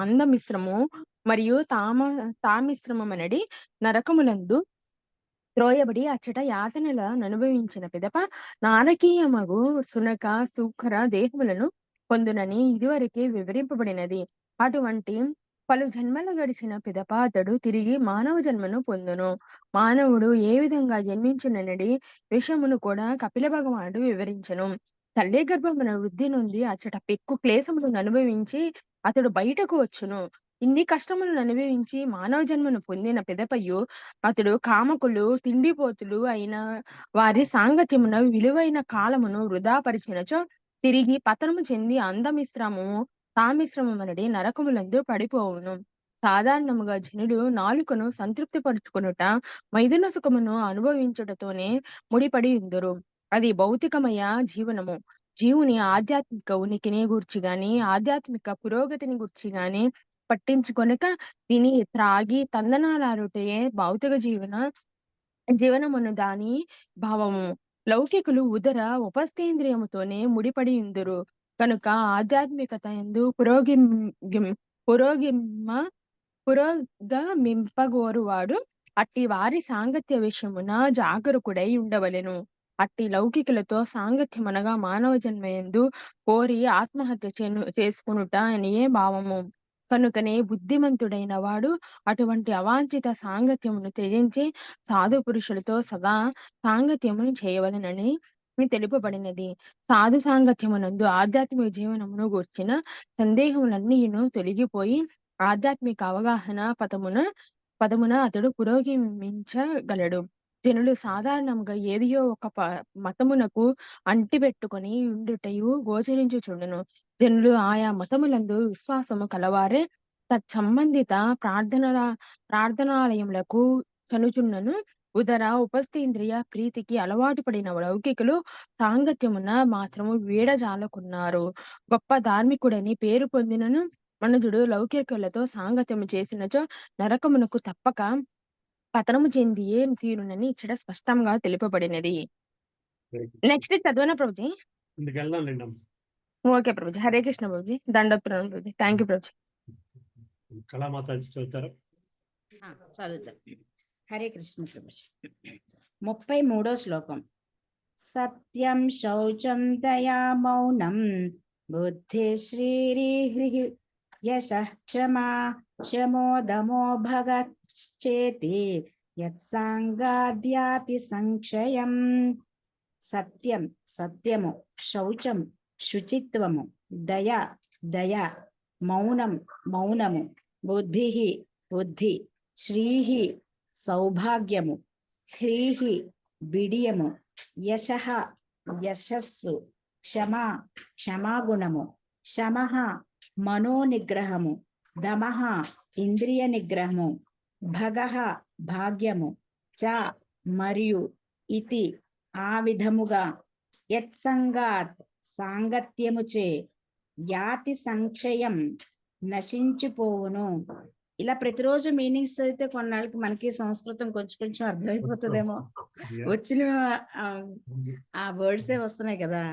అందమిశ్రము మరియు తామిశ్రమనడి నరకములందు త్రోయబడి అచ్చట యాతనల అనుభవించిన పిదప నారకీయమగు సునక సూఖర దేహములను పొందునని ఇదివరకే వివరింపబడినది. అటువంటి పలు జన్మలు గడిచిన పిదప అతడు తిరిగి మానవ జన్మను పొందును. మానవుడు ఏ విధంగా జన్మించుననడి విషయమును కూడా కపిల భగవానుడు వివరించను. తల్లి గర్భమున వృద్ధి నుండి అచ్చట పెక్కు క్లేశములను అనుభవించి అతడు బయటకు వచ్చును. ఇన్ని కష్టములను అనుభవించి మానవ జన్మను పొందిన పిదపయు అతడు కామకులు తిండిపోతులు అయిన వారి సాంగత్యమున విలువైన కాలమును వృధా పరిచినచో తిరిగి పతనము చెంది తామిశ్రమనడి నరకములందు పడిపోవును. సాధారణముగా జనుడు నాలుకను సంతృప్తి పరుచుకొనుట మైదున సుఖమును అనుభవించుటతోనే ముడిపడి ఉందరు. అది భౌతికమయ జీవనము. జీవుని ఆధ్యాత్మిక ఉనికిని గూర్చి గాని ఆధ్యాత్మిక పురోగతిని గూర్చి గాని పట్టించుకొనక తిని త్రాగి తందనాలారుటే భౌతిక జీవనమును దాని భావము. లౌకికులు ఉపస్థేంద్రియముతోనే ముడిపడి ఉందరు. కనుక ఆధ్యాత్మికత యందు పురోగమింపగోరువాడు అట్టి వారి సాంగత్య విషయమున జాగరూకుడై ఉండవలెను. అట్టి లౌకికులతో సాంగత్యమనగా మానవ జన్మయందు కోరి ఆత్మహత్య చేసుకునుట అనియే భావము. కనుకనే బుద్ధిమంతుడైన వాడు అటువంటి అవాంఛిత సాంగత్యమును త్యజించి సాధు పురుషులతో సదా సాంగత్యమును చేయవలెనని తెలుపబడినది. సాధు సాంగత్యమునందు ఆధ్యాత్మిక జీవనమును గూర్చిన సందేహములన్నీయును తొలగిపోయి ఆధ్యాత్మిక అవగాహన పదమున అతడు పురోగమించగలడు. జనులు సాధారణంగా ఏదియో ఒక మతమునకు అంటిపెట్టుకొని ఉండుటయు గోచరించుచుండును. జనులు ఆయా మతములందు విశ్వాసము కలవారే తత్సంబంధిత ప్రార్థనాలయములకు చనుచున్నను. ఉపస్థేంద్రియ ప్రీతికి అలవాటు పడిన లౌకికులు సాంగత్యమున మాత్రము వీడజాలకున్నారు. గొప్ప ధార్మికుడని పేరు పొందినను మనుజుడు లౌకికులతో సాంగత్యము చేసినచో నరకమునకు తప్పక పతనము చెందియే తీరునని ఇక్కడ స్పష్టంగా తెలుపబడినది. Next చదవనా Prabhuji? Okay Prabhuji. Hare Krishna Prabhuji. దండోత్ప్రణామం Prabhuji. Thank you Prabhuji. చదువుతాం. హరే కృష్ణ ప్రభుజీ. 33వ శ్లోకం. సత్యం శౌచం దయా మౌనం బుద్ధి శ్రీరిహ్రి యశః క్షమా శమో దమో భగశ్చేతి యత్సాంగాద్యాతి సంక్షయం. సత్యం సత్యము, శౌచం శుచిత్వము, దయ మౌనం మౌనము, బుద్ధి శ్రీహి సౌభాగ్యము, ధ్రీహి బిడియము, యశః యశస్సు, క్షమాగుణము, శమః మనోనిగ్రహము, దమః ఇంద్రియ నిగ్రహము, భగః భాగ్యము, చ మరియు, ఇతి ఆ విధముగా, యత్సంగాత్ సాంగత్యముచే, యాతి సంక్షయం నశించిపోవును. ఇలా ప్రతిరోజు మీనింగ్స్ అయితే కొన్నాళ్ళకి మనకి సంస్కృతం కొంచెం కొంచెం అర్థమైపోతుందేమో. వచ్చిన ఆ వర్డ్సే వస్తున్నాయి కదా.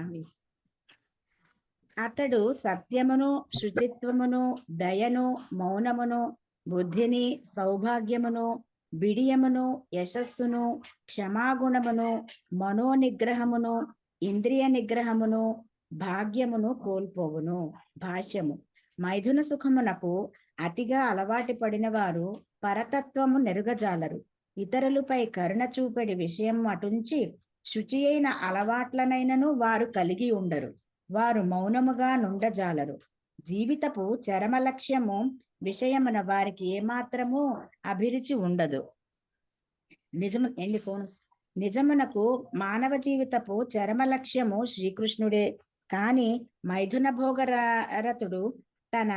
అతడు సత్యమును, శుచిత్వమును, దయను, మౌనమును, బుద్ధిని, సౌభాగ్యమును, బిడియమును, యశస్సును, క్షమాగుణమును, మనోనిగ్రహమును, ఇంద్రియ నిగ్రహమును, భాగ్యమును కోల్పోవును. భాష్యము. మైథున సుఖమునకు అతిగా అలవాటు పడిన వారు పరతత్వము నెరుగజాలరు. ఇతరులపై కరుణ చూపెడి విషయం అటుంచి శుచి అయిన అలవాట్లనైనను వారు కలిగి ఉండరు. వారు మౌనముగా నుండజాలరు. జీవితపు చరమ లక్ష్యము విషయమున వారికి ఏమాత్రము అభిరుచి ఉండదు. నిజమునకు మానవ జీవితపు చరమ లక్ష్యము శ్రీకృష్ణుడే. కాని మైథున భోగరతుడు తన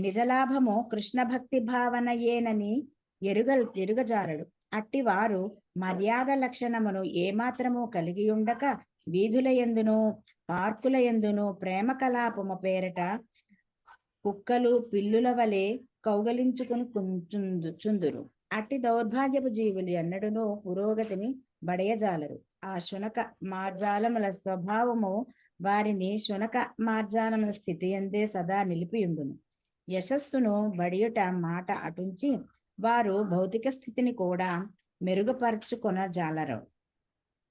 నిజలాభము కృష్ణ భక్తి భావనయేనని ఎరుగజాలడు. అట్టివారు మర్యాద లక్షణమును ఏమాత్రము కలిగి ఉండక వీధుల యందును పార్కుల యందును ప్రేమ కలాపము పేరట కుక్కలు పిల్లుల వలె కౌగలించుకుని చుందురు. అట్టి దౌర్భాగ్యపు జీవులు ఎన్నడూనూ పురోగతిని బడయజాలరు. ఆ శునక మార్జాలముల స్వభావము వారిని శునక మార్జాలముల స్థితి ఎందే సదా నిలిపియుండును. యశస్సును బడియుట మాట అటుంచి వారు భౌతిక స్థితిని కూడా మెరుగుపరుచుకొనజాలరు.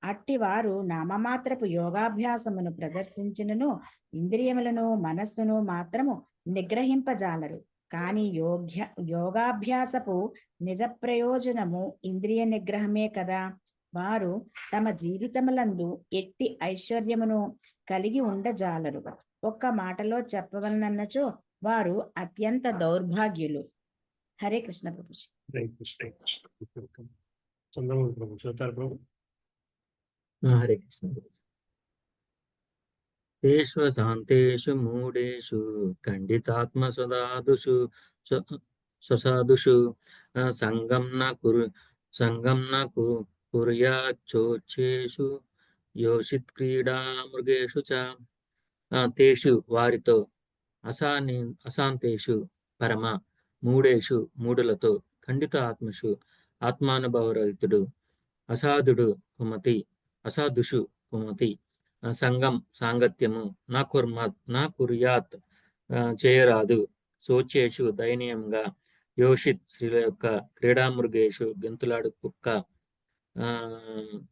అట్టి వారు నామమాత్రపు యోగాభ్యాసమును ప్రదర్శించినను ఇంద్రియములను మనస్సును మాత్రము నిగ్రహింపజాలరు. కానీ యోగాభ్యాసపు నిజ ప్రయోజనము ఇంద్రియ నిగ్రహమే కదా. వారు తమ జీవితములందు ఎట్టి ఐశ్వర్యమును కలిగి ఉండజాలరు. ఒక్క మాటలో చెప్పవలనన్నచో వారు అత్యంత దౌర్భాగ్యులు. హరే కృష్ణ ప్రభుజీ. హరే కృష్ణ. తేషు శాంతేషు మూఢేషు ఖండితాత్మ స్వసాధుషు సంగం న కుర్యాచ్చోచ్చేషు యోషిత్ క్రీడా మృగేషు చ. తేషు వారితో, అశాంతేషు పరమ, మూఢేషు మూఢులతో, ఖండిత ఆత్మషు ఆత్మానుభవరహితుడు, అసాధుషు కుమతి, సంగం సాంగత్యము, నా కుర్యాత్ చేయరాదు, శోచ్యేషు దయనీయంగా, యోషిత్ స్త్రీల యొక్క, క్రీడామృగేషు గెంతులాడు కుక్క,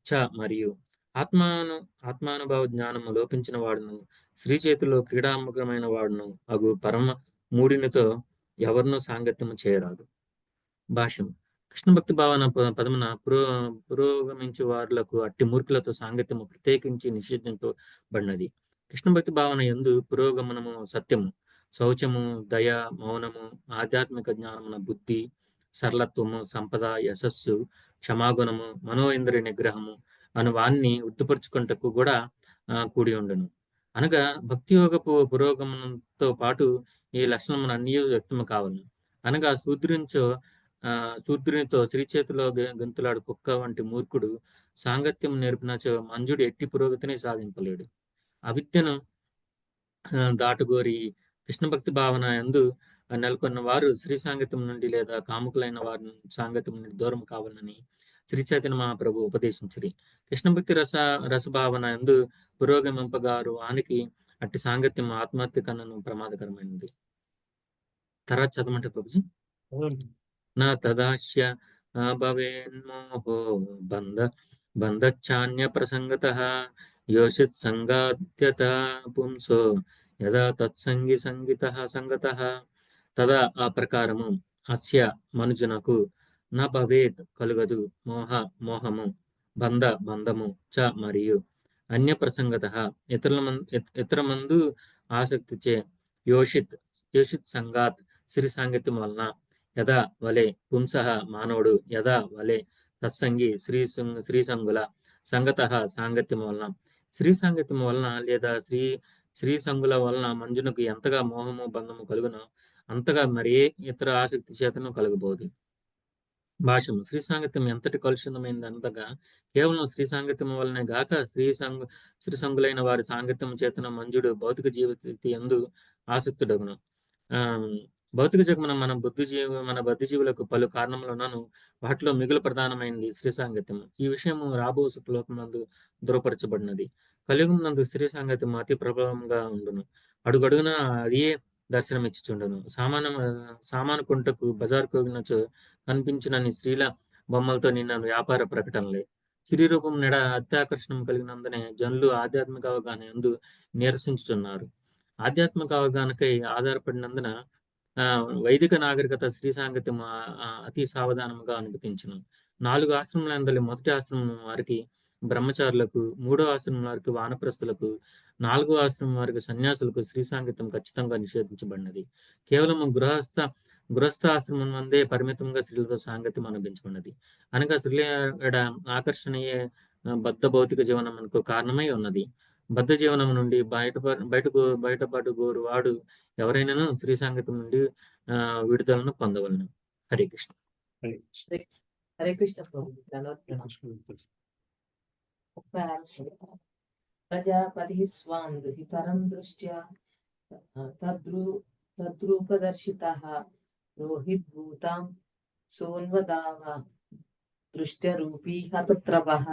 చ మరియు ఆత్మానుభవ జ్ఞానము లోపించిన వాడును, స్త్రీ చేతిలో క్రీడాముఖమైన వాడును అగు పరమ మూడినితో ఎవరినూ సాంగత్యము చేయరాదు. భాష్యం. కృష్ణ భక్తి భావన పదమున పురోగమించు వారులకు అట్టి మూర్ఖులతో సాంగత్యము ప్రత్యేకించి నిషేధింపబడినది. కృష్ణ భక్తి భావన యందు పురోగమనము సత్యము, శౌచము, దయ, మౌనము, ఆధ్యాత్మిక జ్ఞానమున బుద్ధి, సరళత్వము, సంపద, యశస్సు, క్షమాగుణము, మనోఇంద్రియ నిగ్రహము అను వాన్ని ఉద్దుపరుచుకుంటకు కూడా కూడి ఉండును. అనగా భక్తి యోగ పురోగమనంతో పాటు ఈ లక్షణమును అన్నీ వ్యక్తము కావాలి. అనగా శూద్రునితో శ్రీ చేతిలో గంతులాడు కుక్క వంటి మూర్ఖుడు సాంగత్యం నేర్పినచో మంజుడు ఎట్టి పురోగతిని సాధింపలేడు. అవిద్యను దాటుగోరి కృష్ణ భక్తి భావన యందు నెలకొన్న వారు శ్రీ సాంగత్యం నుండి లేదా కాముకులైన వారి సాంగత్యం నుండి దూరం కావాలని శ్రీ చైతన్య మహాప్రభు ఉపదేశించిరి. కృష్ణ భక్తి రసభావన యందు పురోగమింపగారు వానికి అట్టి సాంగత్యం ఆత్మహత్య కన్నను ప్రమాదకరమైనది. తర్వాత చదవమంటే ప్రభుజీ. నా తదాస్య భవేన్మోహో బంధచ్చాన్య ప్రసంగతః యోషిత్ సంగాద్యత పుంసో యదా తత్సంగి సంగతః. తదా ఆ ప్రకారము అస్య మనుజునకు నా భవేత్ కలుగదు మోహము, బంధము చ మరియు అన్య ప్రసంగతః ఇతర మందు ఆసక్తిచే యోషిత్ సంగాత్ శ్రీ సాంగత్యం వలన యథా వలె పుంసః మానవుడు యథా వలె తత్సంగి శ్రీసంగుల సంగతః సాంగత్యం వలన స్త్రీ సాంగత్యం వలన లేదా స్త్రీ సంగుల వలన మంజునకు ఎంతగా మోహము బంధము కలుగునో అంతగా మరి ఏ ఇతర ఆసక్తి చేతను కలగబోదు. భాష్యము. స్త్రీ సాంగత్యం ఎంతటి కలుషితమైనది అనగా కేవలం స్త్రీ సాంగత్యం వలనే గాక స్త్రీ సంగులైన వారి సాంగత్యం చేతన మంజుడు భౌతిక జీవిత యందు ఆసక్తుడగును. భౌతిక జగమున మన బుద్ధిజీవులకు పలు కారణములున్నాను. వాటిలో మిగులు ప్రధానమైనది స్త్రీ సాంగత్యము. ఈ విషయము రాబో శ్లోకమునందు ధృవపరచబడినది. కలియుగమునందు స్త్రీ సాంగత్యం అతి ప్రభావంగా ఉండును. అడుగడుగున అదియే దర్శనమిచ్చుచుండును. సామాను కొంటకు బజార్ కోగినచో కనిపించినన్ని స్త్రీల బొమ్మలతో నిన్న వ్యాపార ప్రకటనలే. స్త్రీ రూపం నెడ అత్యాకర్షణం కలిగినందునే జనులు ఆధ్యాత్మిక అవగాహన యందు నిరసించుతున్నారు. ఆధ్యాత్మిక అవగాహనకై ఆధారపడినందున వైదిక నాగరికత స్త్రీ సాంగత్యం అతి సావధానంగా అనుమతించును. 4 ఆశ్రమలందలి మొదటి ఆశ్రమం వారికి బ్రహ్మచారులకు, 3వ ఆశ్రమం వారికి వానప్రస్థులకు, 4వ ఆశ్రమం వారికి సన్యాసులకు స్త్రీ సాంగత్యం ఖచ్చితంగా నిషేధించబడినది. కేవలం గృహస్థ ఆశ్రమం అందే పరిమితంగా స్త్రీలతో సాంగత్యం అనుభవించబడినది. అనగా స్త్రీల ఆకర్షణీయ బద్ధ భౌతిక జీవనమునకు కారణమై ఉన్నది. బద్ధ జీవనం నుండి బయటపడుగోరు వాడు ఎవరైనాను స్త్రీ సాంగత్యం నుండి విడుదలను పొందవలను. హరే కృష్ణ. హరే కృష్ణ ప్రభు. ప్రజాపతి స్వాం దుహితరం దృష్ట్యా తద్రూపదర్శితః రోహిద్భూతాం సోన్వదావ దృష్ట్యరూపీ హతత్రవః.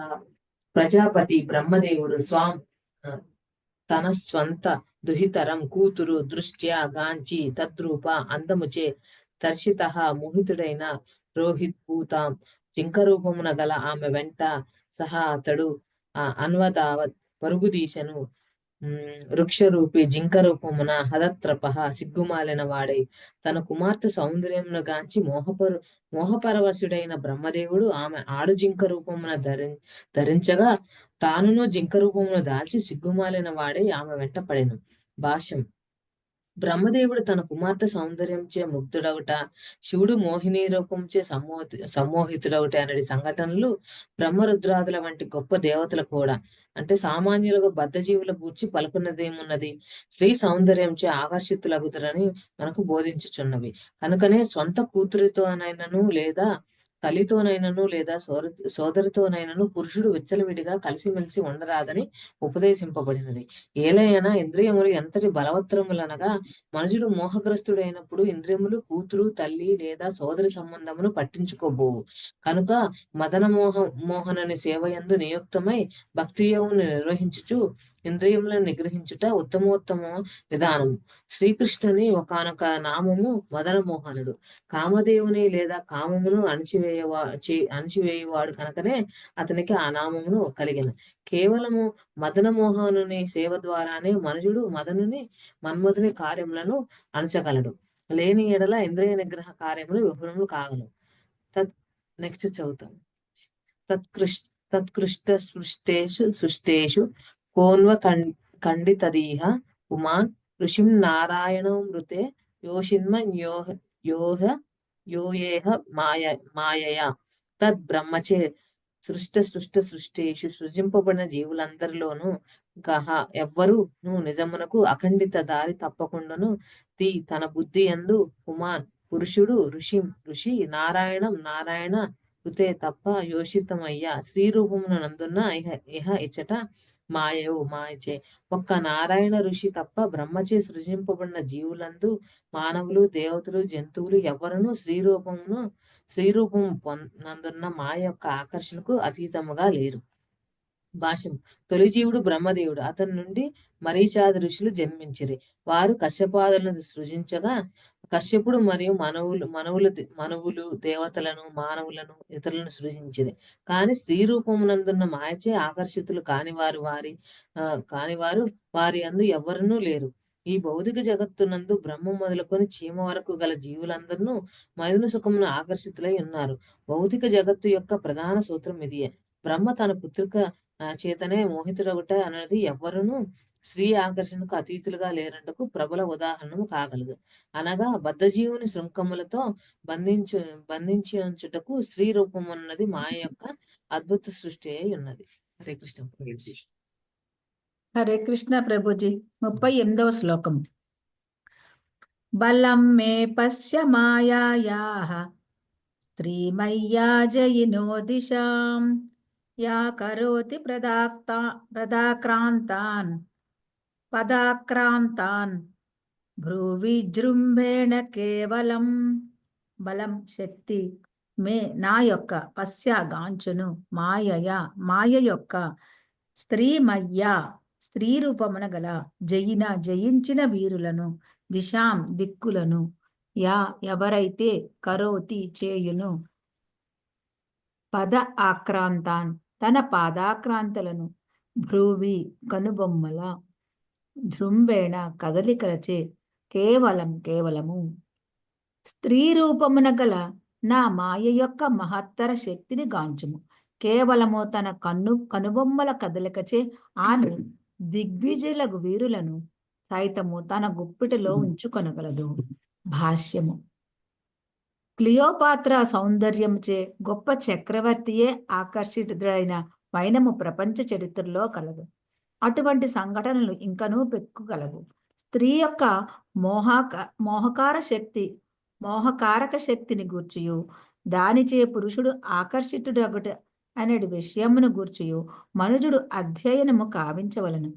ప్రజాపతి బ్రహ్మదేవుడు తన స్వంత దుహితరం కూతురు దృష్ట్యా గాంచి తద్రూప అందముచే దర్శిత మోహితుడైన రోహిద్భూతాం జింక రూపమున గల ఆమె వెంట సహా అతడు అన్వదావత్ పరుగుదీశను. వృక్షరూపి జింక రూపమున హదత్రప సిగ్గుమాలిన వాడై తన కుమార్తె సౌందర్యమును గాంచి మోహపరవశుడైన బ్రహ్మదేవుడు ఆమె ఆడు జింక రూపమున ధరించగా తానును జింక రూపమును దాల్చి సిగ్గుమాలిన వాడై ఆమె వెంట పడెను. భాష్యం. బ్రహ్మదేవుడు తన కుమార్తె సౌందర్యంచే ముగ్ధుడవుట, శివుడు మోహిని రూపంచే సమ్మోహితుడవుట అనేది సంఘటనలు బ్రహ్మరుద్రాదుల వంటి గొప్ప దేవతలు కూడా, అంటే సామాన్యులకు బద్ధజీవుల గూర్చి పలుకున్నదేమున్నది, స్త్రీ సౌందర్యంచే ఆకర్షితులగుతారని మనకు బోధించుచున్నవి. కనుకనే స్వంత కూతురితోనైనను లేదా తల్లితోనైనను లేదా సోదరితోనైనను పురుషుడు విచ్చలవిడిగా కలిసిమెలిసి ఉండరాదని ఉపదేశింపబడినది. ఏలైనా ఇంద్రియములు ఎంతటి బలవత్తరములనగా మనుషుడు మోహగ్రస్తుడైనప్పుడు ఇంద్రియములు కూతురు, తల్లి లేదా సోదరి సంబంధమును పట్టించుకోబోవు. కనుక మోహనని సేవయందు నియుక్తమై భక్తి యోగమును నిర్వహించుచు ఇంద్రియములను నిగ్రహించుట ఉత్తమోత్తమ విధానము. శ్రీకృష్ణుని ఒకానొక నామము మదనమోహనుడు. కామదేవుని లేదా కామమును అణిచివేయువాడు కనుకనే అతనికి ఆ నామమును కలిగిన. కేవలము మదనమోహనుని సేవ ద్వారానే మనుజుడు మన్మధుని కార్యములను అణచగలడు. లేని ఎడల ఇంద్రియ నిగ్రహ కార్యములు విఫలములు కాగలవు. నెక్స్ట్ చదువుతాం. తత్కృష్ట సృష్టేషు కోన్వ ఖండితదీహ పుమాన్ ఋషిం నారాయణం మృతే యోషిన్మ యోయేహ మాయయా తద్ బ్రహ్మచే సృష్టేషు సృజింపబడిన జీవులందరిలోనూ ఎవ్వరూ నిజమునకు అఖండిత దారి తప్పకుండాను తన బుద్ధి యందు పుమాన్ పురుషుడు ఋషి నారాయణ ఋతే తప్ప యోషితమయ్యా స్త్రీ రూపమున నందున్న ఇహ ఇచ్చట మాయచే ఒక్క నారాయణ ఋషి తప్ప బ్రహ్మచే సృజింపబడిన జీవులందు మానవులు, దేవతలు, జంతువులు ఎవరునూ స్త్రీ రూపము నందున్న మాయ యొక్క ఆకర్షణకు అతీతముగా లేరు. భాష్యం. తొలి జీవుడు బ్రహ్మదేవుడు. అతని నుండి మరీచాది ఋషులు జన్మించిరి. వారు కశ్యపాదులను సృజించగా కశ్యపుడు మరియు మనువులు దేవతలను, మానవులను, ఇతరులను సృజించిరి. కానీ స్త్రీ రూపమునందున్న మాయచే ఆకర్షితులు కానివారు వారి అందు ఎవరునూ లేరు. ఈ భౌతిక జగత్తునందు బ్రహ్మ మొదలుకొని చీమ వరకు గల జీవులందరూ మైదున సుఖమును ఆకర్షితులై ఉన్నారు. భౌతిక జగత్తు యొక్క ప్రధాన సూత్రం ఇదియే. బ్రహ్మ తన పుత్రిక చేతనే మోహితుడవుట అనేది ఎవ్వరునూ స్త్రీ ఆకర్షణకు అతీతులుగా లేరంటకు ప్రబల ఉదాహరణము కాగలదు. అనగా బద్ధజీవుని శృంఖములతో బంధించుటకు స్త్రీ రూపం అన్నది మాయ యొక్క అద్భుత సృష్టి అయి ఉన్నది. హరే కృష్ణ. హరే కృష్ణ ప్రభుజీ. 38వ శ్లోకం. బలం మే పశ్య మాయాయాః స్త్రీమయ్యా జయినో దిశాం యా కరోతి పదాక్రాంతాన్ భ్రూవిజృంభేణ కేవలం. బలం శక్తి మే నా యొక్క పశ్య గాంచును మాయ యొక్క స్త్రీమయ్య స్త్రీ రూపమున గల జయించిన వీరులను దిశాం దిక్కులను యా ఎవరైతే కరోతి చేయును పద ఆక్రాంతాన్ తన పాదాక్రాంతలను భ్రూవి కనుబొమ్మల జృంభేణ కదలికలచే కేవలము స్త్రీ రూపమున గల నా మాయ యొక్క మహత్తర శక్తిని గాంచుము. కేవలము తన కనుబొమ్మల కదలికచే ఆమె దిగ్విజయులకు వీరులను సైతము తన గుప్పిటిలో ఉంచుకొనగలదు. భాష్యము. క్లియోపాత్ర సౌందర్యంచే గొప్ప చక్రవర్తియే ఆకర్షితుడైన వైనము ప్రపంచ చరిత్రలో కలదు. అటువంటి సంఘటనలు ఇంకనూ పెక్కుగలవు. స్త్రీ యొక్క మోహకారక శక్తిని గూర్చియు దానిచే పురుషుడు ఆకర్షితుడగుట అనే విషయమును గూర్చియు మనుజుడు అధ్యయనము కావించవలను.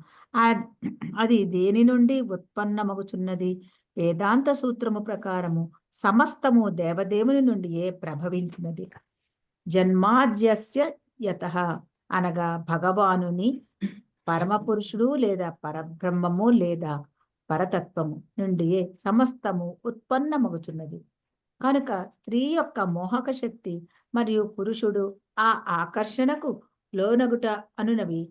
అది దేని నుండి ఉత్పన్నమగుచున్నది? వేదాంత సూత్రము ప్రకారము సమస్తము దేవదేవుని నుండియే ప్రభవించినది. జన్మాద్యస్య యతః అనగా భగవానుని పరమపురుషుడు లేదా పరబ్రహ్మము లేదా పరతత్వము నుండియే సమస్తము ఉత్పన్నమగుచున్నది. కనుక స్త్రీ యొక్క మోహక శక్తి మరియు పురుషుడు ఆ ఆకర్షణకు లోనగుట అనునవి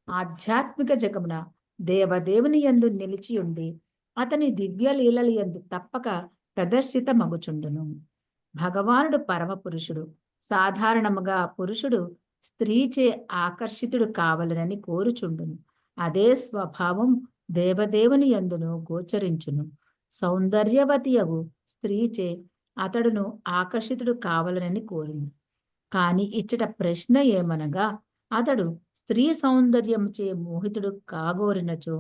ఆధ్యాత్మిక జగమున దేవదేవుని యందు నిలిచి ఉండి అతని దివ్య లీలల యందు తప్పక ప్రదర్శితమగుచుండును. భగవానుడు పరమ పురుషుడు. సాధారణముగా పురుషుడు స్త్రీచే ఆకర్షితుడు కావాలనని కోరుచుండును. అదే స్వభావం దేవదేవుని యందును గోచరించును. సౌందర్యవతియగు స్త్రీచే అతడును ఆకర్షితుడు కావాలనని కోరును. కాని ఇచ్చట ప్రశ్న ఏమనగా, అతడు స్త్రీ సౌందర్యముచే మోహితుడు కాగోరినచో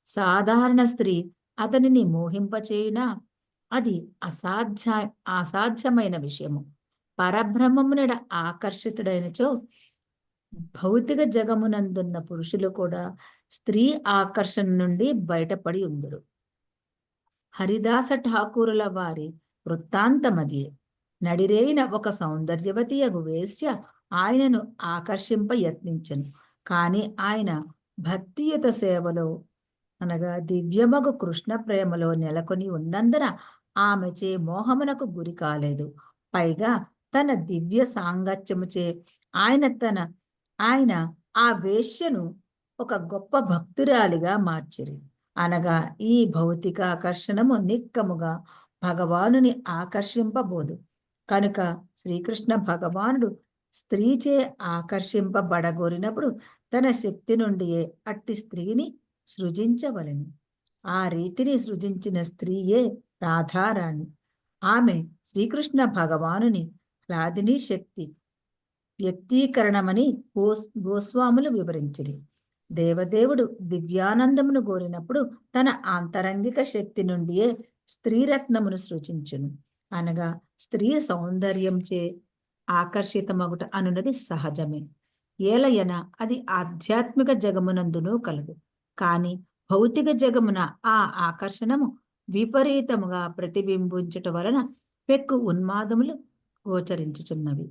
సాధారణ స్త్రీ అతనిని మోహింపచేయునా? అది అసాధ్యమైన విషయము. పరబ్రహ్మమునడ ఆకర్షితుడైనచో భౌతిక జగమునందున్న పురుషులు కూడా స్త్రీ ఆకర్షణ నుండి బయటపడి ఉందురు. హరిదాస ఠాకూరుల వారి వృత్తాంతమది. నడిరేయిన ఒక సౌందర్యవతియగు వేశ్య ఆయనను ఆకర్షింప యత్నించెను. కాని ఆయన భక్తియుత సేవలో అనగా దివ్యమగు కృష్ణ ప్రేమలో నెలకొని ఉన్నందున ఆమెచే మోహమునకు గురి కాలేదు. పైగా తన దివ్య సాంగత్యముచే ఆయన ఆ వేశ్యను ఒక గొప్ప భక్తురాలిగా మార్చిరి. అనగా ఈ భౌతిక ఆకర్షణము నిక్కముగా భగవానుని ఆకర్షింపబోదు. కనుక శ్రీకృష్ణ భగవానుడు స్త్రీచే ఆకర్షింపబడగోరినప్పుడు తన శక్తి నుండియే అట్టి స్త్రీని సృజించవలెను. ఆ రీతిని సృజించిన స్త్రీయే రాధారాణి. ఆమె శ్రీకృష్ణ భగవానుని హ్లాదిని శక్తి వ్యక్తీకరణమని గోస్వాములు వివరించిరి. దేవదేవుడు దివ్యానందమును కోరినప్పుడు తన ఆంతరంగిక శక్తి నుండియే స్త్రీరత్నమును సృజించును. అనగా స్త్రీ సౌందర్యంచే ఆకర్షితమగుట అనున్నది సహజమే. ఏలయన అది ఆధ్యాత్మిక జగమునందును కలదు. కాని భౌతిక జగమున ఆ ఆకర్షణము విపరీతముగా ప్రతిబింబించుట వలన పెక్కు ఉన్మాదములు గోచరించుచున్నవి.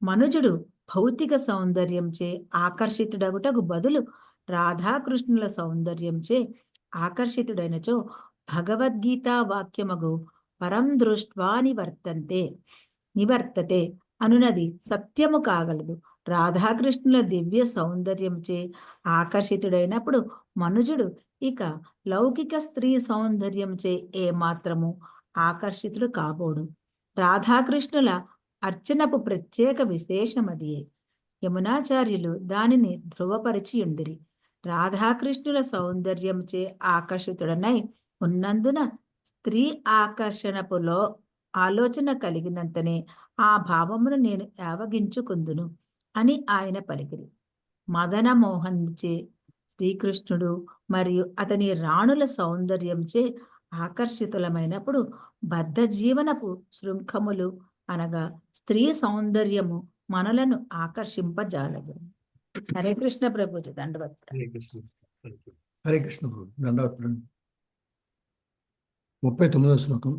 మనుజుడు భౌతిక సౌందర్యంచే ఆకర్షితుడగుటకు బదులు రాధాకృష్ణుల సౌందర్యంచే ఆకర్షితుడైనచో భగవద్గీత వాక్యమగు పరం దృష్ట్వా నివర్తతే అనునది సత్యము కాగలదు. రాధాకృష్ణుల దివ్య సౌందర్యంచే ఆకర్షితుడైనప్పుడు మనుజుడు ఇక లౌకిక స్త్రీ సౌందర్యంచే ఏమాత్రము ఆకర్షితుడు కాబోడు. రాధాకృష్ణుల అర్చనపు ప్రత్యేక విశేషమదియే. యమునాచార్యులు దానిని ధృవపరిచియుండిరి. రాధాకృష్ణుల సౌందర్యంచే ఆకర్షితుడనై ఉన్నందున స్త్రీ ఆకర్షణపులో ఆలోచన కలిగినంతనే ఆ భావమును నేను యావగించుకుందును అని ఆయన పలికిరి. మదన మోహన్చే శ్రీకృష్ణుడు మరియు అతని రాణుల సౌందర్యంచే ఆకర్షితులమైనప్పుడు బద్ధ జీవనపు శృంఖములు అనగా స్త్రీ సౌందర్యము మనలను ఆకర్షింపజాలదు. హరే కృష్ణ ప్రభుజీ, దండవత్. హరే కృష్ణ. Thank you. హరే కృష్ణ ప్రభు, దండవత్రం. 39వ శ్లోకం.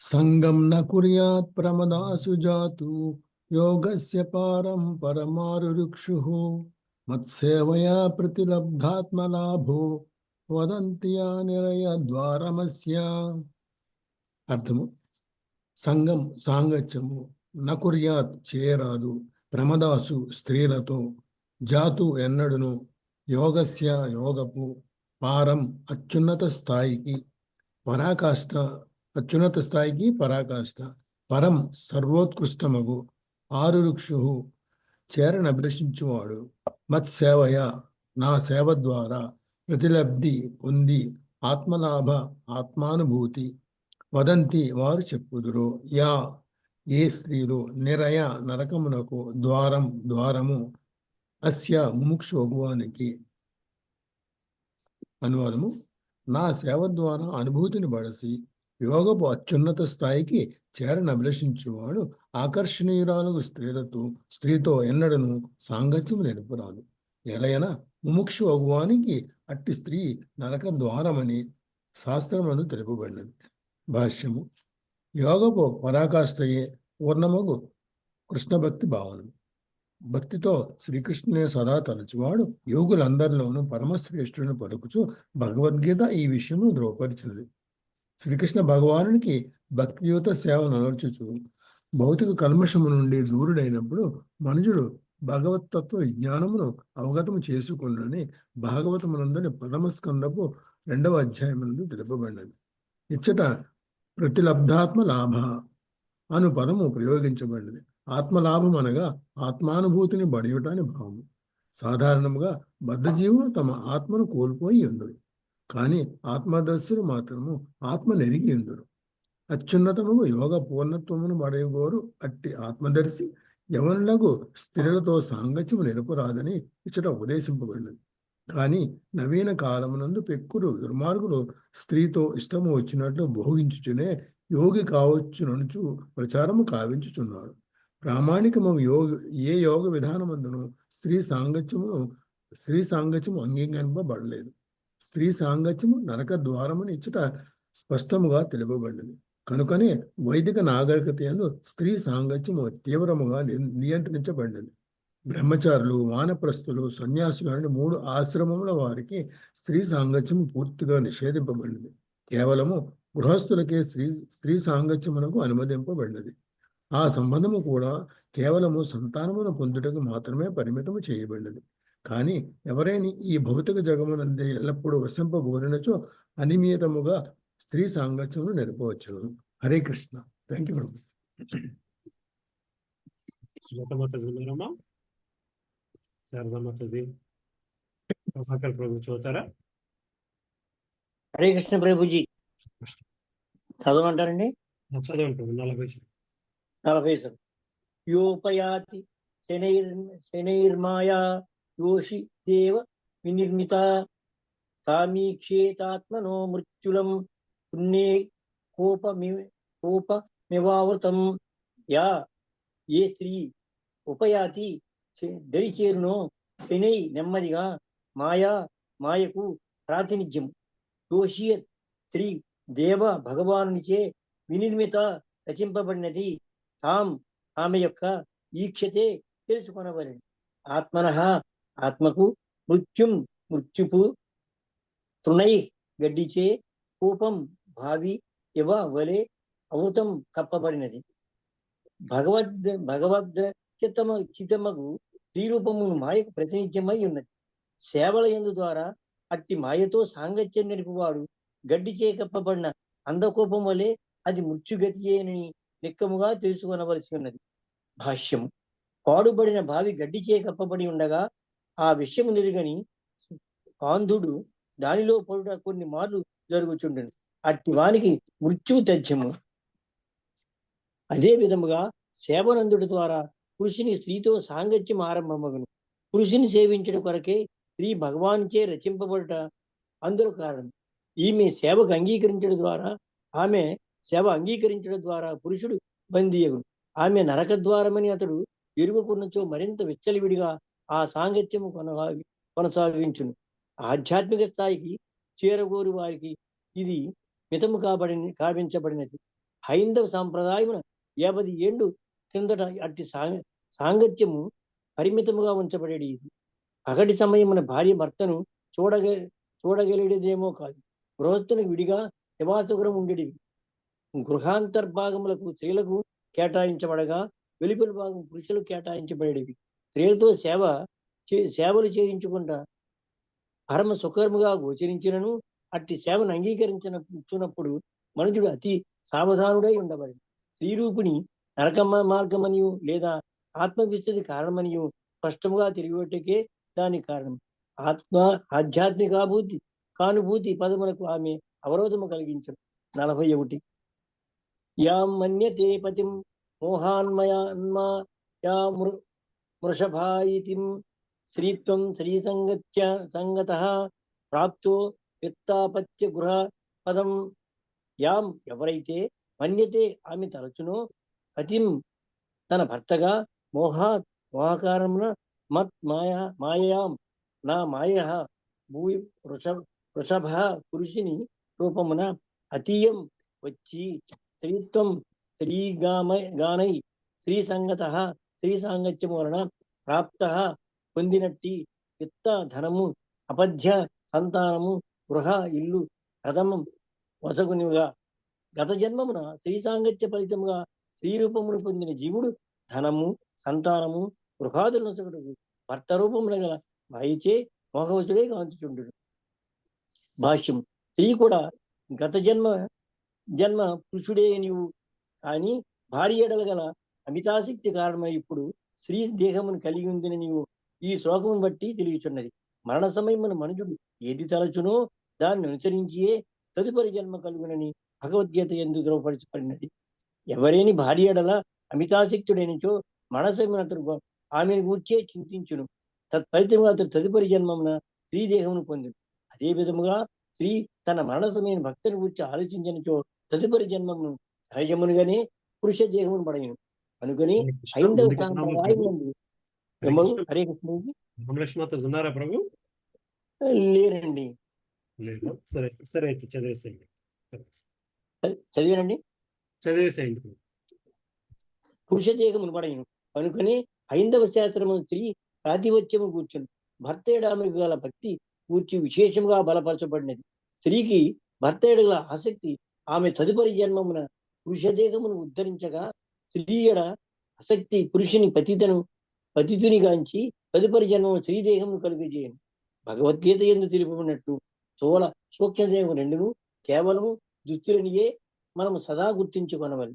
సంగం న కుర్యాత్ ప్రమదాసు జాతు యోగస్య పారం పరమారురుక్షుః మత్సేవయా ప్రతిలబ్ధాత్మలాభో వదంతి నిరయ ద్వారమస్య. అర్థము: సంగం సాంగత్యము నకుర్యాత్ చేయరాదు, ప్రమదాసు స్త్రీలతో, జాతు ఎన్నడును, యోగస్య యోగపు, పారం అత్యున్నత స్థాయికి, పరాకాష్ట అత్యున్నత స్థాయికి పరాకాష్ట, పరం సర్వోత్కృష్టమగు, ఆరురుక్షు చేరనభిలషించువాడు, మత్సేవయ నా సేవ ద్వారా, ప్రతిలబ్ధి పొంది, ఆత్మలాభ ఆత్మానుభూతి, వదంతి వారు చెప్పుదురు, యా ఏ స్త్రీలు, నిరయ నరకమునకు, ద్వారము, అస్య ముముక్షు భగవానికి. అనువాదము: నా సేవ ద్వారా అనుభూతిని బడసి యోగపు అత్యున్నత స్థాయికి చేరనభిలషించువాడు ఆకర్షణీయురాలు స్త్రీతో ఎన్నడను సాంగత్యము నెరపరాదు. ఎలయన ముముక్షు భగవానికి అట్టి స్త్రీ నరక ద్వారమని శాస్త్రమును తెలుపబడినది. భాష్యము: యోగపు పరాకాష్ఠయే పూర్ణమగు కృష్ణ భక్తి భావనం. భక్తితో శ్రీకృష్ణునే సదా తలచువాడు యోగులందరిలోనూ పరమశ్రేష్ఠుని పలుకుచు భగవద్గీత ఈ విషయము ధ్రువపరిచినది. శ్రీకృష్ణ భగవానునికి భక్తియుత సేవను అమర్చుచు భౌతిక కల్మషము నుండి దూరుడైనప్పుడు మనుజుడు భగవతత్వ విజ్ఞానమును అవగతము చేసుకున్నని భాగవతమునందని ప్రథమ స్కందపు 2వ అధ్యాయమునందు తెలుపబడినది. ఇచ్చట ప్రతిలబ్ధాత్మ లాభ అను పదము ప్రయోగించబడినది. ఆత్మలాభం అనగా ఆత్మానుభూతిని బడియుటని భావము. సాధారణంగా బద్ధజీవులు తమ ఆత్మను కోల్పోయి ఉండురు, కానీ ఆత్మదర్శులు మాత్రము ఆత్మ నెరిగి ఉండురు. అత్యున్నతముగు యోగ పూర్ణత్వమును బడయగోరు అట్టి ఆత్మదర్శి యవనులకు స్త్రీలతో సాంగత్యము నిరపరాదని ఇచ్చట ఉపదేశింపబడినది. కానీ నవీన కాలమునందు పెక్కురు దుర్మార్గులు స్త్రీతో ఇష్టము వచ్చినట్లు భోగించుచునే యోగి కావచ్చుననుచు ప్రచారము కావించుచున్నారు. ప్రామాణికము ఏ యోగ విధానమందును స్త్రీ సాంగత్యము అంగీకరింపబడలేదు. స్త్రీ సాంగత్యము నరక ద్వారమని ఇచ్చట స్పష్టముగా తెలుపబడినది. కనుకనే వైదిక నాగరికత యందు స్త్రీ సాంగత్యము తీవ్రముగా నియంత్రించబడినది. బ్రహ్మచారులు, వానప్రస్థులు, సన్యాసులు అనే 3 ఆశ్రమముల వారికి స్త్రీ సాంగత్యము పూర్తిగా నిషేధింపబడినది. కేవలము గృహస్థులకే స్త్రీ సాంగత్యమునకు అనుమతింపబడినది. ఆ సంబంధము కూడా కేవలము సంతానమును పొందుటకు మాత్రమే పరిమితము చేయబడినది. కానీ ఎవరైనా ఈ భౌతిక జగమునందే ఎల్లప్పుడూ వసింపబోరినచో అనియమితముగా స్త్రీ సాంగత్యమును నెరపవచ్చును. హరే కృష్ణ. థ్యాంక్ యూ ప్రభు. ప్రభాకర్ ప్రభు చదువుతారా? హరే కృష్ణ ప్రభుజీ, చదవమంటారండి? చదవండి. 40 యోపయాతి శనైర్మాయా యోషి దేవ వినిర్మిత తామీక్షేతాత్మనో మృత్యులం పుణ్యే కోపమివావృతం. యా ఏ స్త్రీ ఉపయాతి దరిచేరునో శనై నెమ్మదిగా మాయకు ప్రాతినిధ్యం. యోషి స్త్రీ దేవ భగవానునిచే వినిర్మిత రచింపబడినది. ఆమె యొక్క ఈక్షతే తెలుసుకొనవలెను. ఆత్మనః ఆత్మకు మృత్యుపు తృణై గడ్డిచే కోపం భావి ఇవ వలె అవృతం కప్పబడినది. చిత్తమగు స్త్రీరూపమును మాయకు ప్రతినిధ్యమై ఉన్నది. సేవల యందు ద్వారా అట్టి మాయతో సాంగత్యం నిలుపువాడు గడ్డిచే కప్పబడిన అందకోపం వలె అది మృత్యుగతియేని నిక్కముగా తెలుసుకొనవలసి ఉన్నది. భాష్యము: పాడుబడిన బావి గడ్డిచే కప్పబడి ఉండగా ఆ విషయము నిరుగని ఆంధుడు దానిలో పడుట కొన్ని మార్లు జరుగుచుండెను. అట్టి వానికి మృత్యువు తథ్యము. అదే విధముగా సేవనందుడి ద్వారా పురుషుని స్త్రీతో సాంగత్యం ఆరంభమగును. పురుషుని సేవించడం కొరకే స్త్రీ భగవాన్చే రచింపబడుట అందులో కారణం. ఈమె సేవకు అంగీకరించడం ద్వారా పురుషుడు బందీయగును. ఆమె నరక ద్వారమని అతడు ఎరుగుకున్నచో మరింత విచ్చలవిడిగా ఆ సాంగత్యము కొనసాగించును. ఆధ్యాత్మిక స్థాయికి చేరగోరు వారికి ఇది మితము కావించబడినది. హైందవ సాంప్రదాయమున 50 ఏళ్ళు క్రిందట అట్టి సాంగత్యము పరిమితముగా ఉంచబడేది. ఇది పగటి సమయమున భార్య భర్తను చూడగలిగేదేమో కాదు. గృహస్థులకు విడిగా నివాసగృహం ఉండేటివి. గృహాంతర్భాగములకు స్త్రీలకు కేటాయించబడగా వెలుపలి భాగం పురుషులకు కేటాయించబడేవి. స్త్రీలతో సేవలు చేయించుకుంటా పరమ సుకర్ముగా గోచరించినను అట్టి సేవను అంగీకరించినప్పుడు మనుషుడు అతి సావధానుడై ఉండబడి స్త్రీరూపిణి నరక మార్గమనియు లేదా ఆత్మవిస్తృతి కారణమనియు స్పష్టంగా తెలియటకే దానికి కారణం. ఆధ్యాత్మికాభూతి కానుభూతి పదములకు ఆమె అవరోధము కలిగించడం. 41 యాం మన్యతే పతిం మోహాన్మయా మృషభాయితిం శ్రీత్వం సంగతః ప్రాప్తో విత్తాపత్య గృహ పదం. యాం ఎవరైతే మన్యతే ఆమె తలచునో పతిం తన భర్తగా మోహకారమున మత్ మాయాం నా మాయ భూయి వృషభ పురుషుని రూపమున అతీయం వచ్చి స్త్రీత్వం స్త్రీగానై స్త్రీ సంగత స్త్రీ సాంగత్యము వలన ప్రాప్త పొందినట్టి విత్త ధనము అపధ్య సంతానము గృహ ఇల్లు రథమం వసగునిగా గత జన్మమున స్త్రీ సాంగత్య ఫలితముగా స్త్రీ రూపమును పొందిన జీవుడు ధనము సంతానము గృహాదులు నొసగుటకు భర్త రూపమున గల మాయచే మోహవసుడే కాంచుచుండు. భాష్యం. స్త్రీ కూడా గత జన్మ పురుషుడే నీవు కానీ భార్య ఎడల గల అమితాశక్తి కారణమై ఇప్పుడు స్త్రీ దేహమును కలిగి ఉందని నీవు ఈ శ్లోకమును బట్టి తెలియచున్నది. మరణ సమయమున మనుషుడు ఏది తలచునో దాన్ని అనుసరించియే తదుపరి జన్మ కలుగునని భగవద్గీత యందు ధృవపరచబడినది. ఎవరేని భార్య ఎడల అమితాశక్తుడైనచో మనసమున అతడు ఆమెను గూర్చే చింతించును. తత్ఫలితముగా అతడు తదుపరి జన్మమున స్త్రీ దేహమును పొందును. అదే విధముగా స్త్రీ తన మరణ సమయం భక్తుని గూర్చి ఆలోచించినచో తదుపరి జన్మమును సహజమునుగానే పురుష దేహమును పడయును. అనుకుని హైందవ హరే కృష్ణ ఉన్నారా ప్రభు? లేరండి. సరే అయితే చదివేసేయండి. చదివేనండి. పురుష దేహమును పడయును. అనుకుని హైందవ శాస్త్రము స్త్రీ ప్రాతివత్యము కూర్చుని భర్త ఎడలకు గల భక్తి కూర్చి విశేషంగా బలపరచబడినది. స్త్రీకి భర్త ఎడల ఆసక్తి ఆమె తదుపరి జన్మమున పురుష దేహమును ఉద్ధరించగా స్త్రీ ఎడ ఆసక్తి పురుషుని పతితుని గాంచి తదుపరి జన్మము స్త్రీదేహమును కలుగజేయను. భగవద్గీత యందు తెలుపబడినట్టు స్థూల సూక్ష్మదేహము రెండును కేవలము దుస్తులనియే మనము సదా గుర్తించుకొనవాలి.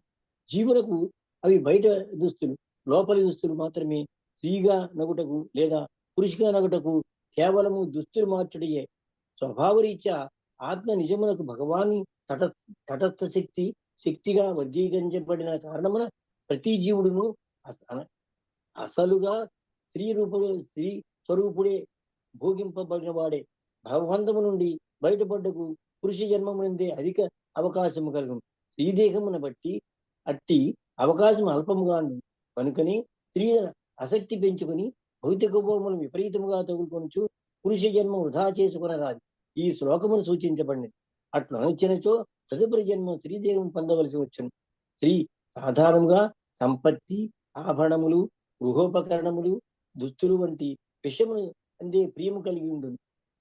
జీవులకు అవి బయట దుస్తులు, లోపలి దుస్తులు మాత్రమే. స్త్రీగా నగుటకు లేదా పురుషుగా నగుటకు కేవలము దుస్తులు మార్చుడియే. స్వభావరీత్యా ఆత్మ నిజమునకు భగవాని తటస్థ శక్తిగా వర్గీకరించబడిన కారణమున ప్రతి జీవుడును అసలుగా స్త్రీ స్వరూపుడే భోగింపబడిన వాడే. భగవంతము నుండి బయటపడ్డకు పురుష జన్మమునందే అధిక అవకాశము కలుగును. స్త్రీదేహమును బట్టి అట్టి అవకాశం అల్పముగా కనుకని స్త్రీల ఆసక్తి పెంచుకొని భౌతిక భోగములు విపరీతముగా తగులుకొనుచు పురుష జన్మ వృధా చేసుకునరాదు. ఈ శ్లోకమును సూచించబడినది. అట్లు అనిచ్చినచో తదుపరి జన్మ స్త్రీదేహం పొందవలసి వచ్చును. స్త్రీ సాధారణంగా సంపత్తి, ఆభరణములు, గృహోపకరణములు, దుస్తులు వంటి విషయములు అందే ప్రియము కలిగి ఉండును.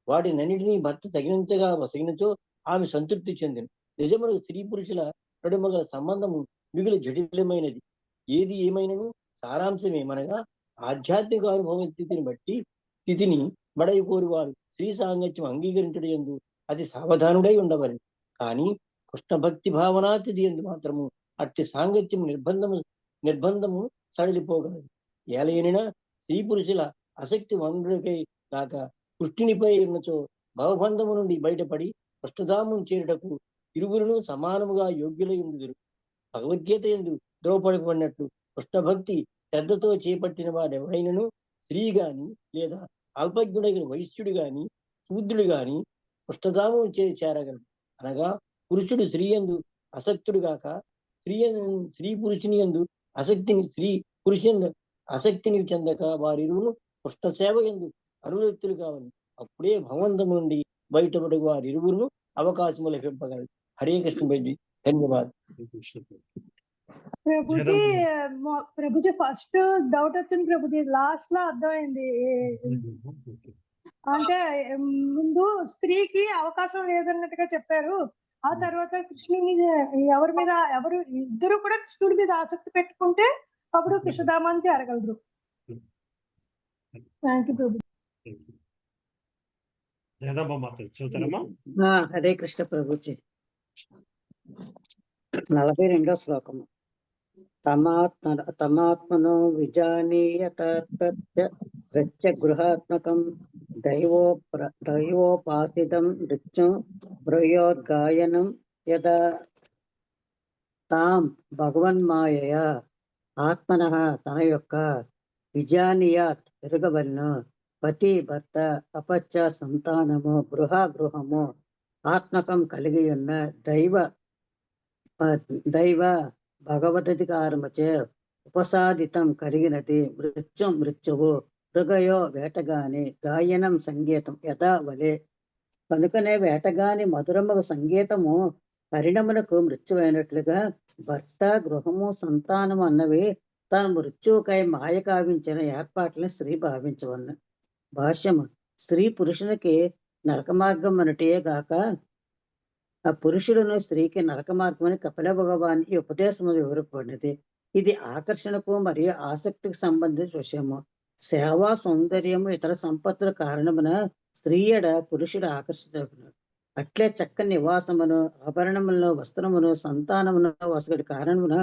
వాటినన్నిటినీ భర్త తగినంతగా వసగినచో ఆమె సంతృప్తి చెందును. నిజమును స్త్రీ పురుషుల నడుమ గల సంబంధము మిగులు జటిలమైనది. ఏది ఏమైనను సారాంశమేమనగా ఆధ్యాత్మిక అనుభవ స్థితిని బడయి కోరువారు స్త్రీ సాంగత్యం అంగీకరించడం యందు అతి సావధానుడై ఉండవలెను. కానీ కృష్ణ భక్తి భావనాతిథి యందు మాత్రము అట్టి సాంగత్యం నిర్బంధము సడలిపోగలదు. ఏలైనా స్త్రీ పురుషుల ఆసక్తి వండుకై కాక కృష్ణునిపై ఉన్నచో భవబంధము నుండి బయటపడి కృష్ణధామం చేరుటకు ఇరువురును సమానముగా యోగ్యులై ఉండుదురు. భగవద్గీత యందు ద్రోవపడబడినట్లు కృష్ణ భక్తి శ్రద్ధతో చేపట్టిన వాడెవరైనను స్త్రీ గాని లేదా అల్పజ్ఞుడైన వైశ్యుడు గాని శూద్రుడు గాని కృష్ణధామం చేరగలడు. అనగా పురుషుడు స్త్రీ యందు ఆసక్తుడు గాక స్త్రీ పురుషుని యందు స్త్రీ పురుషుని ఆసక్తిని చెందక వారిరువును కృష్ణ సేవ యందు అనురక్తులు కావాలి. అప్పుడే భగవంతం నుండి బయటపడి వారిరువును అవకాశము లభింపగలరు. హరే కృష్ణ బెడ్డి. ధన్యవాదాలు. ప్రభుజీ ప్రభుజీ ఫస్ట్ డౌట్ వచ్చింది ప్రభుజీ, లాస్ట్ లో అర్థమైంది. అంటే ముందు స్త్రీకి అవకాశం లేదన్నట్టుగా చెప్పారు. ఆ తర్వాత కృష్ణుని ఎవరు ఇద్దరు కూడా కృష్ణుడి మీద ఆసక్తి పెట్టుకుంటే అప్పుడు కృష్ణధామానికి చేరగలరు. థ్యాంక్ యూ ప్రభు. హరే కృష్ణ ప్రభుజీ. 42వ శ్లోకము. తమాత్మనో విజానీయత గృహాత్మకం దైవోపాసితం నృత్యం బ్రయోద్గాయనం యదా తాం భగవన్మాయయా ఆత్మనః తన యొక్క విజానీయాత్ ఎరుగవలను పతి భర్త అపత్య సంతానము గృహము ఆత్మకం కలిగి ఉన్న దైవ భగవదధికారముచే ఉపసాదితం కలిగినది మృత్యువు మృగయో వేటగాని గాయనం సంగీతం యథా వలె. కనుకనే వేటగాని మధురముగ సంగీతము పరిణమునకు మృత్యువైనట్లుగా భర్త గృహము సంతానము అన్నవి తన మృత్యువుకై మాయ కావించిన ఏర్పాట్లను స్త్రీ భావించవలను. భాష్యము. స్త్రీ పురుషునికి నరక మార్గం అనటే గాక ఆ పురుషుడును స్త్రీకి నరక మార్గం అని కపిల భగవాన్ ఈ ఉపదేశము వివరపడినది. ఇది ఆకర్షణకు మరియు ఆసక్తికి సంబంధించిన విషయము. సేవా సౌందర్యము ఇతర సంపత్తుల కారణమున స్త్రీయడ పురుషుడు ఆకర్షితుడు. అట్లే చక్కని నివాసమును ఆభరణములను వస్త్రమును సంతానమును వసగడి కారణమున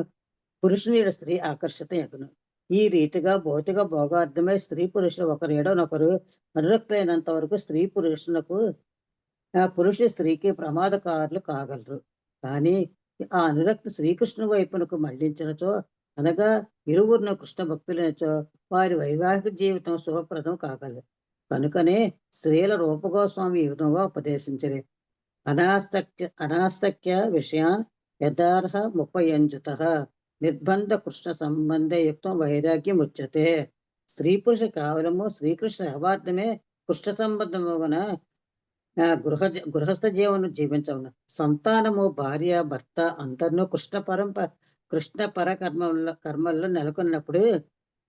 పురుషుని స్త్రీ ఆకర్షిత ఎగును. ఈ రీతిగా భౌతిక భోగార్థమై స్త్రీ పురుషులు ఒకరు ఎడనొకరు అనురక్తులైనంత వరకు పురుష స్త్రీకి ప్రమాదకారులు కాగలరు. కానీ ఆ అనురక్తి శ్రీకృష్ణు వైపునకు మళ్లించినచో అనగా ఇరువురును కృష్ణ భక్తులైనచో వారి వైవాహిక జీవితం శుభప్రదం కాగలదు. కనుకనే స్త్రీల రూపగోస్వామి ఈ విధంగా ఉపదేశించరు. అనాస్తక్య విషయాన్ యథార్హ ముపయంజుత నిర్బంధ కృష్ణ సంబంధ యుక్తం వైరాగ్యం ఉచ్యతే. స్త్రీ పురుష కేవలము శ్రీకృష్ణ సేవార్థమే కృష్ణ సంబంధమున గృహస్థ జీవనం జీవించవును. సంతానము భార్య భర్త అందరినూ కృష్ణ పర కర్మల్లో నెలకొన్నప్పుడు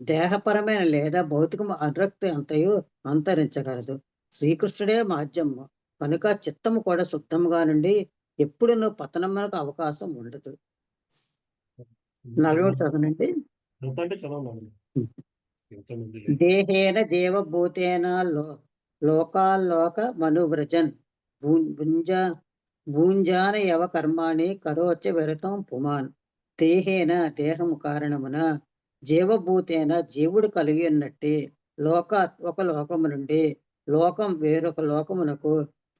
దేహపరమైన లేదా భౌతికము అనురక్తి అంతయు అంతరించగలదు. శ్రీకృష్ణుడే మాధ్యము కనుక చిత్తము కూడా శుద్ధముగా నుండి ఎప్పుడు పతనమునకు అవకాశం ఉండదు. 40 చదవనండి. దేహేన దేవభూతేన లోకాల్లోక మనువ్రజన్ భూంజాన యవ కర్మాణి కరోచ విరతం పుమాన్. దేహేన దేహము కారణమున జీవభూతేన జీవుడు కలిగి ఉన్నట్టే లోకాత్ ఒక లోకము నుండి లోకం వేరొక లోకమునకు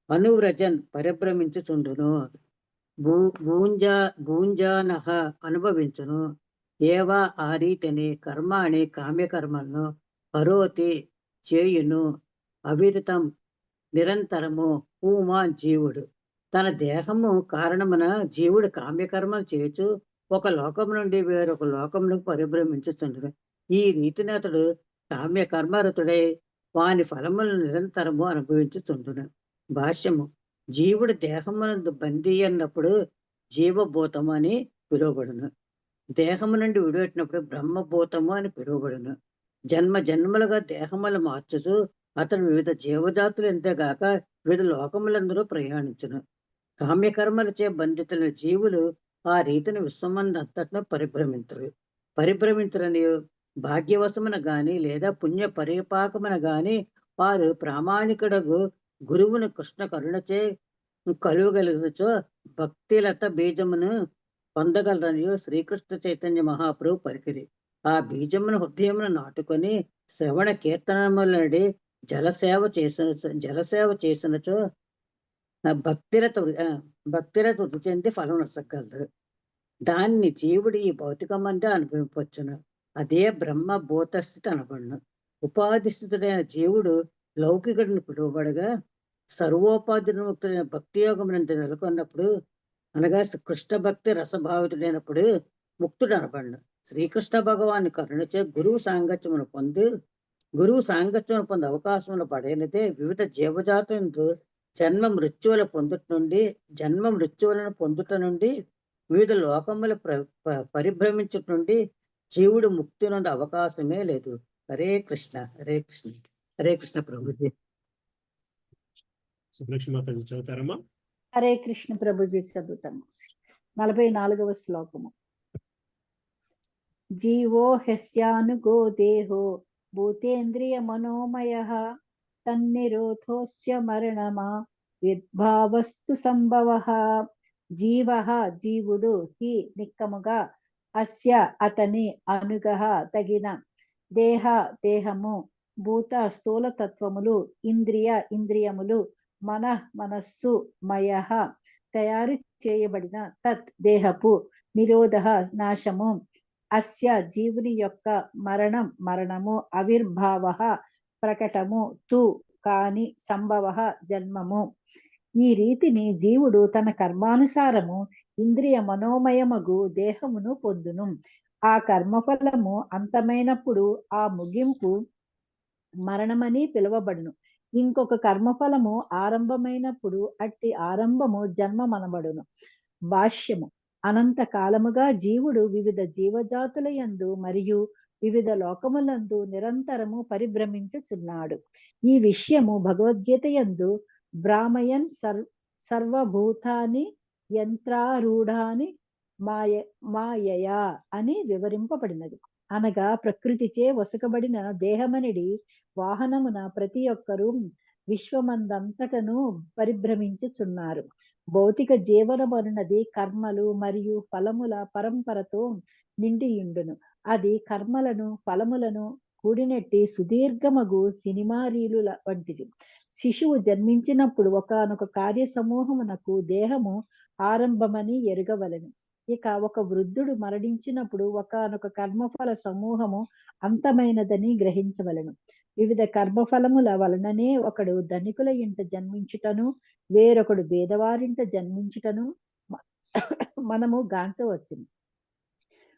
అనువ్రజన్ పరిభ్రమించుచుండును. భూంజానః అనుభవించును. ఏవా ఆ రీతిని కర్మాణి కామ్యకర్మలను కరోతి చేయును అవిరతం నిరంతరము పూమాన్ జీవుడు. తన దేహము కారణమున జీవుడు కామ్యకర్మలు చేయుచు ఒక లోకం నుండి వేరొక లోకములకు పరిభ్రమించుచుండును. ఈ రీతిని అతడు కామ్యకర్మరతుడై వాని ఫలములను నిరంతరము అనుభవించుచుండును. భాష్యము. జీవుడు దేహమునందు బందీ అన్నప్పుడు జీవభూతము అని పిలువబడును. దేహము నుండి విడిపెట్టినప్పుడు బ్రహ్మభూతము అని పిలువబడును. జన్మలుగా దేహములు మార్చుచు అతను వివిధ జీవజాతులు ఎంతేగాక వివిధ లోకములందరూ ప్రయాణించును. కామ్యకర్మలచే బంధితులైన జీవులు ఆ రీతిని విశ్వమందంతటను పరిభ్రమించరని భాగ్యవశమున గాని లేదా పుణ్య పరిపాకమున గాని వారు ప్రామాణికుడగు గురువుని కృష్ణ కరుణచే కలువగలుగుచో భక్తిలత బీజమును పొందగలరని శ్రీకృష్ణ చైతన్య మహాప్రభు పలికిరి. ఆ బీజమును హృదయమును నాటుకొని శ్రవణ కీర్తనములడి జలసేవ చేసినచో భక్తిరత వృద్ధి చెంది ఫలం నొసగలరు. దాన్ని జీవుడు ఈ భౌతికమందే అనుభవించవచ్చును. అదే బ్రహ్మ భూత స్థితి అనబడును. ఉపాధి స్థితుడైన జీవుడు లౌకికుడిని పిలువబడగా సర్వోపాధిముక్తుడైన భక్తి యోగమునందు నెలకొన్నప్పుడు అనగా కృష్ణ భక్తి రసభావితుడైనప్పుడు ముక్తుడు అనబడిన శ్రీకృష్ణ భగవాని కరుణచే గురువు సాంగత్యమును పొంది అవకాశములు పడైనదే వివిధ జీవజాతులందు జన్మ మృత్యువులను పొందుట నుండి వివిధ లోకముల పరిభ్రమించుట నుండి జీవుడు ముక్తి నుండి అవకాశమే లేదు. హరే కృష్ణ హరే కృష్ణ హరే కృష్ణ ప్రభుజీ. సుబ్రహ్మణ్య మాతాజీ చదువుతారమ్మా? హరే కృష్ణ ప్రభుజీ చదువుతాము. 44వ శ్లోకము. జీవో హ్యస్యానుగో దేహో భూతేంద్రియ మనోమయః తన్నిరోధోస్య మరణమా విద్భావస్తు సంభవః. జీవః జీవుడు హి నిక్కముగా అస్య అతని అనుగః తగిన దేహ దేహము భూత స్థూల తత్వములు ఇంద్రియములు మనస్సు మయః తయారు చేయబడిన తత్ దేహపు నిరోధ నాశము అస్య జీవుని యొక్క మరణము ఆవిర్భావ ప్రకటము తు కాని సంభవ జన్మము. ఈ రీతిని జీవుడు తన కర్మానుసారము ఇంద్రియ మనోమయమగు దేహమును పొందును. ఆ కర్మఫలము అంతమైనప్పుడు ఆ ముగింపు మరణమని పిలువబడును. ఇంకొక కర్మఫలము ఆరంభమైనప్పుడు అట్టి ఆరంభము జన్మమనబడును. భాష్యము. అనంత కాలముగా జీవుడు వివిధ జీవజాతుల యందు మరియు వివిధ లోకములందు నిరంతరము పరిభ్రమించుచున్నాడు. ఈ విషయము భగవద్గీత యందు బ్రాహ్మయన్ సర్వభూతాని యంత్రారూఢాని మాయయా అని వివరింపబడినది. అనగా ప్రకృతిచే వసకబడిన దేహమనిడి వాహనమున ప్రతి ఒక్కరూ విశ్వమందంతటను పరిభ్రమించుచున్నారు. భౌతిక జీవనమనున్నది కర్మలు మరియు ఫలముల పరంపరతో నిండియుండును. అది కర్మలను ఫలములను కూడినట్టి సుదీర్ఘమగు సినిమా రీలుల వంటిది. శిశువు జన్మించినప్పుడు ఒకానొక కార్య సమూహమునకు దేహము ఆరంభమని ఎరుగవలెను. ఇక ఒక వృద్ధుడు మరణించినప్పుడు ఒకానొక కర్మఫల సమూహము అంతమైనదని గ్రహించవలెను. వివిధ కర్మఫలముల వలననే ఒకడు ధనికుల ఇంట జన్మించుటను వేరొకడు పేదవారింట జన్మించుటను మనము గాంచవచ్చును.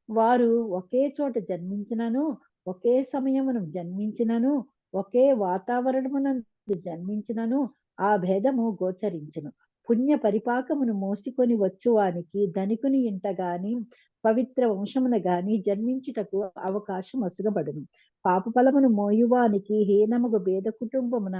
వారు ఒకే చోట జన్మించినను ఒకే సమయమును జన్మించినను ఒకే వాతావరణమునందు జన్మించినను ఆ భేదము గోచరించును. పుణ్య పరిపాకమును మోసుకొని వచ్చువానికి ధనికుని ఇంట గాని పవిత్ర వంశమున గాని జన్మించుటకు అవకాశం అసుగబడును. పాప ఫలమును మోయువానికి హీనముగు భేద కుటుంబమున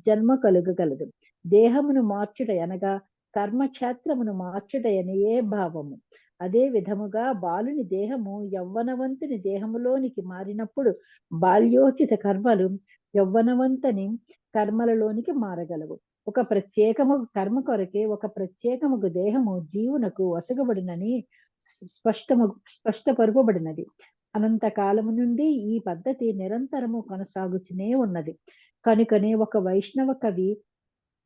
జన్మ కలుగగలదు. దేహమును మార్చుట అనగా కర్మక్షేత్రమును మార్చుటయని ఏ భావము. అదే విధముగా బాలుని దేహము యవ్వనవంతుని దేహములోనికి మారినప్పుడు బాల్యోచిత కర్మలు యవ్వనవంతుని కర్మలలోనికి మారగలవు. ఒక ప్రత్యేకముగు కర్మ కొరకే ఒక ప్రత్యేకముగు దేహము జీవునకు వసగబడినని స్పష్టపరపబడినది. అనంత కాలము నుండి ఈ పద్ధతి నిరంతరము కొనసాగుతూనే ఉన్నది. కనుకనే ఒక వైష్ణవ కవి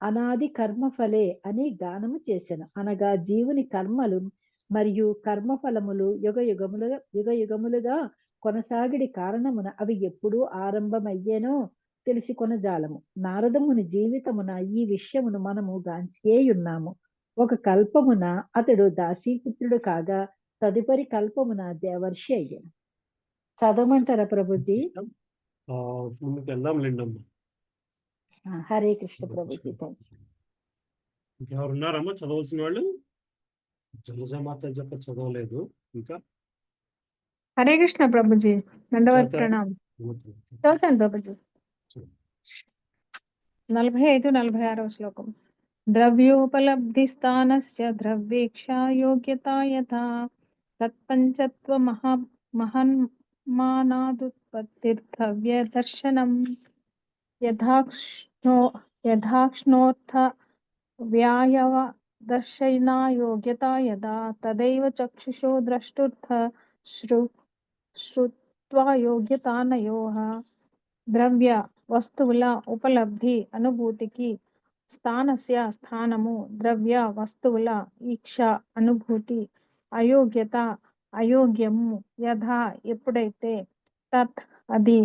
అనాది కర్మఫలే అని గానము చేసెను. అనగా జీవుని కర్మలు మరియు కర్మఫలములు యుగయుగములుగా కొనసాగిడి కారణమున అవి ఎప్పుడు ఆరంభమయ్యేనో తెలుసుకొనజాలము. నారదముని జీవితమున ఈ విషయమును మనము గాంచియేయున్నాము. ఒక కల్పమున అతడు దాసీపుత్రుడు కాగా తదుపరి కల్పమున దేవర్షి అయ్యాను. చదవమంటారా ప్రభుజీ? ముందుకు వెళ్దాంలేండి అమ్మా. హరే కృష్ణ ప్రభుజీ. ఇంకెవరున్నారమ్మా చదవాల్సిన వాళ్ళు? జలజ మాత చెప్ప చదవలేదు ఇంకా. హరే కృష్ణ ప్రభుజీ. దండవత్ ప్రణామం. చదువుతాను ప్రభుజీ. 45-46 శ్లోకం. ద్రవ్యోపలబ్ధి స్థానస్య ద్రవ్యేక్షా యోగ్యతా యథా తత్పంచత్వ మహన్మానాదుత్పత్తిర్ద్రవ్య దర్శనం యథాక్ష్ణోర్థ వ్యాయవ దర్శనా యోగ్యతా యదా తదైవ చక్షుషో ద్రష్టుర్థ శ్రుత్వా యోగ్యతానయోః. ద్రవ్య వస్తువుల ఉపలబ్ధి అనుభూతికి స్థానస్య స్థానము, ద్రవ్య వస్తువుల ఈక్ష అనుభూతి, అయోగ్యత అయోగ్యము, యథా ఎప్పుడైతే, తత్ అది,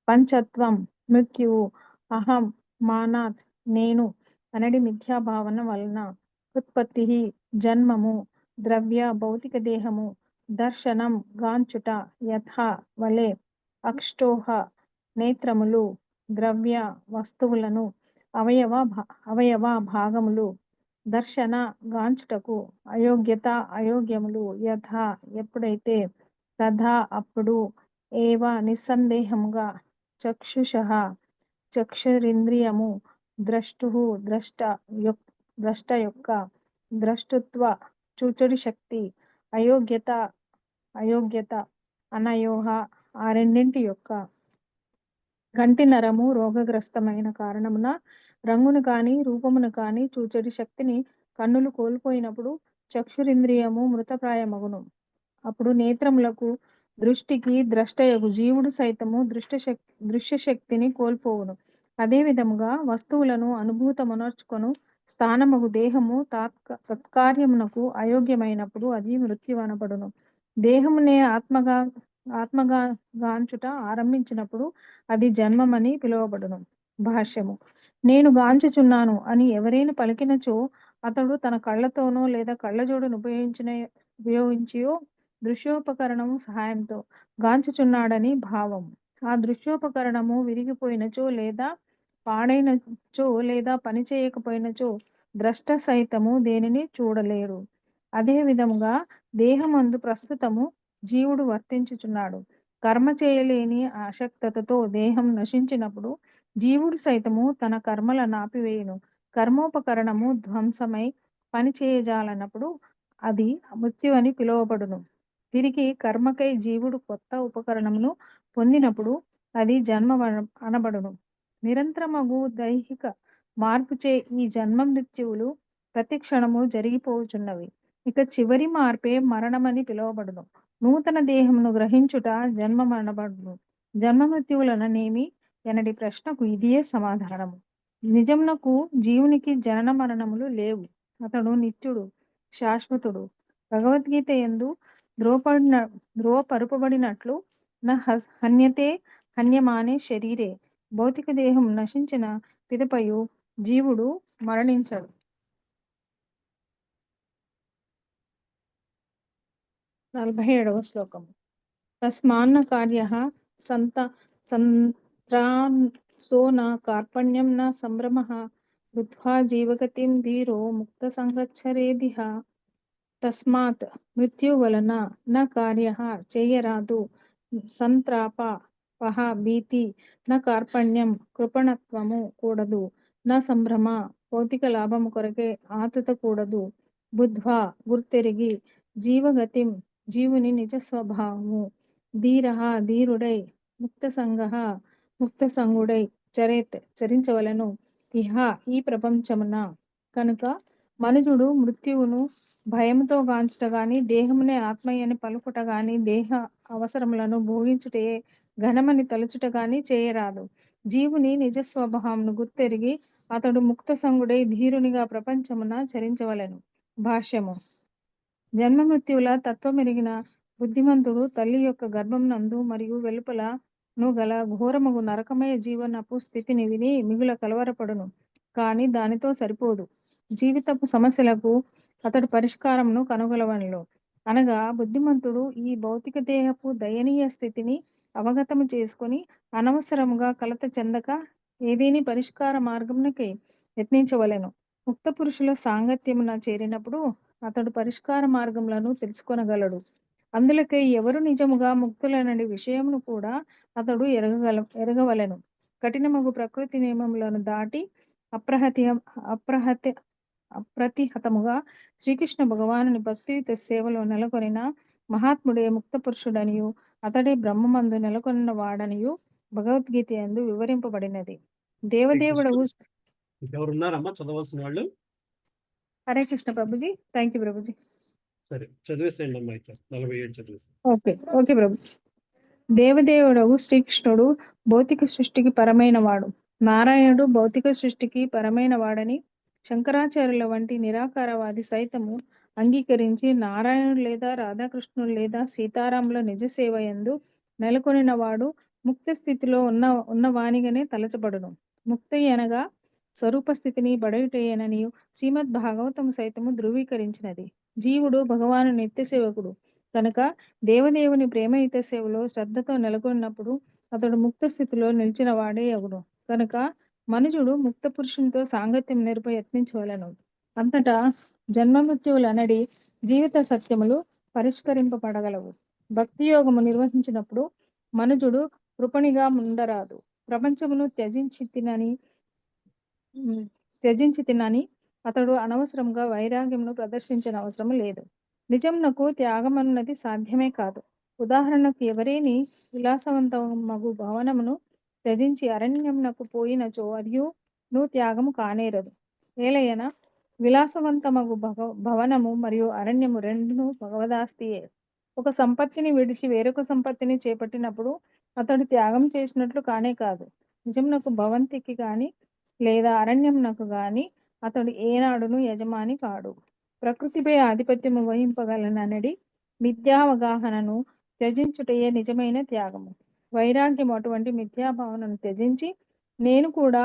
పంచత్వం మృత్యువు, అహం మానాత్ నేను అనడి మిథ్యాభావన వలన ఉత్పత్తి జన్మము ద్రవ్య భౌతిక దేహము దర్శనం గాంచుట యథా వలె అక్షోహ నేత్రములు ద్రవ్య వస్తువులను అవయవ భాగములు దర్శన గాంచుటకు అయోగ్యత అయోగ్యములు యథా ఎప్పుడైతే తథా అప్పుడు ఏవ నిస్సందేహముగా చక్షుష చక్షురింద్రియము ద్రష్ట యొక్క ద్రష్టృత్వ చూచడి శక్తి అయోగ్యత అనయోహ ఆ రెండింటి యొక్క కంటి నరము రోగగ్రస్తమైన కారణమున రంగును కాని రూపమును కాని చూచడి శక్తిని కన్నులు కోల్పోయినప్పుడు చక్షురింద్రియము మృతప్రాయమగును. అప్పుడు నేత్రములకు దృష్టికి ద్రష్టయగు జీవుడు సైతము దృశ్య శక్తిని కోల్పోవును. అదే విధముగా వస్తువులను అనుభూతమునర్చుకొను స్థానమగు దేహము తత్కార్యమునకు అయోగ్యమైనప్పుడు అది మృత్యు అనబడును. దేహమునే ఆత్మగా గాంచుట ఆరంభించినప్పుడు అది జన్మమని పిలువబడును. భాష్యము. నేను గాంచుచున్నాను అని ఎవరైనా పలికినచో అతడు తన కళ్ళతోనో లేదా కళ్ళజోడును ఉపయోగించియో దృశ్యోపకరణము సహాయంతో గాంచుచున్నాడని భావం. ఆ దృశ్యోపకరణము విరిగిపోయినచో లేదా పాడైనచో లేదా పని చేయకపోయినచో ద్రష్ట సైతము దేనిని చూడలేడు. అదే విధముగా దేహమందు ప్రస్తుతము జీవుడు వర్తించుచున్నాడు. కర్మ చేయలేని ఆసక్తతతో దేహం నశించినప్పుడు జీవుడు సైతము తన కర్మలను ఆపివేయును. కర్మోపకరణము ధ్వంసమై పని చేయజాలనప్పుడు అది మృత్యు అని పిలువబడును. తిరిగి కర్మకై జీవుడు కొత్త ఉపకరణమును పొందినప్పుడు అది జన్మ అనబడును. నిరంతరమగు దైహిక మార్పుచే ఈ జన్మ మృత్యువులు ప్రతి క్షణము జరిగిపోచున్నవి. ఇక చివరి మార్పే మరణమని పిలువబడును. నూతన దేహమును గ్రహించుట జన్మమనబడును. జన్మ మృత్యువులనేమి ఎనడి ప్రశ్నకు ఇదియే సమాధానము. నిజమునకు జీవునికి జనన మరణములు లేవు. అతడు నిత్యుడు, శాశ్వతుడు. భగవద్గీత యందు ధ్రువపరుపబడినట్లు హన్యతే హన్యమానే శరీరే. భౌతిక దేహం నశించిన పిదపయు జీవుడు మరణించడు. 47వ శ్లోకము. తస్మాన్న కార్యః సంత్రాంసో న కార్పణ్యం న సంభ్రమః బుద్ధ్వా జీవగతిం ధీరో ముక్త సంగచ్చరేదిహ. తస్మాత్ మృత్యు వలన న కార్యః చేయరాదు, సంత్రాపః భీతి, న కార్పణ్యం కృపణత్వము కూడదు, న సంభ్రమ భౌతిక లాభము కొరకే ఆతుత కూడదు, బుద్ధ్వా గుర్తెరిగి, జీవగతిం జీవుని నిజ స్వభావము, ధీరః ధీరుడై, ముక్తసంగుడై చరేత్ చరించవలను ఇహ ఈ ప్రపంచమున. కనుక మనుజుడు మృత్యువును భయముతో గాంచుట గాని, దేహమునే ఆత్మయని పలుకుట గాని, దేహ అవసరములను భోగించుటే ఘనమని తలుచుట గాని చేయరాదు. జీవుని నిజ స్వభావమును గుర్తెరిగి అతడు ముక్త సంగుడై ధీరునిగా ప్రపంచమున చరించవలెను. భాష్యము. జన్మ మృత్యువుల తత్వమెరిగిన బుద్ధిమంతుడు తల్లి యొక్క గర్భమునందు మరియు వెలుపలను గల ఘోరమగు నరకమయ జీవనపు స్థితిని విని మిగుల కలవరపడును. కాని దానితో సరిపోదు. జీవితపు సమస్యలకు అతడు పరిష్కారమును కనుగొనవలెను. అనగా బుద్ధిమంతుడు ఈ భౌతిక దేహపు దయనీయ స్థితిని అవగతము చేసుకొని అనవసరముగా కలత చెందక ఏదేని పరిష్కార మార్గమునకై యత్నించవలెను. ముక్త పురుషుల సాంగత్యమున చేరినప్పుడు అతడు పరిష్కార మార్గములను తెలుసుకొనగలడు. అందులకై ఎవరు నిజముగా ముక్తులనడి విషయమును కూడా అతడు ఎరగవలెను. కఠినమగు ప్రకృతి నియమములను దాటి అప్రతిహతముగా శ్రీకృష్ణ భగవానుని భక్తియుత సేవలో నెలకొనిన మహాత్ముడే ముక్త పురుషుడనియు అతడే బ్రహ్మమందు నెలకొనిన వాడనియు భగవద్గీత యందు వివరింపబడినది. దేవదేవుడవు. ఎవరున్నారమ్మా చదవాల్సిన వాళ్ళు? హరే కృష్ణ ప్రభుజీ. Thank you Prabhuji. సరే చదివేసేయండి అమ్మా. అయితే 47 చదివేసి. ఓకే ప్రభు. దేవదేవుడవు శ్రీకృష్ణుడు భౌతిక సృష్టికి పరమైన వాడు. నారాయణుడు భౌతిక సృష్టికి పరమైన వాడని శంకరాచార్యుల వంటి నిరాకారవాది సైతము అంగీకరించి నారాయణుడు లేదా రాధాకృష్ణుడు లేదా సీతారాముల నిజ సేవ యందు నెలకొనిన వాడు ముక్త స్థితిలో ఉన్న వానిగానే తలచబడును. ముక్తి అనగా స్వరూప స్థితిని బడయుటయేనని శ్రీమద్ భాగవతము సైతము ధృవీకరించినది. జీవుడు భగవాను నిత్య సేవకుడు కనుక దేవదేవుని ప్రేమయుత సేవలో శ్రద్ధతో నెలకొన్నప్పుడు అతడు ముక్త స్థితిలో నిలిచిన వాడే అగును. కనుక మనుజుడు ముక్త పురుషునితో సాంగత్యం నేర్ప యత్నించవలను. అంతటా జన్మమృత్యువులనడి జీవిత సత్యములు పరిష్కరింపబడగలవు. భక్తి యోగము నిర్వహించినప్పుడు మనుజుడు కృపణిగా ఉండరాదు. ప్రపంచమును త్యజించి తినని అతడు అనవసరంగా వైరాగ్యమును ప్రదర్శించిన అవసరం లేదు. నిజమునకు త్యాగం అన్నది సాధ్యమే కాదు. ఉదాహరణకు ఎవరేని విలాసవంతమగు భవనమును త్యజించి అరణ్యమునకు పోయినచో అదియు త్యాగము కానేరదు. ఏలయన విలాసవంతమగు భవనము మరియు అరణ్యము రెండును భగవదాస్తియే. ఒక సంపత్తిని విడిచి వేరొక సంపత్తిని చేపట్టినప్పుడు అతడు త్యాగం చేసినట్లు కానే కాదు. నిజమునకు భవంతికి గాని లేదా అరణ్యమునకు గాని అతడు ఏనాడును యజమాని కాడు. ప్రకృతిపై ఆధిపత్యము వహింపగలననడి మిథ్యావగాహనను త్యజించుటయే నిజమైన త్యాగము. వైరాగ్యము అటువంటి మిథ్యాభావనను త్యజించి నేను కూడా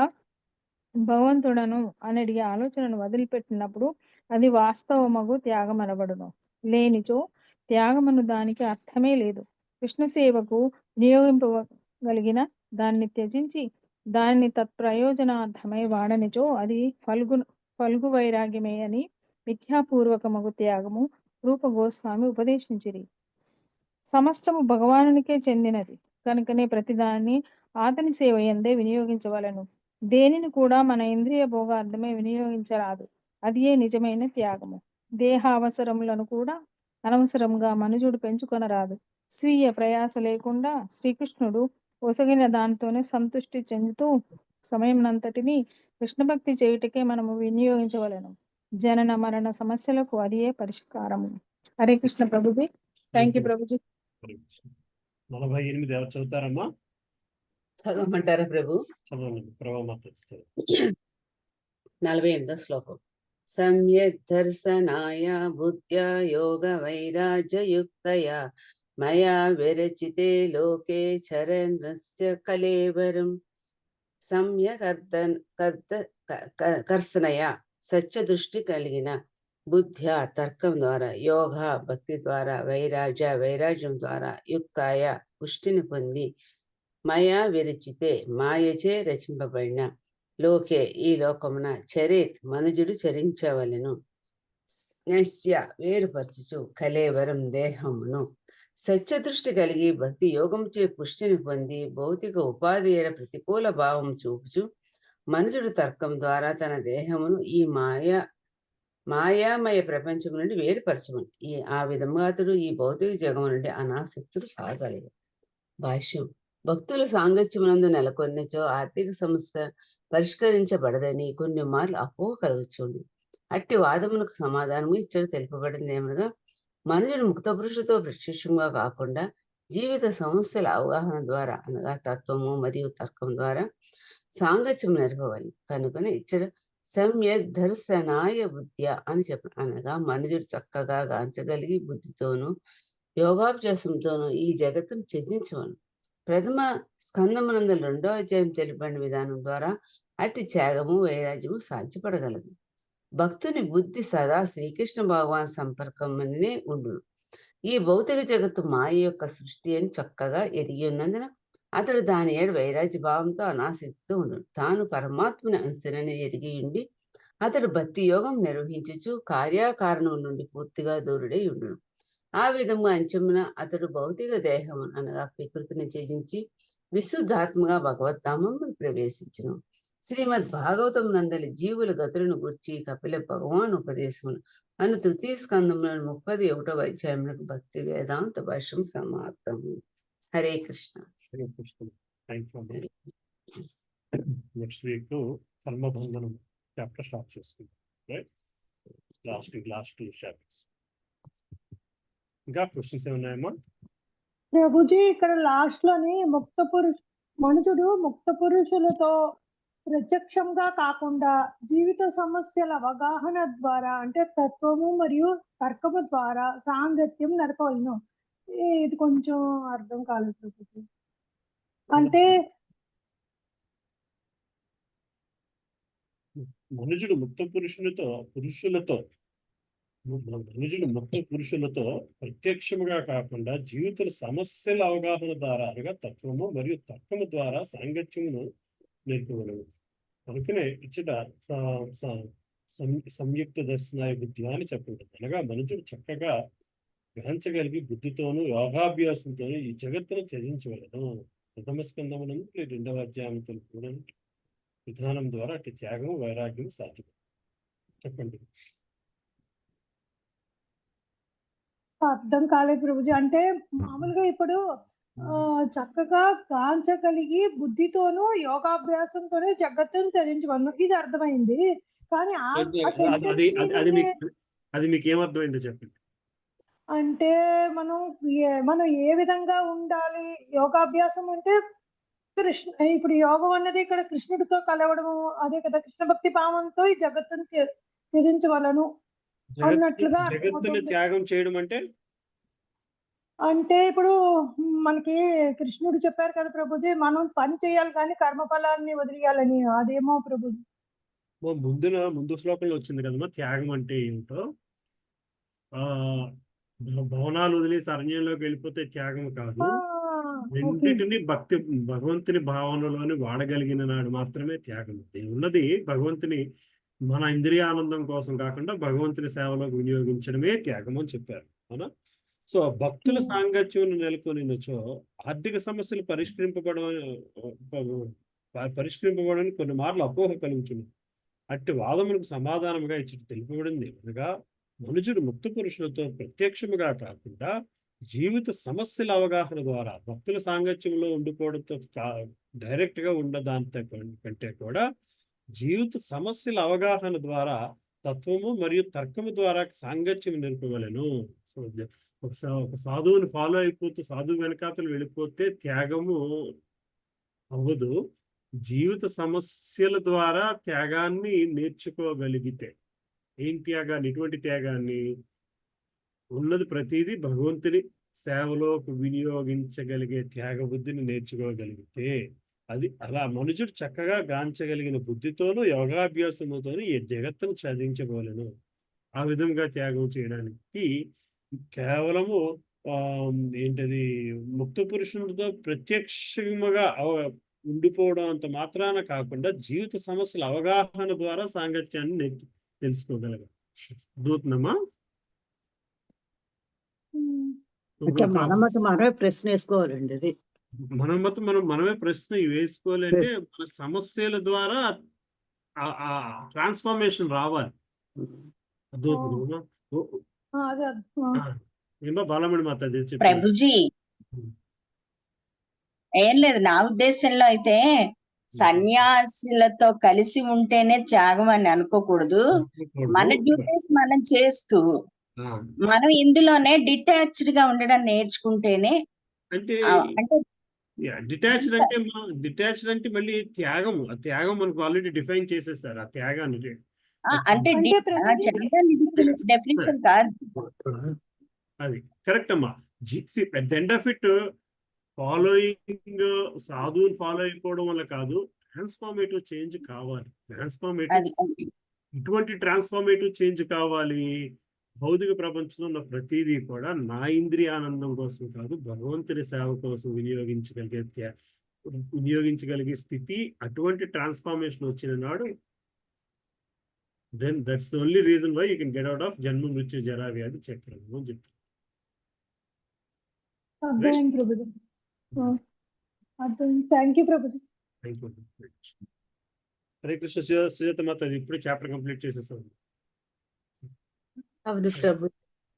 భగవంతుడను అనడి ఆలోచనను వదిలిపెట్టినప్పుడు అది వాస్తవమగు త్యాగం అనబడును. లేనిచో త్యాగమను దానికి అర్థమే లేదు. కృష్ణ సేవకు వినియోగింపగలిగిన దాన్ని త్యజించి దానిని తత్ప్రయోజనార్థమై వాడనిచో అది ఫల్గు వైరాగ్యమే అని మిథ్యాపూర్వకమగు త్యాగము రూప గోస్వామి ఉపదేశించిరి. సమస్తము భగవానునికే చెందినది కనుకనే ప్రతిదాన్ని అతని సేవ యందే వినియోగించవలను. దేనిని కూడా మన ఇంద్రియ భోగార్థమే వినియోగించరాదు. అదియే నిజమైన త్యాగము. దేహ అవసరములను కూడా అనవసరంగా మనుజుడు పెంచుకొనరాదు. స్వీయ ప్రయాస లేకుండా శ్రీకృష్ణుడు ఒసగిన దానితోనే సంతృష్టి చెందుతూ సమయమునంతటిని కృష్ణ భక్తి చేయుటకే మనము వినియోగించవలను. జనన మరణ సమస్యలకు అదియే పరిష్కారము. హరే కృష్ణ ప్రభుజీ. Thank you Prabhuji. 48 ఎవరు చదువుతారమ్మా? చదవమంటారా ప్రభు? చదవండి. ప్రభామాత 48వ శ్లోకం. సమ్యక్ దర్శనాయ బుద్ధ్యా యోగ వైరాజ్యయుక్తయా మయా విరచితే లోకే చరణస్య కలేవరం. సమ్యక్ కర్షణయ సత్య దృష్టి కలిగిన బుద్ధ్యా తర్కం ద్వారా, యోగ భక్తి ద్వారా, వైరాజ్యం ద్వారా, యుక్తాయ పుష్టిని పొంది, మయా విరచితే మాయచే రచింపబడిన, లోకే ఈ లోకమున, చరేత్ మనుజుడు చరించవలెను, నశ్య వేరుపరచుచు, కలేవరం దేహమును, సత్యదృష్టి కలిగి భక్తి యోగముచే పుష్టిని పొంది భౌతిక ఉపాధి ఏడ ప్రతికూల భావం చూపుచు మనుజుడు తర్కం ద్వారా తన దేహమును ఈ మాయామయ ప్రపంచం నుండి వేరుపరచమని ఆ విధముగా అతడు ఈ భౌతిక జగము నుండి అనాసక్తుడు కాగలడు. భాష్యం. భక్తుల సాంగత్యమునందు నెలకొన్నచో ఆర్థిక సమస్య పరిష్కరించబడదని కొన్ని మార్లు అపోహ కలుగుచుంది. అట్టి వాదమునకు సమాధానము ఇచ్చట తెలుపబడింది ఏమనగా, మనుషుడు ముక్త పురుషుతో ప్రత్యక్షంగా కాకుండా జీవిత సమస్యల అవగాహన ద్వారా అనగా తత్వము మరియు తర్కం ద్వారా సాంగత్యం నెరపవాలి. కనుకనే ఇచ్చట సమ్యక్ దర్శనాయ బుద్ధ్య అని చెప్పిన అనగా మనుషుడు చక్కగా గాంచగలిగి బుద్ధితోనూ యోగాభ్యాసంతోనూ ఈ జగత్తును త్యజించవను. ప్రథమ స్కందమునందు 2వ అధ్యాయం తెలుపబడిన విధానం ద్వారా అట్టి త్యాగము వైరాగ్యము సాధ్యపడగలదు. భక్తుని బుద్ధి సదా శ్రీకృష్ణ భగవాన్ సంపర్కమనే ఉండును. ఈ భౌతిక జగత్తు మాయ యొక్క సృష్టి అని చక్కగా ఎరిగి ఉన్నందున అతడు దాని ఏడు వైరాగ్య భావంతో అనాసక్తితో ఉండును. తాను పరమాత్మని అంశనని ఎరిగి ఉండి అతడు భక్తి యోగం నిర్వహించుచు కార్యకారణం నుండి పూర్తిగా దూరుడై ఉండును. ఆ విధంగా అంచెమున అతడు భౌతిక దేహము అనగా ప్రకృతిని త్యజించి విశుద్ధాత్మగా భగవద్ధామము ప్రవేశించును. శ్రీమద్ భాగవతం నందలి జీవుల గతులను గుర్చి కపిల భగవాన్ ఉపదేశములు అను తృతీయ స్కందంలోని 31వ అధ్యాయములకు భక్తి వేదాంత భాష్యం సమాప్తము. హరే కృష్ణ. హరే కృష్ణ. నెక్స్ట్ వీక్ కర్మబంధనం చాప్టర్ స్టార్ట్ చేసుకుంటాం. Right, last 2 chapters. ఇంకా క్వశ్చన్స్ ఏమున్నాయమ్మా? ప్రభుజీ, ఇక్కడ లాస్ట్ లోని మనుషుడు ముక్త పురుషులతో ప్రత్యక్షంగా కాకుండా జీవిత సమస్యల అవగాహన ద్వారా అంటే తత్వము మరియు తర్కము ద్వారా సాంగత్యం నడపవలను. ఇది కొంచెం అర్థం కాలేదు ప్రభుజీ. అంటే మనుషుడు ముక్త పురుషులతో ప్రత్యక్షముగా కాకుండా జీవిత సమస్యల అవగాహన ద్వారా అనగా తత్వము మరియు తర్కము ద్వారా సాంగత్యమును నేర్పగలవు. అందుకనే ఇచ్చట సంయుక్త దర్శనాయ బుద్ధి అని చెప్పుకుంటుంది. అనగా మనుషుడు చక్కగా గ్రహించగలిగి బుద్ధితోనూ యోగాభ్యాసంతోనూ ఈ జగత్తును త్యజించగలదు. ప్రథమ స్కందమునందు 2వ అధ్యాయం తెలుపుకున్న విధానం ద్వారా అటు త్యాగము వైరాగ్యం సాధ్యం. చెప్పండి. అర్థం కాలేదు ప్రభుజీ. అంటే మామూలుగా ఇప్పుడు చక్కగా కాంచగలిగి బుద్ధితోనూ యోగాభ్యాసంతోనే జగత్తును త్యజించవలను, ఇది అర్థమైంది. కానీ అది మీకు ఏమర్థమైందో చెప్పండి. అంటే మనం ఏ విధంగా ఉండాలి? యోగాభ్యాసం అంటే ఇప్పుడు యోగం అన్నది ఇక్కడ కృష్ణుడితో కలవడము, అదే కదా, కృష్ణ భక్తి భావంతో ఈ జగత్తును త్యజించవలను అన్నట్లుగా జగత్తుని త్యాగం చేయడం అంటే ఇప్పుడు మనకి కృష్ణుడు చెప్పారు కదా ప్రభుజీ, మనం పని చేయాలి కానీ కర్మఫలాన్ని వదిలేయాలని. అదేమో ప్రభుజీ ముందు శ్లోకంలో వచ్చింది కదమ్మా త్యాగం అంటే ఏమిటో. భవనాలు వదిలేసి అరణ్యంలోకి వెళ్ళిపోతే త్యాగం కాదు. రెండింటిని భగవంతుని భావనలోని వాడగలిగిన నాడు మాత్రమే త్యాగం. ఉన్నది భగవంతుని మన ఇంద్రియానందం కోసం కాకుండా భగవంతుని సేవలోకి వినియోగించడమే త్యాగం అని అవునా? సో భక్తుల సాంగత్యం నెలకొనినచో ఆర్థిక సమస్యలు పరిష్కరింపబడని కొన్ని మార్లు అపోహ కలుగుతుంది. అట్టి వాదములకు సమాధానముగా ఇచ్చి తెలుపబడింది. అనగా మనుషుడు ముక్త పురుషులతో ప్రత్యక్షముగా కాకుండా జీవిత సమస్యల అవగాహన ద్వారా భక్తుల సాంగత్యంలో ఉండిపోవడంతో డైరెక్ట్ గా ఉండదాంతో కంటే కూడా జీవిత సమస్యల అవగాహన ద్వారా తత్వము మరియు తర్కము ద్వారా సాంగత్యం నిలుపగలను. సో ఒక సాధువుని ఫాలో అయిపోతూ సాధువు వెనకాతలు వెళ్ళిపోతే త్యాగము అవ్వదు. జీవిత సమస్యల ద్వారా త్యాగాన్ని నేర్చుకోగలిగితే ఏం త్యాగాన్ని, ఎటువంటి త్యాగాన్ని? ఉన్నది ప్రతిదీ భగవంతుని సేవలోకి వినియోగించగలిగే త్యాగ బుద్ధిని నేర్చుకోగలిగితే అది అలా మనుషుడు చక్కగా గాంచగలిగిన బుద్ధితోనూ యోగాభ్యాసముతోనూ ఈ జగత్తును సాధించగలను. ఆ విధంగా త్యాగం చేయడానికి కేవలము ఏంటది ముక్త పురుషునితో ప్రత్యక్షముగా ఉండిపోవడం అంత మాత్రాన కాకుండా జీవిత సమస్యల అవగాహన ద్వారా సాంగత్యాన్ని తెలుసుకోగలగాలి. దూతనమ్మా మనమే ప్రశ్న వేసుకోవాలండి. అది మనమే ప్రశ్న వేసుకోవాలంటే మన సమస్యల ద్వారా ట్రాన్స్ఫర్మేషన్ రావాలి. ఏమో బాలమణి మాతాజీ ప్రభుజీ ఏం లేదు, నా ఉద్దేశంలో అయితే సన్యాసులతో కలిసి ఉంటేనే త్యాగం అని అనుకోకూడదు. మన డ్యూటీస్ మనం చేస్తూ మనం ఇందులోనే డిటాచ్డ్ గా ఉండడం నేర్చుకుంటేనే అంటే డిటాచ్డ్ అంటే మళ్ళీ త్యాగం మనకు ఆల్రెడీ డిఫైన్ చేసేస్తారు. ఆ త్యాగాన్ని అంటే డెఫినిషన్ కాదు. అది కరెక్ట్ అమ్మా. At the end of it following సాధువుని ఫాలో అయిపోవడం వల్ల కాదు, ట్రాన్స్ఫార్మేటివ్ చేంజ్ కావాలి. ఇటువంటి ట్రాన్స్ఫార్మేటివ్ చేంజ్ కావాలి. భౌతిక ప్రపంచంలో ఉన్న ప్రతిదీ కూడా నా ఇంద్రియ ఆనందం కోసం కాదు, భగవంతుని సేవ కోసం వినియోగించగలిగే స్థితి, అటువంటి ట్రాన్స్ఫార్మేషన్ వచ్చిన నాడు then that's the only reason why you can get out of జన్మ మృత్యు జరా వ్యాధి చక్రం అని చెప్తాను. థ్యాంక్ యూ ప్రభుజీ. హరే కృష్ణ. సుజాత మాతాజీ ఇప్పుడే చాప్టర్ కంప్లీట్ చేసేసాం. అవును ప్రభు,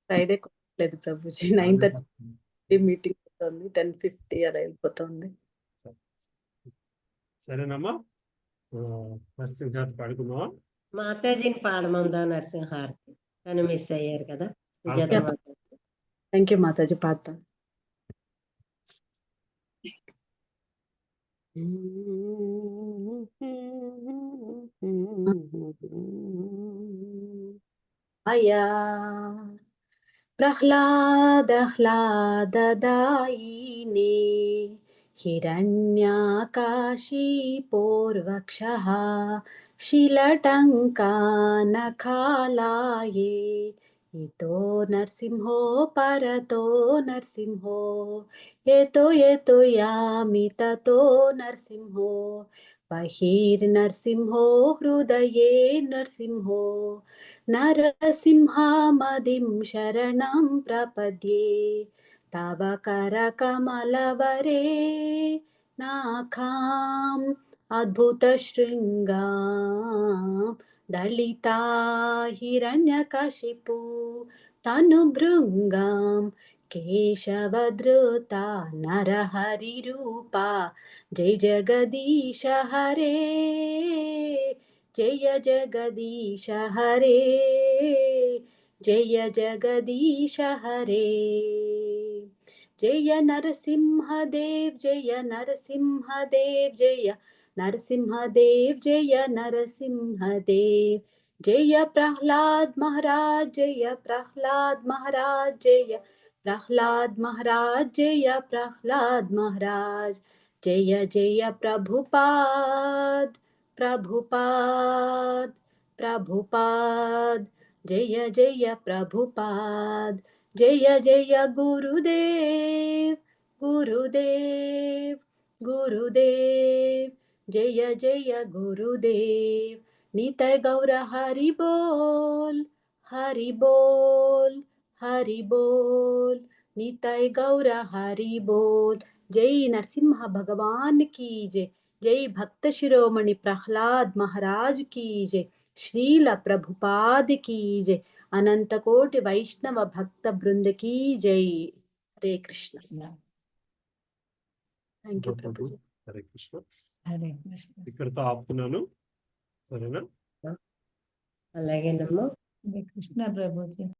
ఫ్రైడే లేదు ప్రభుజీ. 9:30 మీటింగ్ అవుతుంది, 10:50 అలా వెళ్ళిపోతుంది. సరేనమ్మా. నరసింహార్తి పాడుకున్నావా? మాతాజీని పాడమందా నరసింహార్తి, తను మిస్ అయ్యారు కదా. థ్యాంక్ యూ మాతాజీ, పాడతాను. అయా ప్రహ్లాదహ్లాదదాయినే హిరణ్యాకాశీ పూర్వక్షః शिलटङ्का नखालाये इतो नरसिंहो परतो नरसिंहो एतो यामि ततो नरसिंहो बहिर्नरसिंहो हृदये नरसिंहो नरसिंहामदिं शरणं प्रपद्ये तव करकमलवरे नाखाम् अद्भुतशृङ्गां दलिता हिरण्यकशिपु तनुभृङ्गां केशवधृता नरहरिरूपा जय जगदीश हरे जय जगदीश हरे जय जगदीश हरे जय नरसिंहदेव जय नरसिंहदेव जय नरसिंहदेव जय नरसिंहदेव जय प्रहलाद महाराज जय प्रहलाद महाराज जय प्रहलाद महाराज जय प्रहलाद महाराज जय जय प्रभुपाद प्रभुपाद प्रभुपाद जय जय प्रभुपाद जय जय गुरुदेव गुरुदेव गुरुदेव जय जय गुरुदेव निताय गौर हरि बोल हरि बोल हरि बोल निताय गौर हरि बोल जय नरसिंह भगवान की जय जय भक्त शिरोमणि प्रहलाद महाराज की जय श्रील प्रभुपाद की जय अनंत कोटि వైష్ణవ భక్త బృంద की जय हरे कृष्ण థ్యాంక్ యూ ప్రభుజీ హరే కృష్ణ. హరే కృష్ణ. ఇక్కడితో ఆపుతున్నాను, సరేనా? అలాగేనమ్మా. హరే కృష్ణ ప్రభుజీ.